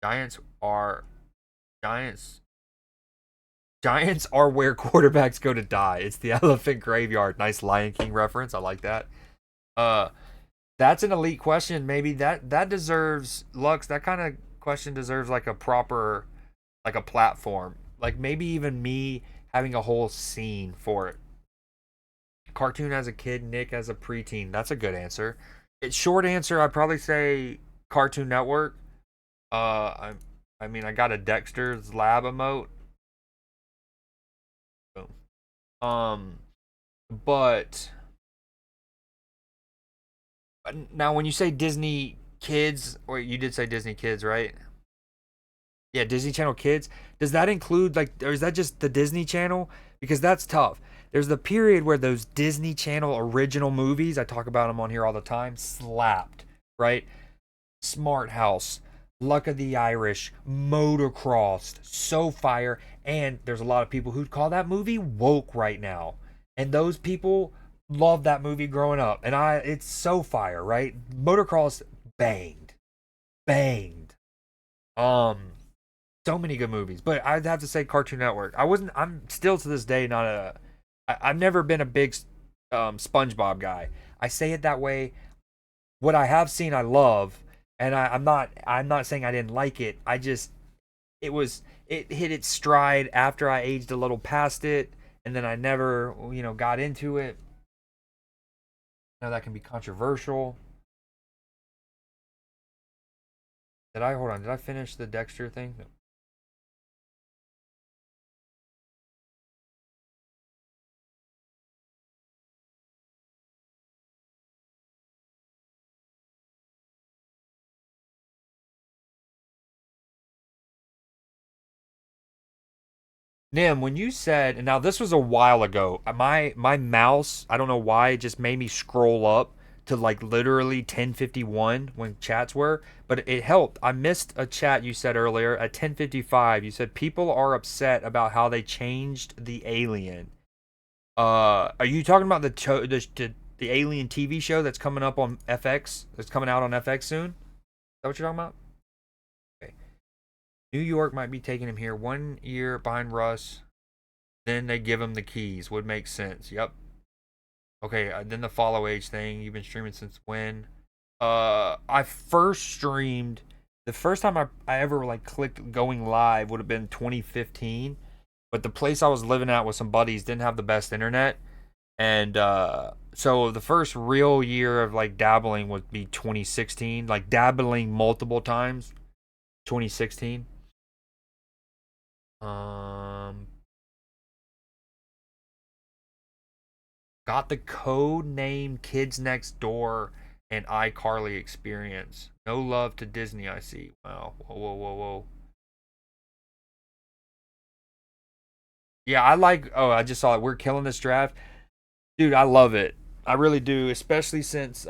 Giants are where quarterbacks go to die. It's the elephant graveyard. Nice Lion King reference. I like that. That's an elite question. Maybe that deserves Lux. That kind of question deserves like a proper, like a platform. Like maybe even me having a whole scene for it. Cartoon as a kid, Nick as a preteen. That's a good answer. It's short answer. I'd probably say Cartoon Network. I mean, I got a Dexter's Lab emote. Boom. Um, but now when you say Disney Kids, or you did say Disney Kids, right? Yeah, Disney Channel Kids. Does that include like, or is that just the Disney Channel? Because that's tough. There's the period where those Disney Channel original movies, I talk about them on here all the time, slapped, right? Smart House, Luck of the Irish, Motocrossed, so fire. And there's a lot of people who'd call that movie woke right now. And those people loved that movie growing up. And it's so fire, right? Motocross banged. Banged. Um so many good movies. But I'd have to say Cartoon Network. I'm still to this day not I've never been a big SpongeBob guy. I say it that way. What I have seen I love, and I'm not saying I didn't like it. I just it hit its stride after I aged a little past it, and then I never got into it. Now that can be controversial. Hold on? Did I finish the Dexter thing? Nim, when you said, and now this was a while ago, my mouse, I don't know why, it just made me scroll up to like literally 10:51 when chats were, but it helped. I missed a chat you said earlier at 10:55. You said people are upset about how they changed the Alien. Are you talking about the Alien TV show that's coming up on FX? That's coming out on FX soon? Is that what you're talking about? Okay. New York might be taking him here 1 year behind Russ. Then they give him the keys. Would make sense. Yep. Okay. Then the follow age thing. You've been streaming since when? I first streamed. The first time I ever like clicked going live would have been 2015. But the place I was living at with some buddies didn't have the best internet, and so the first real year of like dabbling would be 2016. Like dabbling multiple times. 2016. Um, got the code name Kids Next Door and iCarly experience. No love to Disney, I see. Wow. Whoa, whoa, whoa, whoa. Yeah, I like. Oh, I just saw it. We're killing this draft, dude. I love it. I really do, especially since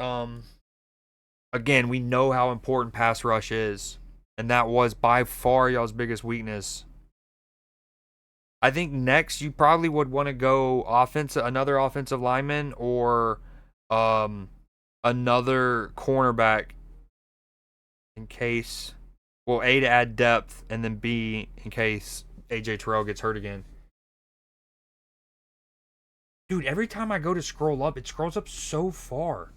again, we know how important pass rush is, and that was by far y'all's biggest weakness. I think next you probably would want to go another offensive lineman, or um, another cornerback in case. Well, A, to add depth, and then B, in case AJ Terrell gets hurt again. Dude, every time I go to scroll up, it scrolls up so far.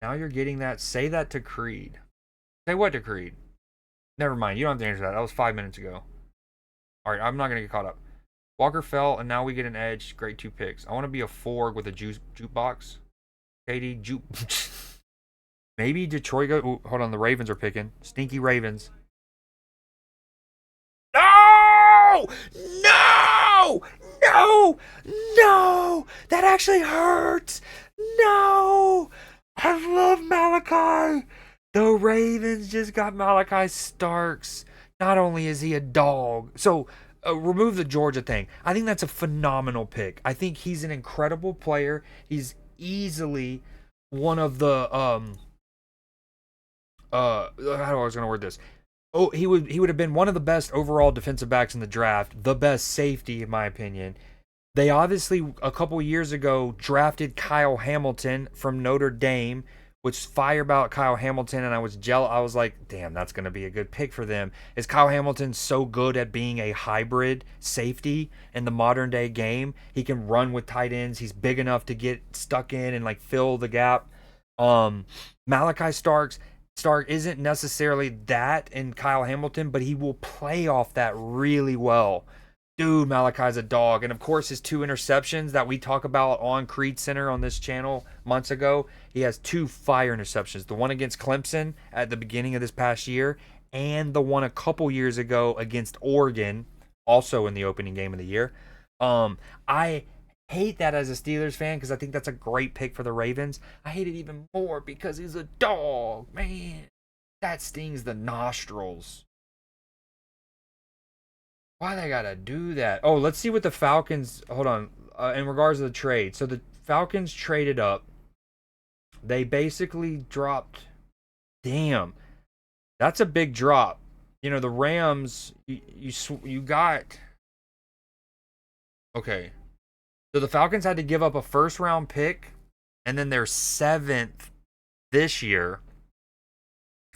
Now you're getting that. Say that to Creed. Say what to Creed? Never mind. You don't have to answer that. That was 5 minutes ago. All right, I'm not gonna get caught up. Walker fell, and now we get an edge. Great 2 picks. I want to be a Forg with a jukebox. Katie juke. Maybe Detroit go. Ooh, hold on, the Ravens are picking. Stinky Ravens. No! No! No! No! That actually hurts. No! I love Malachi. The Ravens just got Malachi Starks. Not only is he a dog, so remove the Georgia thing. I think that's a phenomenal pick. I think he's an incredible player. He's easily one of the how do I was gonna word this? Oh, he would have been one of the best overall defensive backs in the draft, the best safety in my opinion. They obviously a couple years ago drafted Kyle Hamilton from Notre Dame, which fire about Kyle Hamilton, and I was jealous. I was like, damn, that's going to be a good pick for them. Is Kyle Hamilton so good at being a hybrid safety in the modern day game? He can run with tight ends. He's big enough to get stuck in and like fill the gap. Malachi Stark isn't necessarily that in Kyle Hamilton, but he will play off that really well. Dude, Malachi's a dog. And of course, his 2 interceptions that we talk about on Creed Center on this channel months ago, he has 2 fire interceptions. The one against Clemson at the beginning of this past year, and the one a couple years ago against Oregon, also in the opening game of the year. I hate that as a Steelers fan because I think that's a great pick for the Ravens. I hate it even more because he's a dog, man. That stings the nostrils. Why they gotta do that? Oh, let's see what the Falcons. Hold on. In regards to the trade, so the Falcons traded up. They basically dropped. Damn, that's a big drop. You know the Rams. You got. Okay, so the Falcons had to give up a first round pick, and then their 7th this year.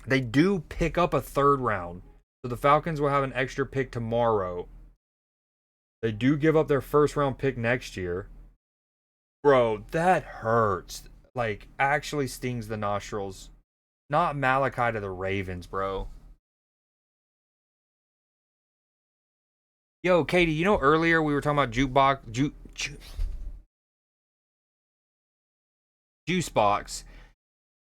They do pick up a third round. So the Falcons will have an extra pick tomorrow. They do give up their first round pick next year. Bro, that hurts. Like, actually stings the nostrils. Not Malachi to the Ravens, bro. Yo, Katie, you know earlier we were talking about juice box,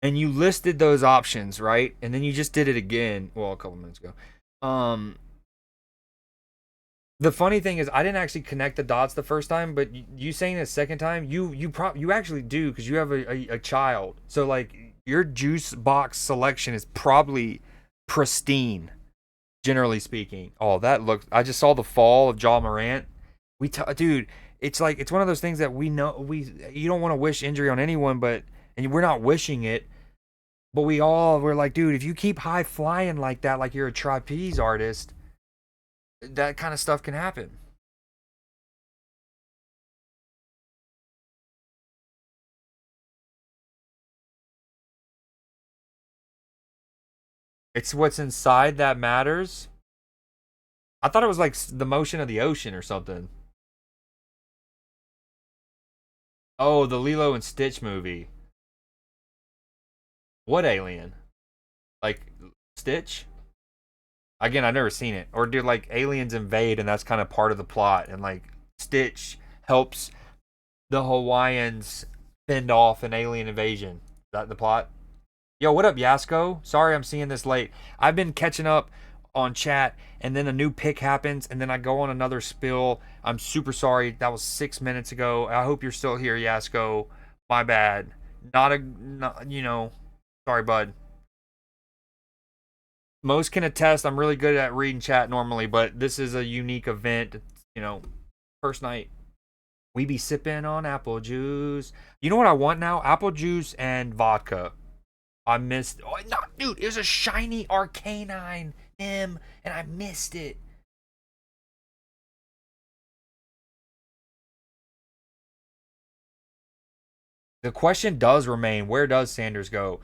and you listed those options, right? And then you just did it again. Well, a couple minutes ago. The funny thing is, I didn't actually connect the dots the first time, but you saying the second time, you actually do because you have a child. So like your juice box selection is probably pristine, generally speaking. Oh, that looks. I just saw the fall of Ja Morant. Dude, it's like it's one of those things that we know you don't want to wish injury on anyone, but and we're not wishing it. But we're like, dude, if you keep high flying like that, like you're a trapeze artist, that kind of stuff can happen. It's what's inside that matters. I thought it was like the motion of the ocean or something. Oh, the Lilo and Stitch movie. What alien? Like Stitch? Again, I've never seen it. Or do like aliens invade and that's kind of part of the plot and like Stitch helps the Hawaiians fend off an alien invasion. Is that the plot? Yo, what up, Yasko? Sorry I'm seeing this late. I've been catching up on chat, and then a new pick happens, and then I go on another spill. I'm super sorry. That was 6 minutes ago. I hope you're still here, Yasko. My bad. Not, sorry, bud. Most can attest I'm really good at reading chat normally, but this is a unique event. You know, first night. We be sipping on apple juice. You know what I want now? Apple juice and vodka. I missed. Oh, no, dude, it was a shiny Arcanine M, and I missed it. The question does remain: where does Sanders go?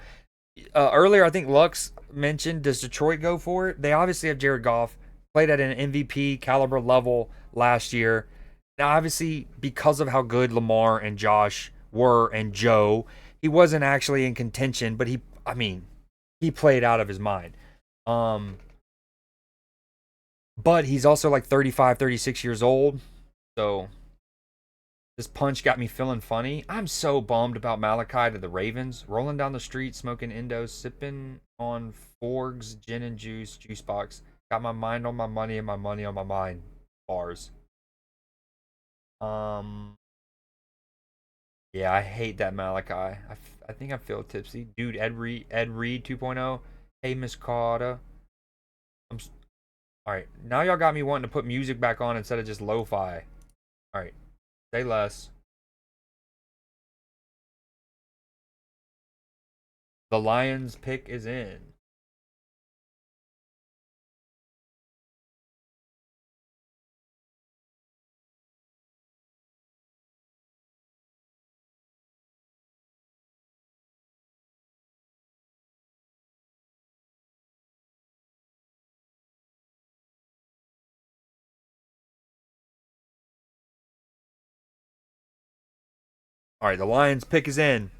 Earlier, I think Lux mentioned, does Detroit go for it? They obviously have Jared Goff, played at an MVP caliber level last year. Now, obviously, because of how good Lamar and Josh were and Joe, he wasn't actually in contention, but he played out of his mind. Um, but he's also like 35, 36 years old. So this punch got me feeling funny. I'm so bummed about Malachi to the Ravens. Rolling down the street, smoking Indos, sipping on Forgs, gin and juice box. Got my mind on my money and my money on my mind. Bars. Um, yeah, I hate that Malachi. I think I feel tipsy. Dude, Ed Reed 2.0. Hey, Miss Carter. All right, now y'all got me wanting to put music back on instead of just lo-fi. All right, say less. The Lions pick is in. All right, the Lions pick is in.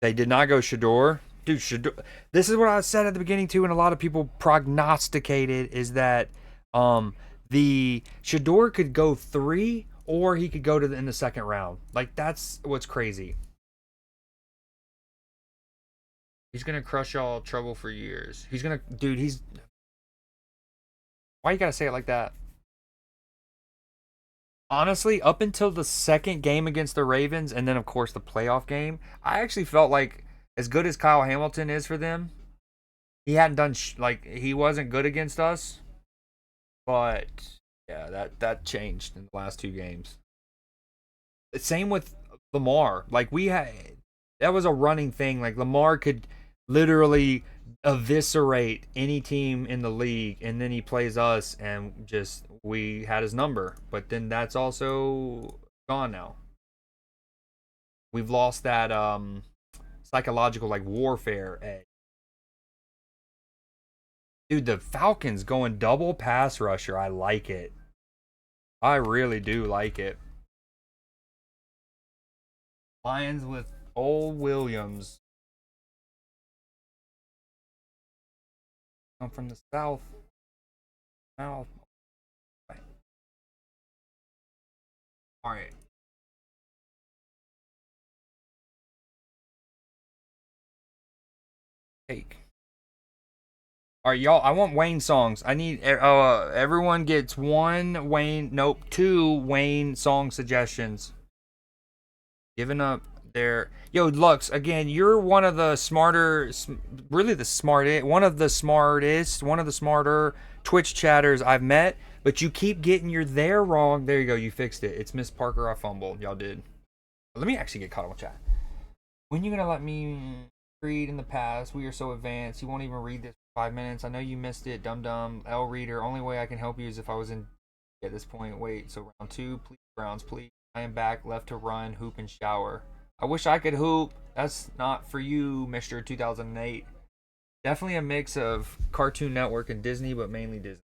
They did not go Shador. dude, this is what I said at the beginning too, and a lot of people prognosticated is that the Shador could go 3 or he could go in the second round. Like that's what's crazy. He's gonna crush y'all trouble for years. He's gonna, dude. He's why you gotta say it like that? Honestly, up until the second game against the Ravens, and then of course the playoff game, I actually felt like as good as Kyle Hamilton is for them, he hadn't done like he wasn't good against us. But yeah, that changed in the last 2 games. Same with Lamar. Like we had, that was a running thing. Like Lamar could literally eviscerate any team in the league, and then he plays us, and just we had his number. But then that's also gone now. We've lost that psychological like warfare edge. Dude, the Falcons going double pass rusher. I like it. I really do like it. Lions with old Williams. I'm from the south. South. All right. Take. All right, y'all. I want Wayne songs. I need everyone gets 1 Wayne. Nope, 2 Wayne song suggestions. Giving up there. Yo, Lux. Again, you're one of the smarter, really the smartest, one of the smarter Twitch chatters I've met. But you keep getting your there wrong. There you go. You fixed it. It's Miss Parker. I fumbled. Y'all did. Let me actually get caught up with chat. When you gonna let me read in the past? We are so advanced. You won't even read this for 5 minutes. I know you missed it, dum. L reader. Only way I can help you is if I was in at this point. Wait, so round 2, please, Browns, please. I am back, left to run, hoop and shower. I wish I could hoop. That's not for you, Mr. 2008. Definitely a mix of Cartoon Network and Disney, but mainly Disney.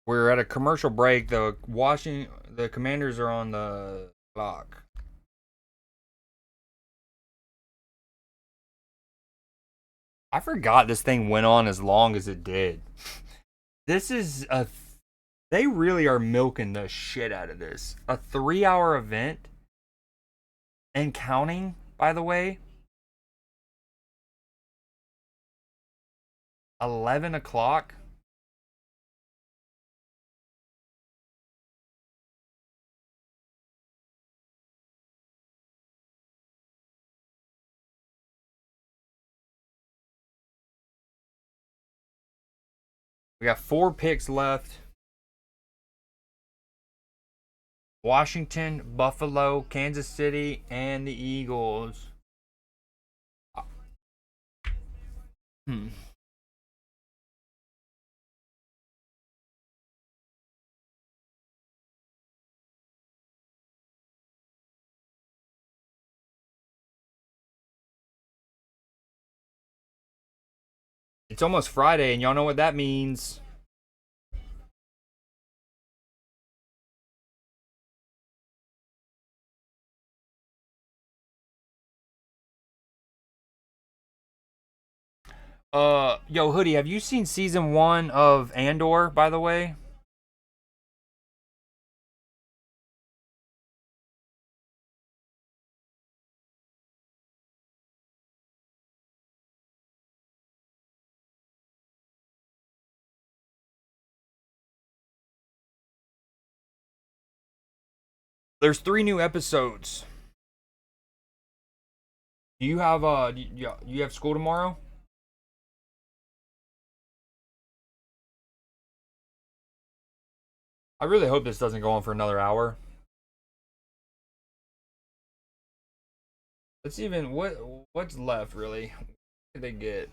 We're at a commercial break. The Commanders are on the clock. I forgot this thing went on as long as it did. This is a. They really are milking the shit out of this. A 3-hour event and counting, by the way. 11 o'clock. We got 4 picks left. Washington, Buffalo, Kansas City, and the Eagles. Hmm. It's almost Friday, and y'all know what that means. Yo, Hoodie, have you seen season 1 of Andor, by the way? There's 3 new episodes. Do you have you have school tomorrow? I really hope this doesn't go on for another hour. Let's even what's left really? What did they get?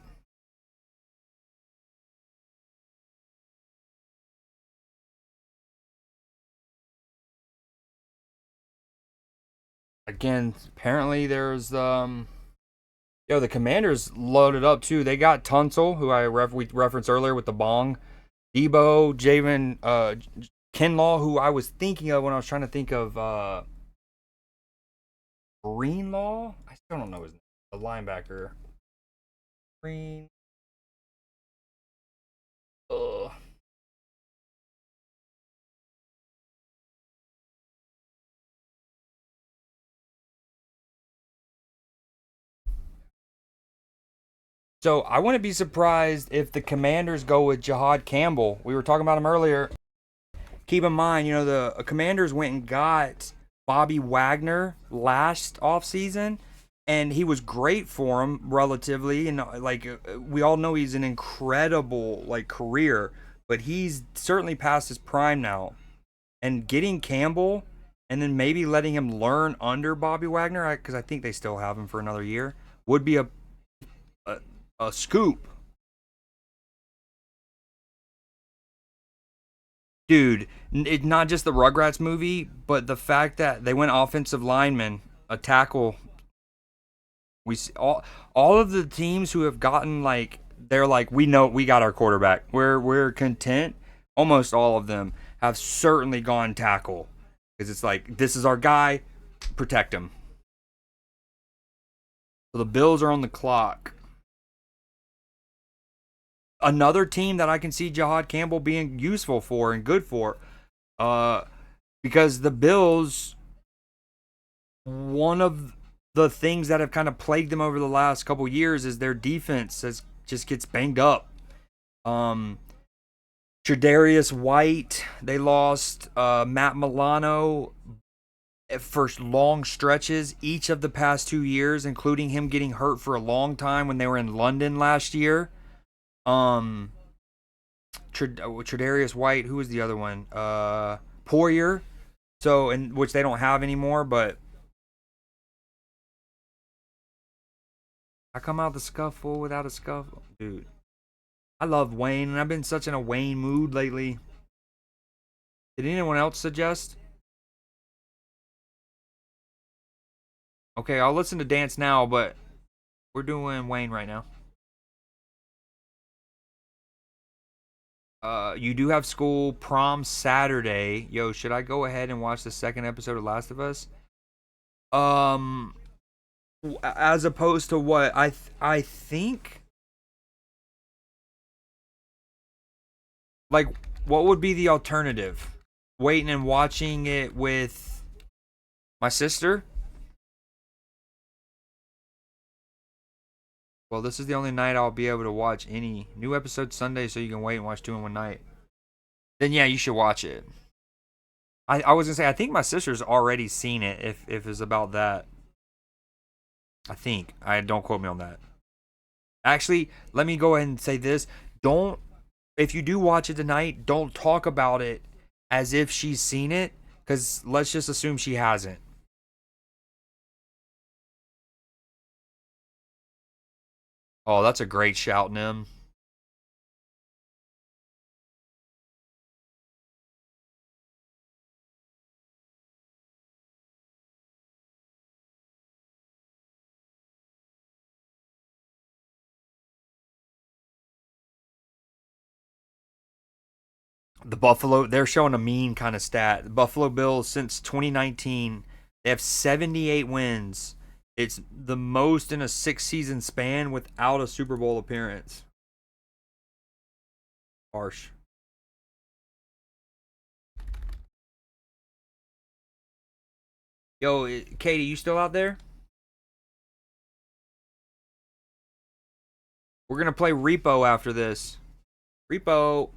Again, apparently there's yo, the Commanders loaded up too. They got Tunsil, who we referenced earlier with the bong. Debo, Javen, Kinlaw, who I was thinking of when I was trying to think of Greenlaw. I still don't know his name. The linebacker. Green. Ugh. So I wouldn't be surprised if the Commanders go with Jihad Campbell. We were talking about him earlier. Keep in mind, the Commanders went and got Bobby Wagner last offseason, and he was great for him relatively. And like we all know, he's an incredible like career, but he's certainly past his prime now. And getting Campbell, and then maybe letting him learn under Bobby Wagner, because I think they still have him for another year, would be a, a scoop. Dude, it's not just the Rugrats movie, but the fact that they went offensive lineman, a tackle. We see all of the teams who have gotten like they're like we know we got our quarterback. We're content. Almost all of them have certainly gone tackle because it's like this is our guy, protect him. So the Bills are on the clock. Another team that I can see Jihad Campbell being useful for and good for, uh, because the Bills, one of the things that have kind of plagued them over the last couple years is their defense just gets banged up. Um, Tre'Davious White, they lost Matt Milano for long stretches each of the past 2 years, including him getting hurt for a long time when they were in London last year. Um, Tre'Davious White, who was the other one? Poyer. So, in which they don't have anymore, but I come out the scuffle without a scuffle, dude. I love Wayne, and I've been such in a Wayne mood lately. Did anyone else suggest? Okay, I'll listen to Dance Now, but we're doing Wayne right now. You do have school prom Saturday. Yo, should I go ahead and watch the second episode of Last of Us? Um, as opposed to what I think, like, what would be the alternative? Waiting and watching it with my sister? Well, this is the only night I'll be able to watch any new episode Sunday, so you can wait and watch two in one night. Then yeah, you should watch it. I was gonna say I think my sister's already seen it. If it's about that, I think I don't quote me on that. Actually, let me go ahead and say this: don't if you do watch it tonight, don't talk about it as if she's seen it, because let's just assume she hasn't. Oh, that's a great shout, Nim. The Buffalo, they're showing a mean kind of stat. The Buffalo Bills since 2019, they have 78 wins. It's the most in a 6 season span without a Super Bowl appearance. Harsh. Yo, Katie, you still out there? We're gonna play Repo after this. Repo.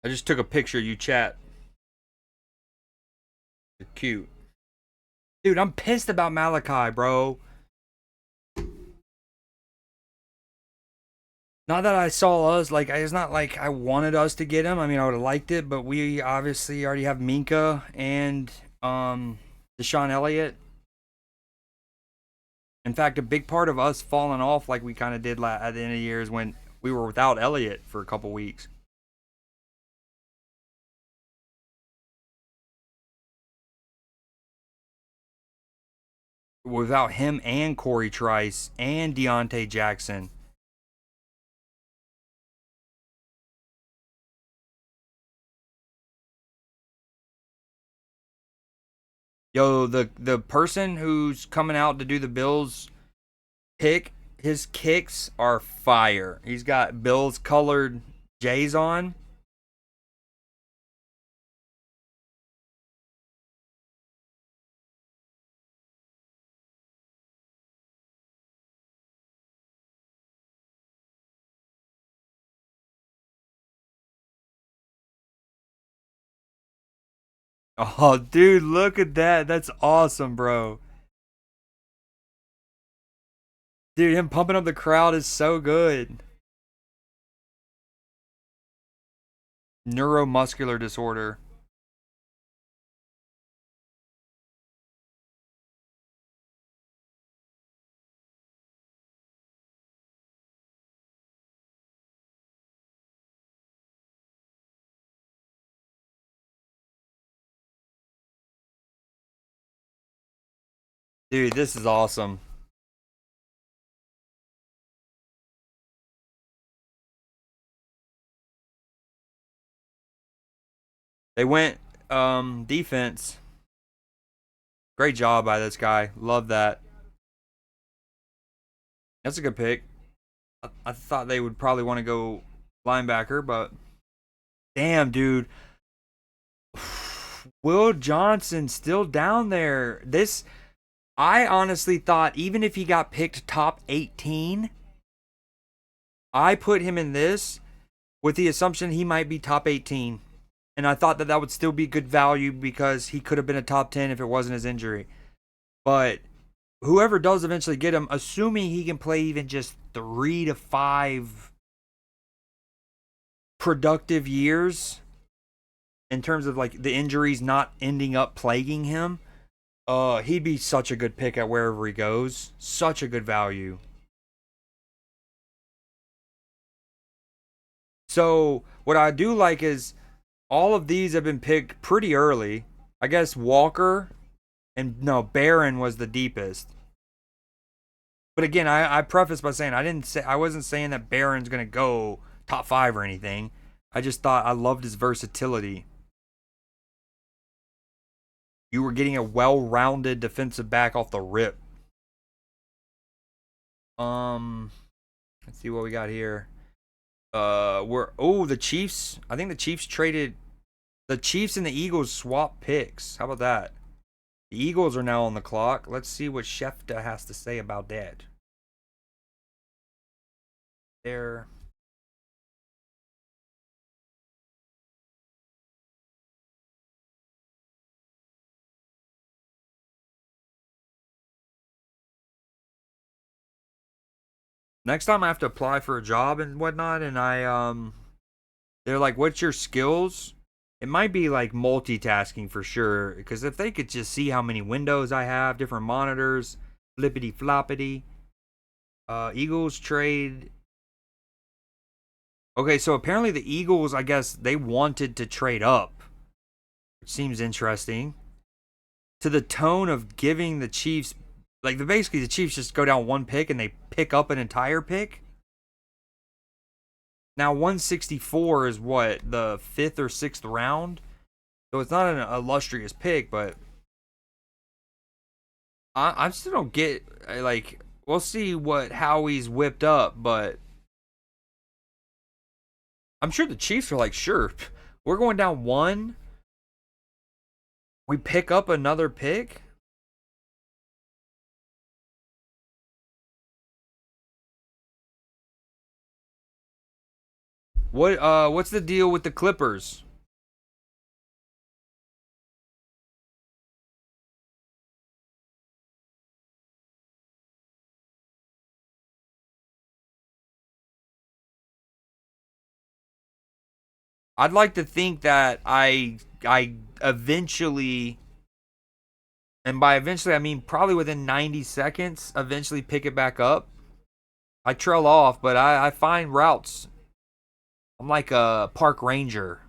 I just took a picture. You chat. You're cute, dude. I'm pissed about Malachi, bro. Not that I saw us like it's not like I wanted us to get him. I mean, I would have liked it, but we obviously already have Minka and Deshaun Elliott. In fact, a big part of us falling off like we kind of did at the end of the year is when we were without Elliott for a couple weeks. Without him and Corey Trice and Deontay Jackson. Yo, the person who's coming out to do the Bills pick, his kicks are fire. He's got Bills colored J's on. Oh, dude, look at that. That's awesome, bro. Dude, him pumping up the crowd is so good. Neuromuscular disorder. Dude, this is awesome. They went defense. Great job by this guy. Love that. That's a good pick. I thought they would probably want to go linebacker, but damn, dude. Will Johnson still down there. This I honestly thought even if he got picked top 18, I put him in this with the assumption he might be top 18. And I thought that that would still be good value because he could have been a top 10 if it wasn't his injury. But whoever does eventually get him, assuming he can play even just 3 to 5 productive years in terms of like the injuries not ending up plaguing him, he'd be such a good pick at wherever he goes. Such a good value. So what I do like is all of these have been picked pretty early. I guess Walker and no Barron was the deepest. But again, I preface by saying I wasn't saying that Barron's gonna go top 5 or anything. I just thought I loved his versatility. You were getting a well-rounded defensive back off the rip. Um, let's see what we got here. The Chiefs. I think the Chiefs traded. The Chiefs and the Eagles swap picks. How about that? The Eagles are now on the clock. Let's see what Schefter has to say about that. There. Next time I have to apply for a job and whatnot, and they're like, "What's your skills?" It might be like multitasking for sure, because if they could just see how many windows I have, different monitors, flippity floppity. Eagles trade. Okay, so apparently the Eagles, I guess they wanted to trade up, which seems interesting. To the tone of giving the Chiefs, like basically the Chiefs just go down one pick and they pick up an entire pick. Now 164 is what, the 5th or 6th round, so it's not an illustrious pick, but I still don't get like. We'll see what Howie's whipped up, but I'm sure the Chiefs are like, sure, we're going down one. We pick up another pick. What's the deal with the Clippers? I'd like to think that I eventually And by eventually, I mean probably within 90 seconds, eventually pick it back up. I trail off, but I find routes. I'm like a park ranger.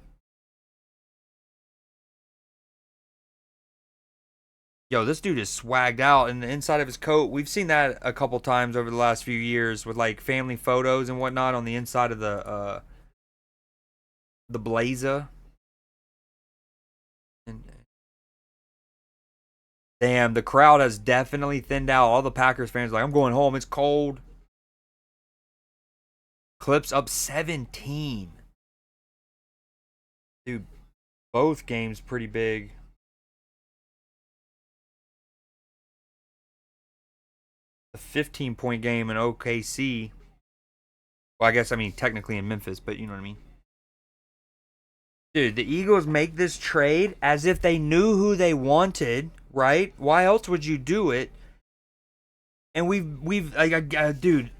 Yo, this dude is swagged out in the inside of his coat. We've seen that a couple times over the last few years with like family photos and whatnot on the inside of the Blazer. And damn, the crowd has definitely thinned out. All the Packers fans are like, I'm going home. It's cold. Clips up 17. Dude, both games pretty big. A 15-point game in OKC. Well, I guess I mean technically in Memphis, but you know what I mean. Dude, the Eagles make this trade as if they knew who they wanted, right? Why else would you do it? And we've like, dude,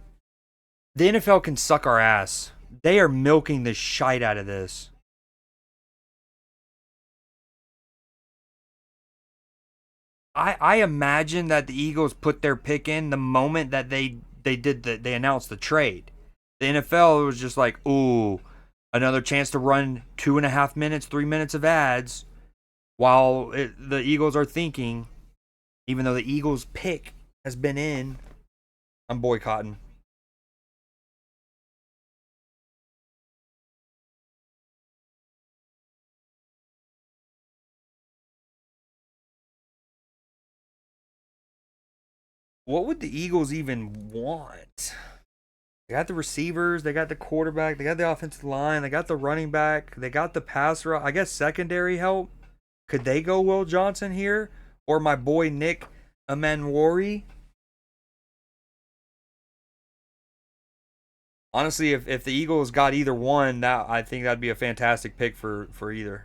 the NFL can suck our ass. They are milking the shite out of this. I imagine that the Eagles put their pick in the moment that they announced the trade. The NFL was just like, ooh, another chance to run 2.5 minutes, 3 minutes of ads, while the Eagles are thinking, even though the Eagles pick has been in, I'm boycotting. What would the Eagles even want? They got the receivers, they got the quarterback, they got the offensive line, they got the running back, they got the passer. I guess secondary help. Could they go Will Johnson here? Or my boy Nick Amanwari? Honestly, if the Eagles got either one, that I think that'd be a fantastic pick for either.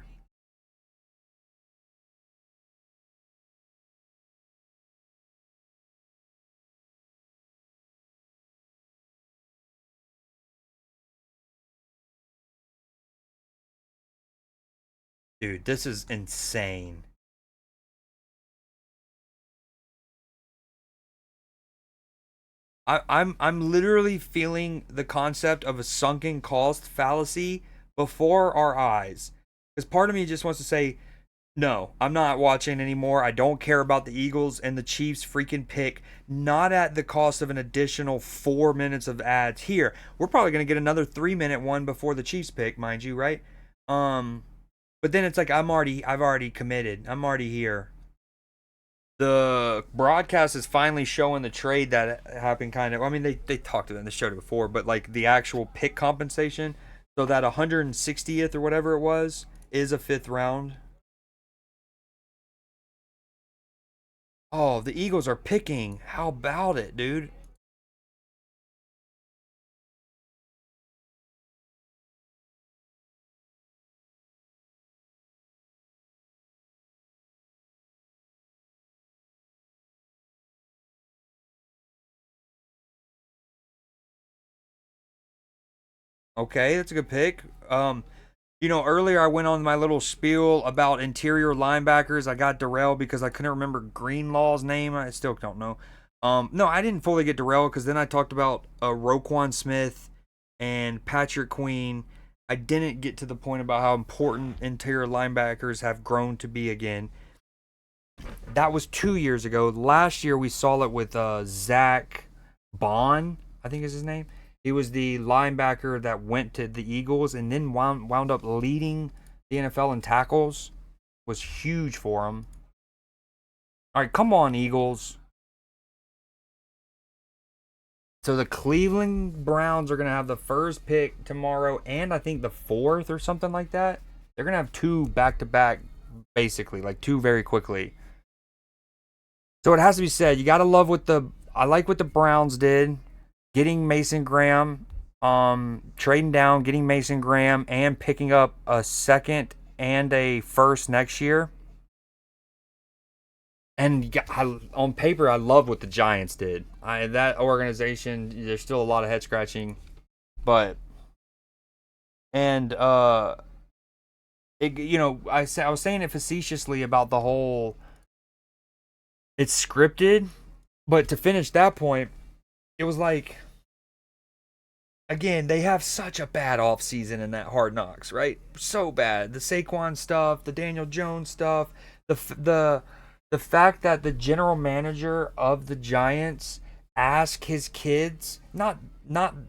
Dude, this is insane. I'm literally feeling the concept of a sunken cost fallacy before our eyes. Because part of me just wants to say, no, I'm not watching anymore. I don't care about the Eagles and the Chiefs freaking pick, not at the cost of an additional 4 minutes of ads here. We're probably gonna get another 3 minute one before the Chiefs pick, mind you, right? Um, but then it's like I've already committed. I'm already here. The broadcast is finally showing the trade that happened kind of. I mean, they talked about it, they showed it before, but like the actual pick compensation. So that 160th or whatever it was is a fifth round. Oh, the Eagles are picking. How about it, dude? Okay, that's a good pick. Earlier I went on my little spiel about interior linebackers. I got derailed because I couldn't remember Greenlaw's name. I still don't know. No, I didn't fully get derailed because then I talked about Roquan Smith and Patrick Queen. I didn't get to the point about how important interior linebackers have grown to be again. That was 2 years ago. Last year we saw it with Zach Bond, I think is his name. He was the linebacker that went to the Eagles and then wound up leading the NFL in tackles. Was huge for him. All right, come on, Eagles. So the Cleveland Browns are going to have the first pick tomorrow and I think the fourth or something like that. They're going to have two back to back, basically, like two very quickly. So it has to be said, you got to love what the. I like what the Browns did, getting Mason Graham, trading down, getting Mason Graham, and picking up a second and a first next year. And on paper, I love what the Giants did. That organization, there's still a lot of head scratching, but and I was saying it facetiously about the whole it's scripted, but to finish that point, it was like, again, they have such a bad offseason in that Hard Knocks, right? So bad. The Saquon stuff, the Daniel Jones stuff, the fact that the general manager of the Giants asked his kids, not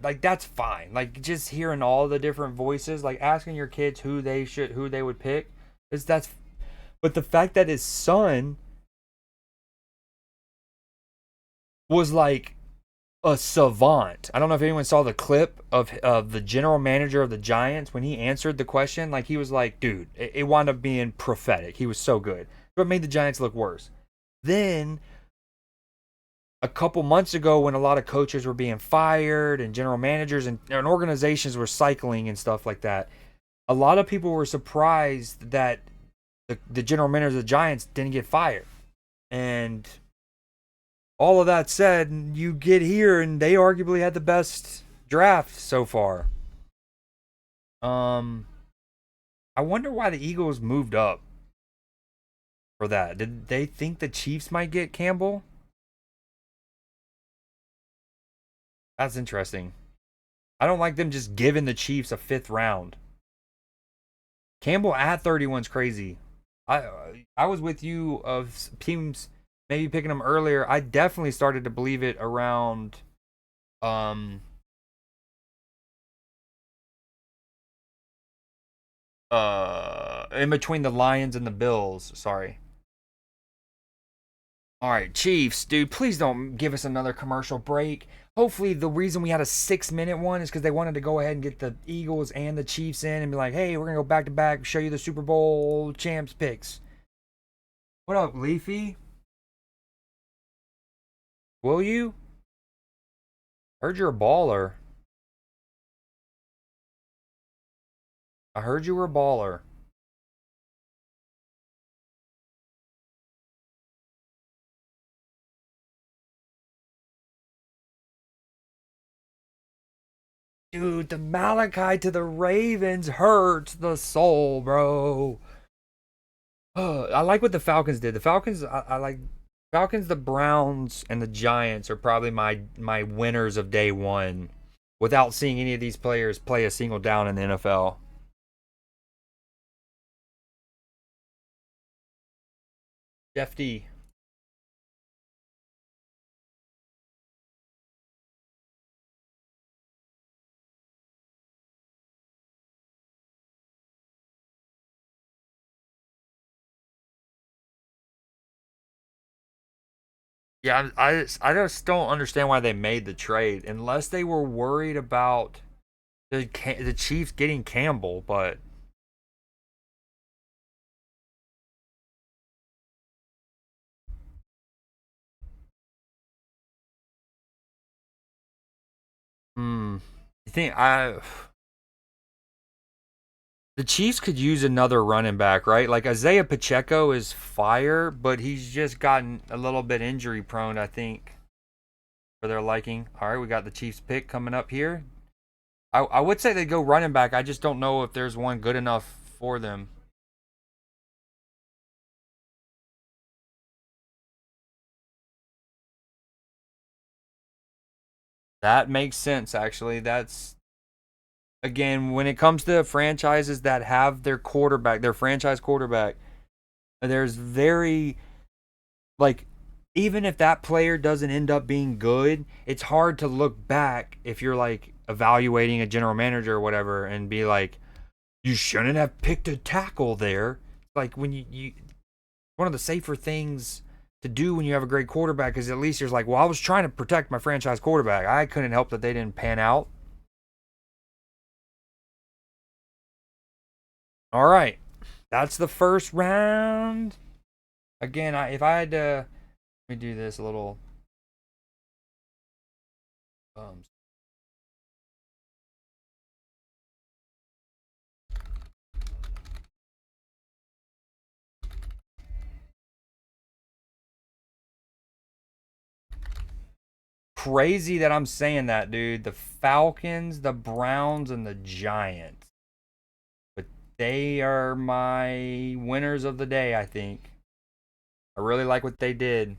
like that's fine. Like just hearing all the different voices, like asking your kids who they would pick is that's but the fact that his son was like a savant. I don't know if anyone saw the clip of the general manager of the Giants when he answered the question. Like he was like, dude, it wound up being prophetic. He was so good. But it made the Giants look worse. Then a couple months ago when a lot of coaches were being fired and general managers and organizations were cycling and stuff like that, a lot of people were surprised that the general manager of the Giants didn't get fired. And all of that said, you get here and they arguably had the best draft so far. I wonder why the Eagles moved up for that. Did they think the Chiefs might get Campbell? That's interesting. I don't like them just giving the Chiefs a 5th round. Campbell at 31 is crazy. I was with you of teams maybe picking him earlier. I definitely started to believe it around in between the Lions and the Bills. Sorry. All right, Chiefs, dude, please don't give us another commercial break. Hopefully, the reason we had a 6-minute one is because they wanted to go ahead and get the Eagles and the Chiefs in and be like, hey, we're going to go back to back, show you the Super Bowl champs picks. What up, Leafy? Will you? Heard you're a baller. I heard you were a baller. Dude, the Malachi to the Ravens hurts the soul, bro. I like what the Falcons did. The Falcons, I like Falcons, the Browns, and the Giants are probably my winners of day one. Without seeing any of these players play a single down in the NFL. Jeff D. Yeah, I just don't understand why they made the trade unless they were worried about the Chiefs getting Campbell, but you think the Chiefs could use another running back, right? Like Isaiah Pacheco is fire, but he's just gotten a little bit injury prone, I think, for their liking. All right, we got the Chiefs pick coming up here. I would say they go running back. I just don't know if there's one good enough for them. That makes sense, actually. That's again when it comes to franchises that have their quarterback, their franchise quarterback. There's very like even if that player doesn't end up being good, it's hard to look back if you're like evaluating a general manager or whatever and be like, you shouldn't have picked a tackle there. Like when you one of the safer things to do when you have a great quarterback is at least you're like, well, I was trying to protect my franchise quarterback. I couldn't help that they didn't pan out. All right, that's the first round. Again, if I had to, let me do this a little. Um, Crazy that I'm saying that, dude. The Falcons, the Browns, and the Giants. But they are my winners of the day, I think. I really like what they did.